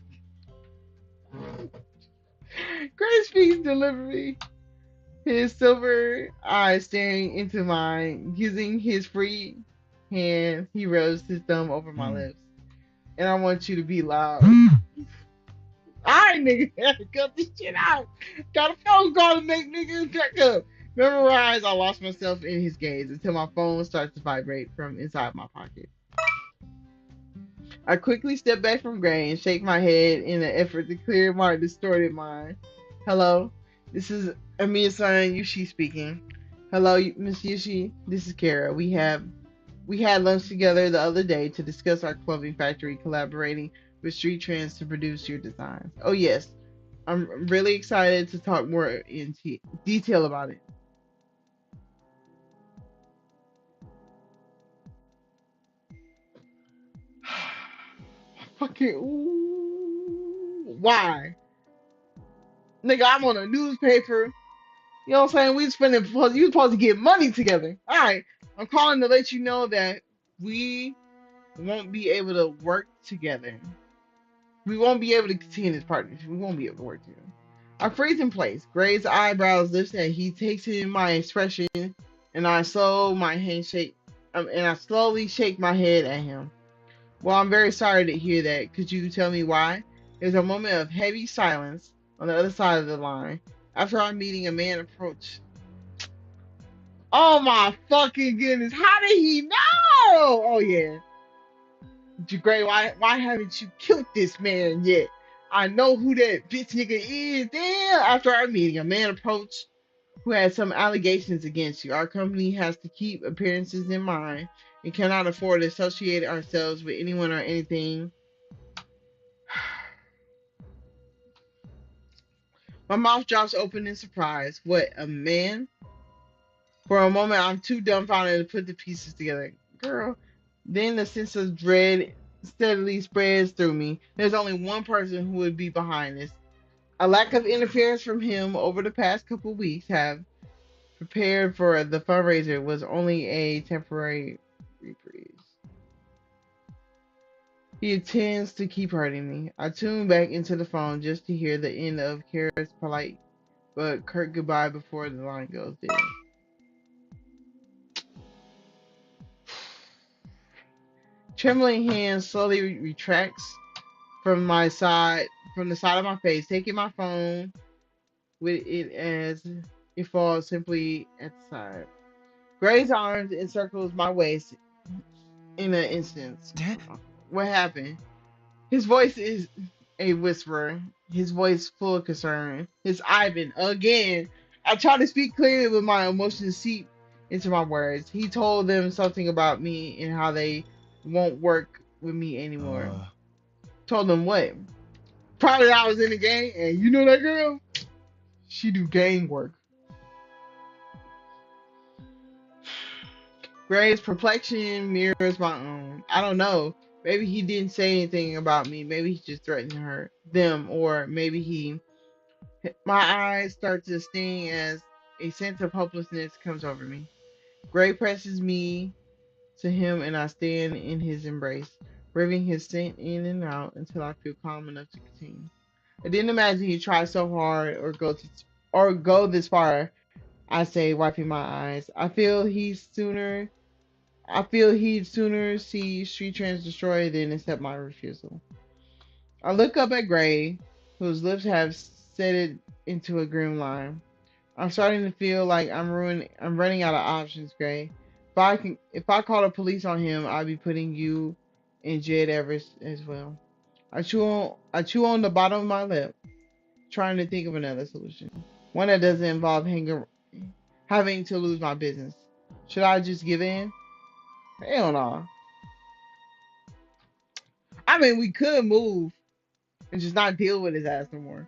Gray speaks deliberately, his silver eyes staring into mine. Using his free hand, he rubs his thumb over my Hmm. lips. And I want you to be loud. Alright, nigga, cut this shit out. Got a phone call to make niggas back up. Memorize, I lost myself in his gaze until my phone starts to vibrate from inside my pocket. I quickly step back from Gray and shake my head in an effort to clear my distorted mind. Hello, this is Amia-san Yushi speaking. Hello, Miss Yushi. This is Kara. We had lunch together the other day to discuss our clothing factory collaborating with Street Trends to produce your designs. Oh yes, I'm really excited to talk more in detail about it. Fucking ooh, why, nigga? I'm on a newspaper. You know what I'm saying? You supposed to get money together. All right, I'm calling to let you know that we won't be able to work together. We won't be able to continue this partnership. We won't be able to work together. I freeze in place. Gray's eyebrows lift and he takes in my expression, and I slowly shake my head at him. Well, I'm very sorry to hear that. Could you tell me why? There's a moment of heavy silence on the other side of the line. After our meeting, a man approached. Oh my fucking goodness! How did he know? Oh yeah, Gray. Why haven't you killed this man yet? I know who that bitch nigga is. Damn! After our meeting, a man approached who had some allegations against you. Our company has to keep appearances in mind and cannot afford to associate ourselves with anyone or anything. My mouth drops open in surprise. What, a man? For a moment, I'm too dumbfounded to put the pieces together. Girl, then the sense of dread steadily spreads through me. There's only one person who would be behind this. A lack of interference from him over the past couple of weeks have prepared for the fundraiser was only a temporary reprise. He intends to keep hurting me. I tune back into the phone just to hear the end of Kara's polite but curt goodbye before the line goes dead. Trembling hand slowly retracts from my side, from the side of my face, taking my phone with it as it falls simply at the side. Gray's arms encircles my waist in an instant. What happened? His voice is a whisper, his voice full of concern. His Ivan again. I try to speak clearly, but my emotions seep into my words. He told them something about me and how they won't work with me anymore. Uh. Told them what? Probably I was in the gang, and you know that girl? She do gang work. Gray's perplexion mirrors my own. I don't know. Maybe he didn't say anything about me. Maybe he just threatened them, or maybe he. My eyes start to sting as a sense of hopelessness comes over me. Gray presses me to him, and I stand in his embrace, breathing his scent in and out until I feel calm enough to continue. I didn't imagine he'd try so hard or go this far I say, wiping my eyes. I feel he'd sooner see street trends destroyed than accept my refusal. I look up at Gray, whose lips have set it into a grim line. I'm starting to feel like I'm running out of options, Gray. If I call the police on him, I'll be putting you in jail as well. I chew on the bottom of my lip, trying to think of another solution. One that doesn't involve having to lose my business. Should I just give in? Hell no. I mean, we could move and just not deal with his ass no more.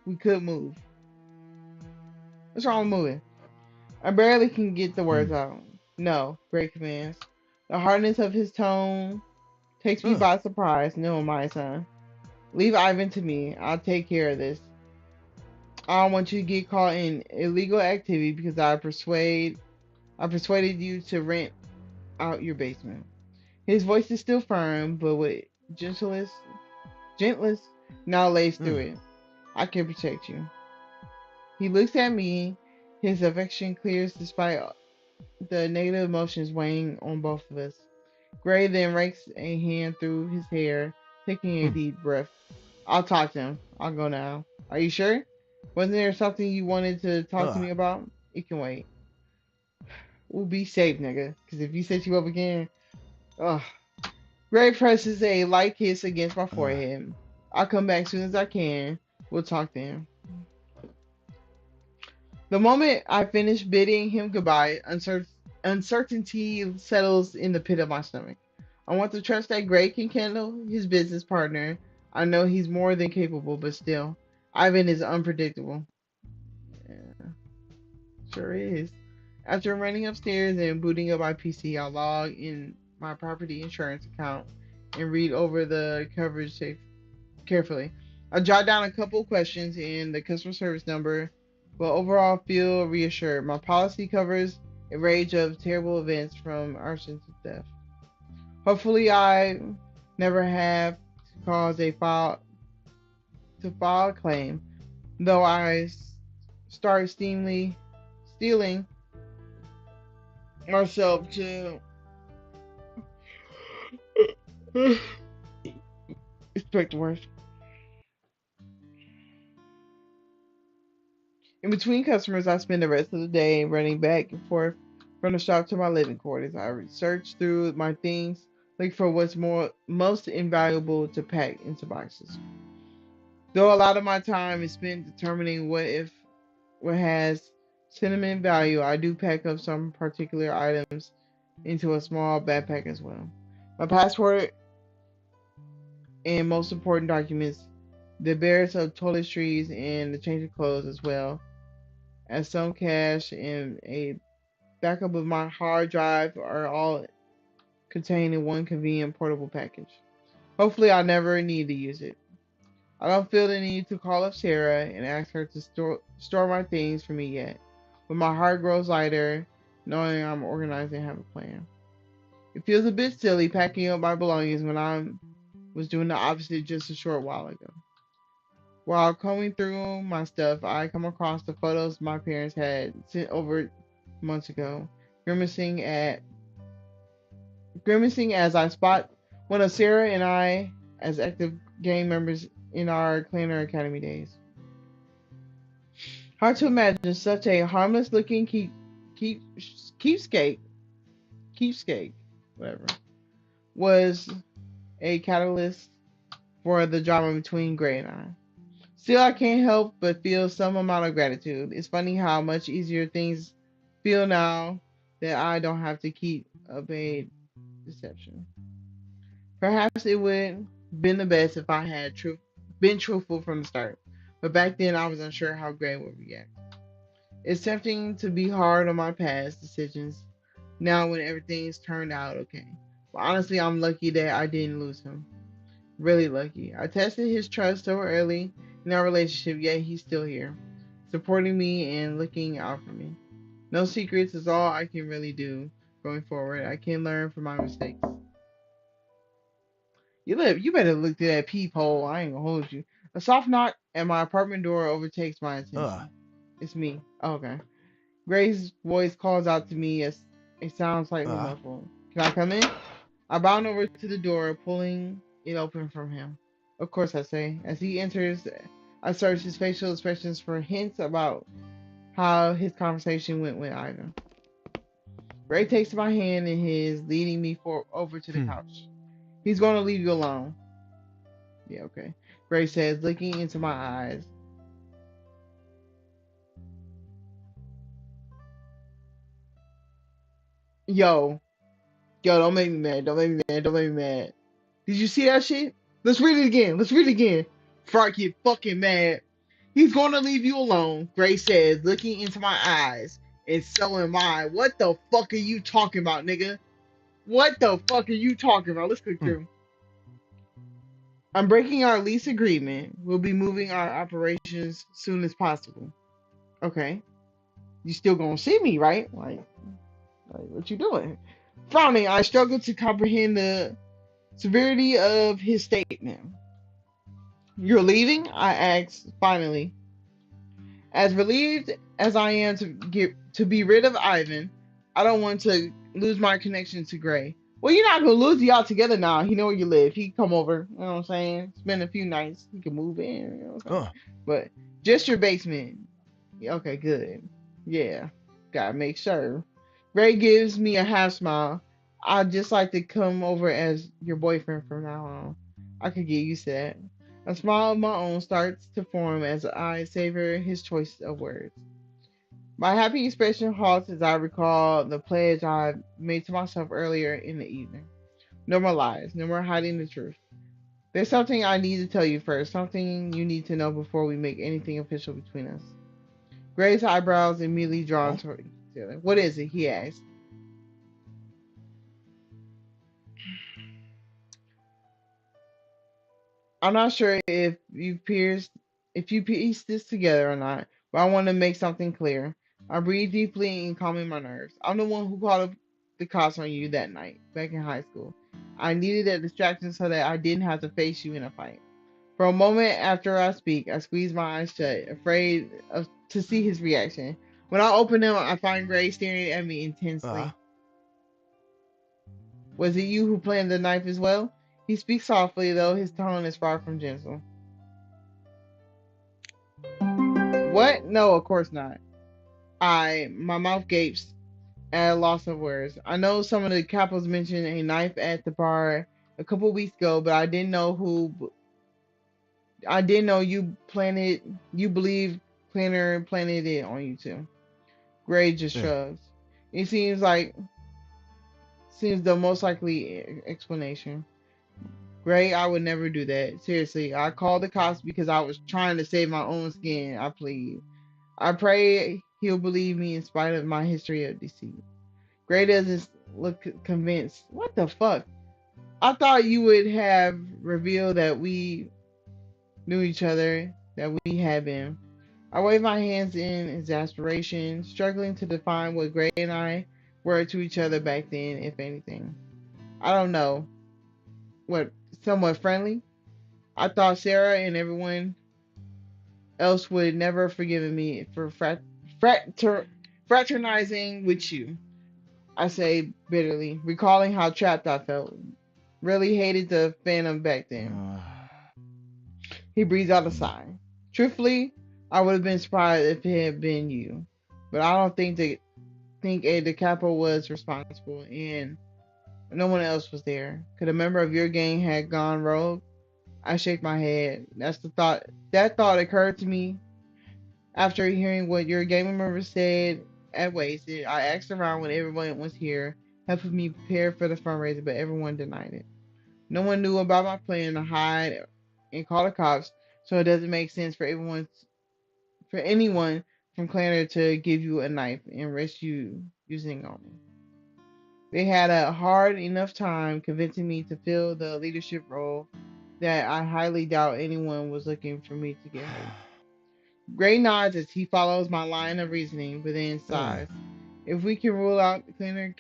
We could move. What's wrong with moving? I barely can get the words Hmm. out. No, Gray commands. The hardness of his tone takes me Ugh. by surprise. No, my son. Leave Ivan to me. I'll take care of this. I don't want you to get caught in illegal activity because I persuaded you to rent out your basement. His voice is still firm, but with gentlest now laced through Hmm. it. I can protect you. He looks at me. His affection clears despite the negative emotions weighing on both of us. Gray then rakes a hand through his hair, taking a Hmm. deep breath. I'll talk to him. I'll go now. Are you sure? Wasn't there something you wanted to talk to Ugh. me about? It can wait. We'll be safe, nigga. Because if he set you up again, ugh. Gray presses a light kiss against my Ugh. forehead. I'll come back as soon as I can. We'll talk then. The moment I finish bidding him goodbye, uncertainty settles in the pit of my stomach. I want to trust that Gray can handle his business partner. I know he's more than capable, but still, Ivan is unpredictable. Yeah, sure is. After running upstairs and booting up my PC, I log in my property insurance account and read over the coverage carefully. I jot down a couple questions and the customer service number, but overall feel reassured. My policy covers a range of terrible events from arson to theft. Hopefully, I never have to cause to file a claim, though start stealing myself to expect the worst. In between customers, I spend the rest of the day running back and forth from the shop to my living quarters. I search through my things, look for what's most invaluable to pack into boxes. Though a lot of my time is spent determining what has sentiment value, I do pack up some particular items into a small backpack as well. My passport and most important documents, the bearers of toiletries and the change of clothes as well as some cash and a backup of my hard drive are all contained in one convenient portable package. Hopefully, I'll never need to use it. I don't feel the need to call up Sarah and ask her to store my things for me yet, but my heart grows lighter knowing I'm organized and have a plan. It feels a bit silly packing up my belongings when I was doing the opposite just a short while ago. While combing through my stuff, I come across the photos my parents had sent over months ago, grimacing at grimacing as I spot one of Sarah and I as active gang members in our Clanner Academy days. Hard to imagine such a harmless looking keep keepsake keepsake whatever was a catalyst for the drama between Gray and I. Still, I can't help but feel some amount of gratitude. It's funny how much easier things feel now that I don't have to keep up a deception. Perhaps it would been the best if I had been truthful from the start, but back then I was unsure how Gray would react. It's tempting to be hard on my past decisions now when everything's turned out okay. But honestly, I'm lucky that I didn't lose him. Really lucky. I tested his trust so early in our relationship, yet he's still here, supporting me and looking out for me. No secrets is all I can really do going forward. I can learn from my mistakes. You better look through that peephole. I ain't gonna hold you. A soft knock at my apartment door overtakes my Uh, attention. It's me. Oh, okay. Gray's voice calls out to me as it sounds slightly uh, muffled. Can I come in? I bound over to the door, pulling it open from him. Of course, I say. As he enters, I search his facial expressions for hints about how his conversation went with Ivan. Gray takes my hand in his, leading me over to the hmm. couch. He's going to leave you alone. Yeah, okay. Gray says, looking into my eyes. Yo, don't make me mad. Don't make me mad. Don't make me mad. Did you see that shit? Let's read it again. Let's read it again. Before I get fucking mad. He's going to leave you alone, Gray says, looking into my eyes. And so am I. What the fuck are you talking about, nigga? What the fuck are you talking about? Let's click Hmm. through. I'm breaking our lease agreement. We'll be moving our operations soon as possible. Okay. You still gonna see me, right? Like what you doing? Frowning, I struggle to comprehend the severity of his statement. You're leaving? I asked finally. As relieved as I am to be rid of Ivan, I don't want to lose my connection to Gray. Well, you're not gonna lose y'all together now. He know where you live. He come over. You know what I'm saying? Spend a few nights. He can move in. You know what I'm saying? Uh, But just your basement. Yeah, okay, good. Yeah, gotta make sure. Gray gives me a half smile. I'd just like to come over as your boyfriend from now on. I could get used to that. A smile of my own starts to form as I savor his choice of words. My happy expression halts as I recall the pledge I made to myself earlier in the evening. No more lies, no more hiding the truth. There's something I need to tell you first, something you need to know before we make anything official between us. Gray's eyebrows immediately drawn oh, toward each other. What is it? He asked. I'm not sure if you piece this together or not, but I want to make something clear. I breathe deeply and calming my nerves. I'm the one who called up the cops on you that night back in high school. I needed a distraction so that I didn't have to face you in a fight. For a moment after I speak, I squeeze my eyes shut, afraid to see his reaction. When I open them, I find Gray staring at me uh, intensely. Was it you who planted the knife as well? He speaks softly, though his tone is far from gentle. What? No, of course not. My mouth gapes at a loss of words. I know some of the capos mentioned a knife at the bar a couple weeks ago, but I didn't know you believe Planner planted it on you too. Gray just yeah. shrugs. It seems the most likely explanation. Gray, I would never do that. Seriously, I called the cops because I was trying to save my own skin. I plead. I pray he'll believe me in spite of my history of deceit. Gray doesn't look convinced. What the fuck? I thought you would have revealed that we knew each other, that we had been. I wave my hands in exasperation, struggling to define what Gray and I were to each other back then, if anything. I don't know. What, somewhat friendly? I thought Sarah and everyone else would never have forgiven me for fraternizing with you. I say bitterly, recalling how trapped I felt. Really hated the Phantom back then. Uh, He breathes out a hmm. sigh. Truthfully, I would have been surprised if it had been you. But I don't think a the capo was responsible and no one else was there. Could a member of your gang had gone rogue? I shake my head. That thought occurred to me after hearing what your gang members said at Wasted. I asked around when everyone was here, helping me prepare for the fundraiser, but everyone denied it. No one knew about my plan to hide and call the cops, so it doesn't make sense for anyone from Clanner to give you a knife and risk you using on me. They had a hard enough time convincing me to fill the leadership role that I highly doubt anyone was looking for me to get hurt. Gray nods as he follows my line of reasoning, but then Yeah. sighs. If we can rule out the Cleaner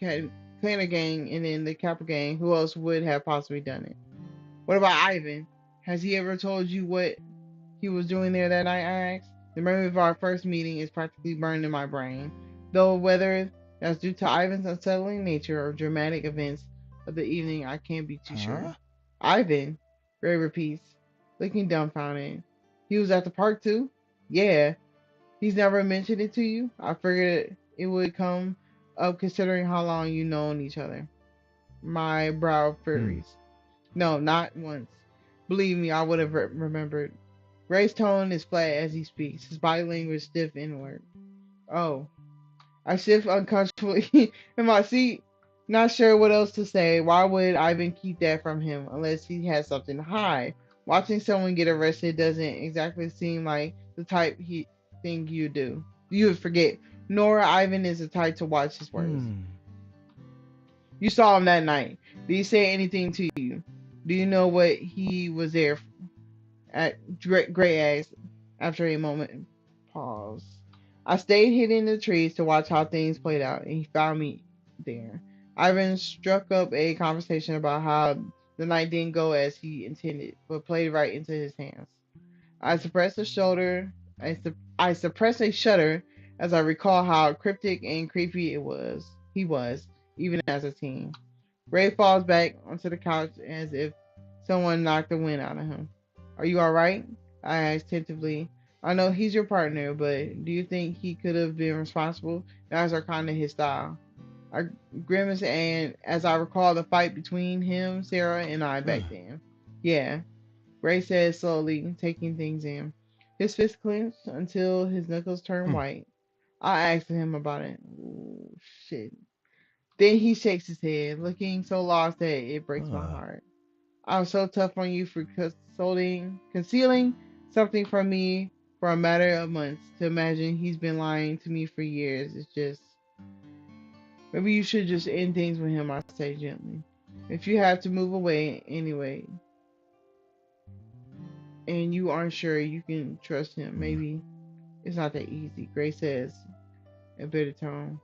gang and then the Kappa gang, who else would have possibly done it? What about Ivan? Has he ever told you what? he was doing there that night, I asked. The memory of our first meeting is practically burned in my brain, though whether that's due to Ivan's unsettling nature or dramatic events of the evening, I can't be too sure. Huh? Ivan, Ray repeats, looking dumbfounded. He was at the park too? Yeah. He's never mentioned it to you? I figured it would come up considering how long you known each other. My brow Hmm. furries. No, not once. Believe me, I would have remembered. Ray's tone is flat as he speaks, his body language stiff inward. Oh. I shift uncomfortably in my seat, not sure what else to say. Why would Ivan keep that from him unless he has something to hide? Watching someone get arrested doesn't exactly seem like the type he thing you do. You would forget. Nor Ivan is the type to watch his words. Hmm. You saw him that night. Did he say anything to you? Do you know what he was there at? Gray asked after a moment. Pause. I stayed hidden in the trees to watch how things played out, and he found me there. Ivan struck up a conversation about how the night didn't go as he intended, but played right into his hands. I suppressed a shoulder. I suppressed a shudder as I recall how cryptic and creepy it was. He was, even as a teen. Ray falls back onto the couch as if someone knocked the wind out of him. Are you alright? I asked tentatively. I know he's your partner, but do you think he could have been responsible? That's are kind of his style. I grimaced and as I recall the fight between him, Sarah, and I Huh. back then. Yeah, Ray said slowly, taking things in. His fist clenched until his knuckles turned Hmm. white. I asked him about it. Ooh, shit. Then he shakes his head, looking so lost that it breaks my Uh. heart. I was so tough on you for concealing something from me for a matter of months. To imagine he's been lying to me for years is just. Maybe you should just end things with him, I say gently. If you have to move away anyway, and you aren't sure you can trust him, Hmm. maybe it's not that easy. Grace says in a bitter tone.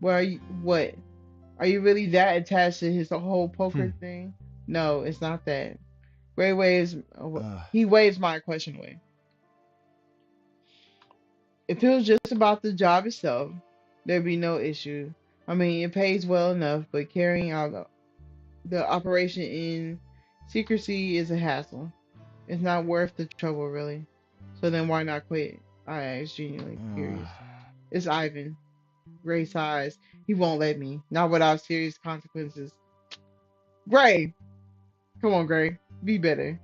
Well, what? Are you really that attached to his whole Hmm. poker thing? No, it's not that. Gray waves. Uh. He waves my question away. If it was just about the job itself, there'd be no issue. I mean, it pays well enough, but carrying out the operation in secrecy is a hassle. It's not worth the trouble, really. So then why not quit? I asked, genuinely Uh. curious. It's Ivan. Gray sighs. He won't let me. Not without serious consequences. Gray! Come on, Gray. Be better.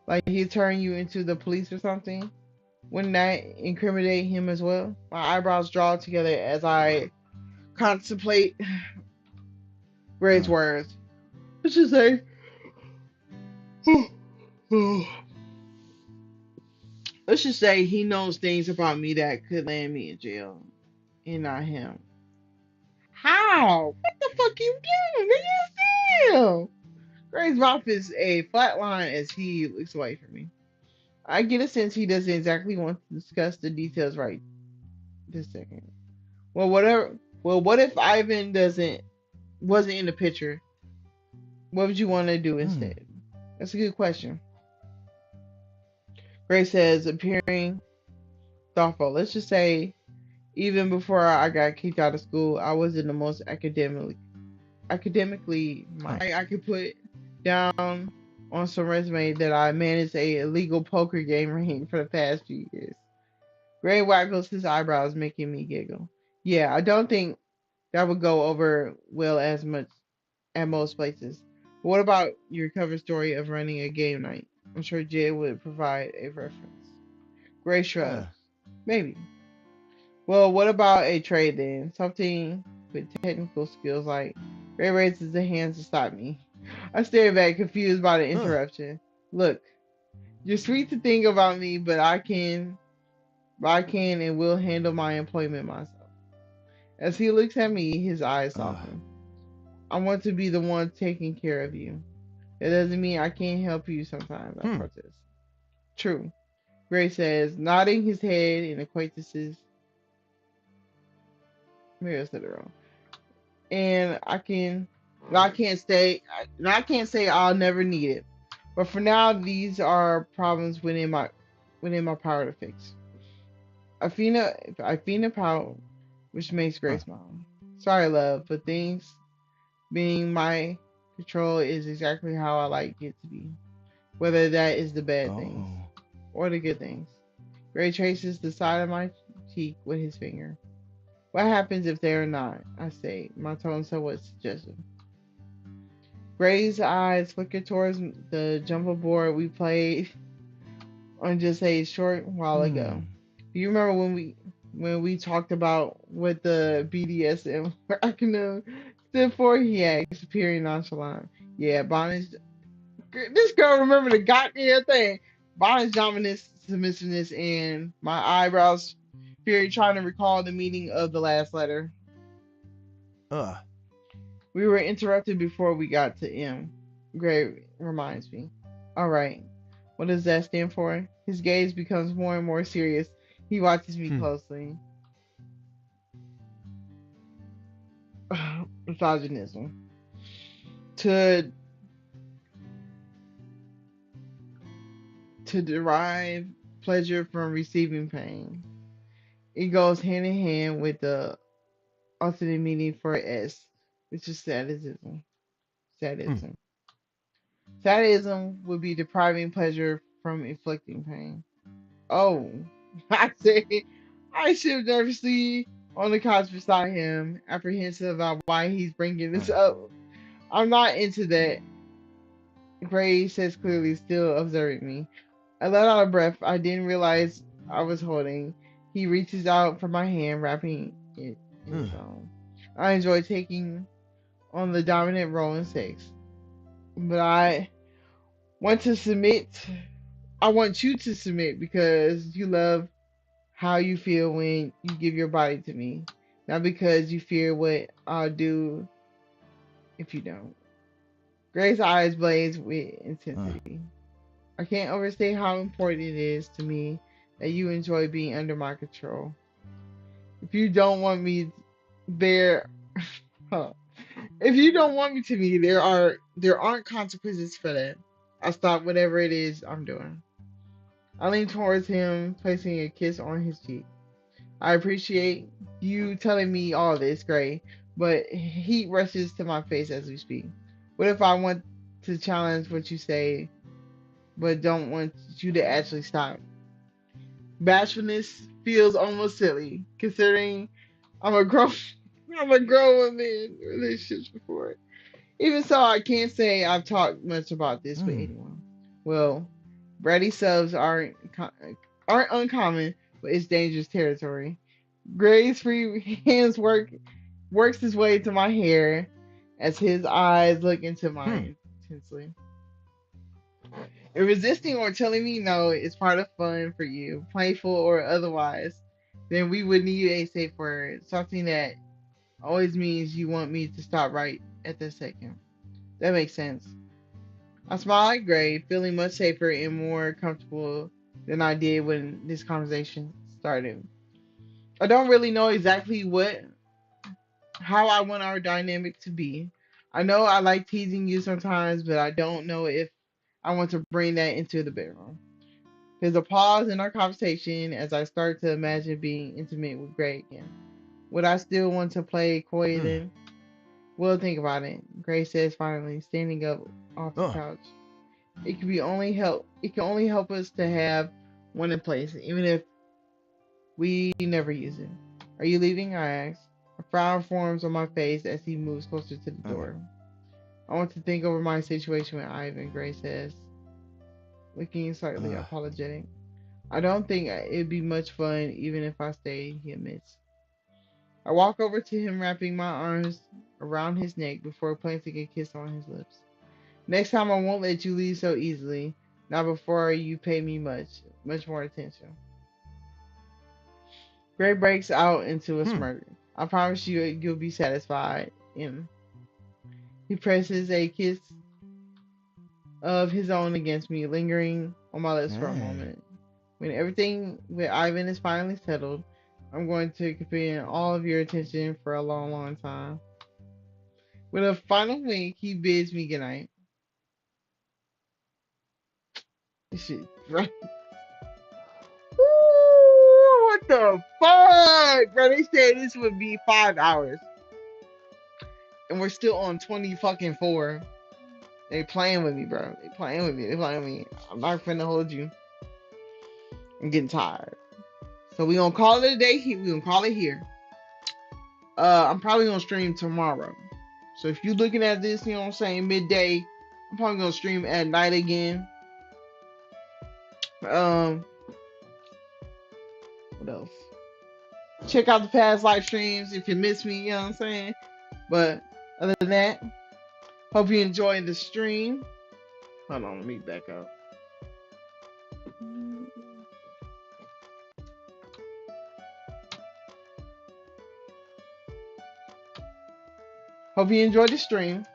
Like he'd turn you into the police or something? Wouldn't that incriminate him as well? My eyebrows draw together as I contemplate Gray's Huh. words. Let's just say, let's just say he knows things about me that could land me in jail, and not him. How? What the fuck you doing? Nigga, still? Gray's mouth is a flat line as he looks away from me. I get a sense he doesn't exactly want to discuss the details right this second. Well, whatever. Well, what if Ivan doesn't wasn't in the picture? What would you want to do Hmm. instead? That's a good question. Gray says, appearing thoughtful. Let's just say, even before I got kicked out of school, I wasn't the most academically Huh. minded. I could put down on some resume that I managed a illegal poker game ring for the past few years. Gray waggles his eyebrows, making me giggle. Yeah, I don't think that would go over well as much at most places. But what about your cover story of running a game night? I'm sure Jay would provide a reference. Gray Uh. shrugs. Maybe. Well, what about a trade then? Something with technical skills like Ray raises the hands to stop me. I stare back, confused by the Huh. interruption. Look, you're sweet to think about me, but I can and will handle my employment myself. As he looks at me, his eyes Uh. soften. I want to be the one taking care of you. It doesn't mean I can't help you sometimes, I Hmm. protest. True. Gray says, nodding his head in acquaintances. Maybe I said it wrong. And I can't say, I can't say I'll never need it. But for now, these are problems within my within my power to fix. I feel power, which makes Huh. Grace smile. Sorry, love, but things being my control is exactly how I like it to be. Whether that is the bad things Oh. or the good things. Gray traces the side of my cheek with his finger. What happens if they are not? I say, my tone somewhat suggestive. Gray's eyes flicker towards the jumble board we played on just a short while Hmm. ago. Do you remember when we talked about what the BDSM acronym stood for? He asked, appearing nonchalant. Yeah, bondage. This girl remember the goddamn thing. Bondage, dominance, submissiveness, and my eyebrows fury trying to recall the meaning of the last letter. Ugh. We were interrupted before we got to M. Gray reminds me. All right. What does that stand for? His gaze becomes more and more serious. He watches me Hmm. closely. Misogynism. To to derive pleasure from receiving pain. It goes hand in hand with the alternate meaning for S, which is sadism. Hmm. Sadism. Sadism would be depriving pleasure from inflicting pain. Oh, I say, I shift nervously on the couch beside him, apprehensive about why he's bringing this Uh. up. I'm not into that, Gray says clearly, still observing me. I let out a breath I didn't realize I was holding. He reaches out for my hand, wrapping it in Ugh. his own. I enjoy taking on the dominant role in sex, but want to submit. I want you to submit because you love how you feel when you give your body to me, not because you fear what I'll do if you don't. Gray's eyes blaze with Uh. intensity. I can't overstate how important it is to me that you enjoy being under my control. If you don't want me there, huh. If you don't want me to be, there aren't consequences for that. I stop whatever it is I'm doing. I lean towards him, placing a kiss on his cheek. I appreciate you telling me all this, Gray, but heat rushes to my face as we speak. What if I want to challenge what you say, but don't want you to actually stop? Bashfulness feels almost silly, considering I'm a grown I'm a grown woman in relationships before. Even so, I can't say I've talked much about this with Hmm. anyone. Well, Brady subs aren't uncommon, but it's dangerous territory. Gray's free hands works his way to my hair as his eyes look into Hmm. mine intensely. If resisting or telling me no is part of fun for you, playful or otherwise, then we would need a safe word, something that always means you want me to stop right at this second. That makes sense. I smile at Gray, feeling much safer and more comfortable than I did when this conversation started. I don't really know exactly how I want our dynamic to be. I know I like teasing you sometimes, but I don't know if I want to bring that into the bedroom. There's a pause in our conversation as I start to imagine being intimate with Gray again. Would I still want to play coy Ugh. then? We'll think about it, Gray says finally, standing up off the Oh. couch. It can only help us to have one in place, even if we never use it. Are you leaving? I ask. A frown forms on my face as he moves closer to the Uh. door. I want to think over my situation with Ivan, Gray says, looking slightly Uh. apologetic. I don't think it'd be much fun even if I stayed, he admits. I walk over to him, wrapping my arms around his neck before planting a kiss on his lips. Next time I won't let you leave so easily, not before you pay me much more attention. Gray breaks out into a Hmm. smirk. I promise you'll be satisfied. And he presses a kiss of his own against me, lingering on my lips for a Hey. moment. When everything with Ivan is finally settled, I'm going to command all of your attention for a long, long time. With a final wink, he bids me goodnight. This shit, right? the fuck, bro? They said this would be 5 hours, and we're still on 20 fucking 4. They playing with me, bro. They playing with me. They playing with me. I'm not finna hold you. I'm getting tired. So we gonna call it a day here. We gonna call it here. I'm probably gonna stream tomorrow. So if you're looking at this, you know what I'm saying, midday, I'm probably gonna stream at night again. What else? Check out the past live streams if you miss me, you know what I'm saying? But other than that, hope you enjoyed the stream. Hold on, let me back up. Hope you enjoyed the stream.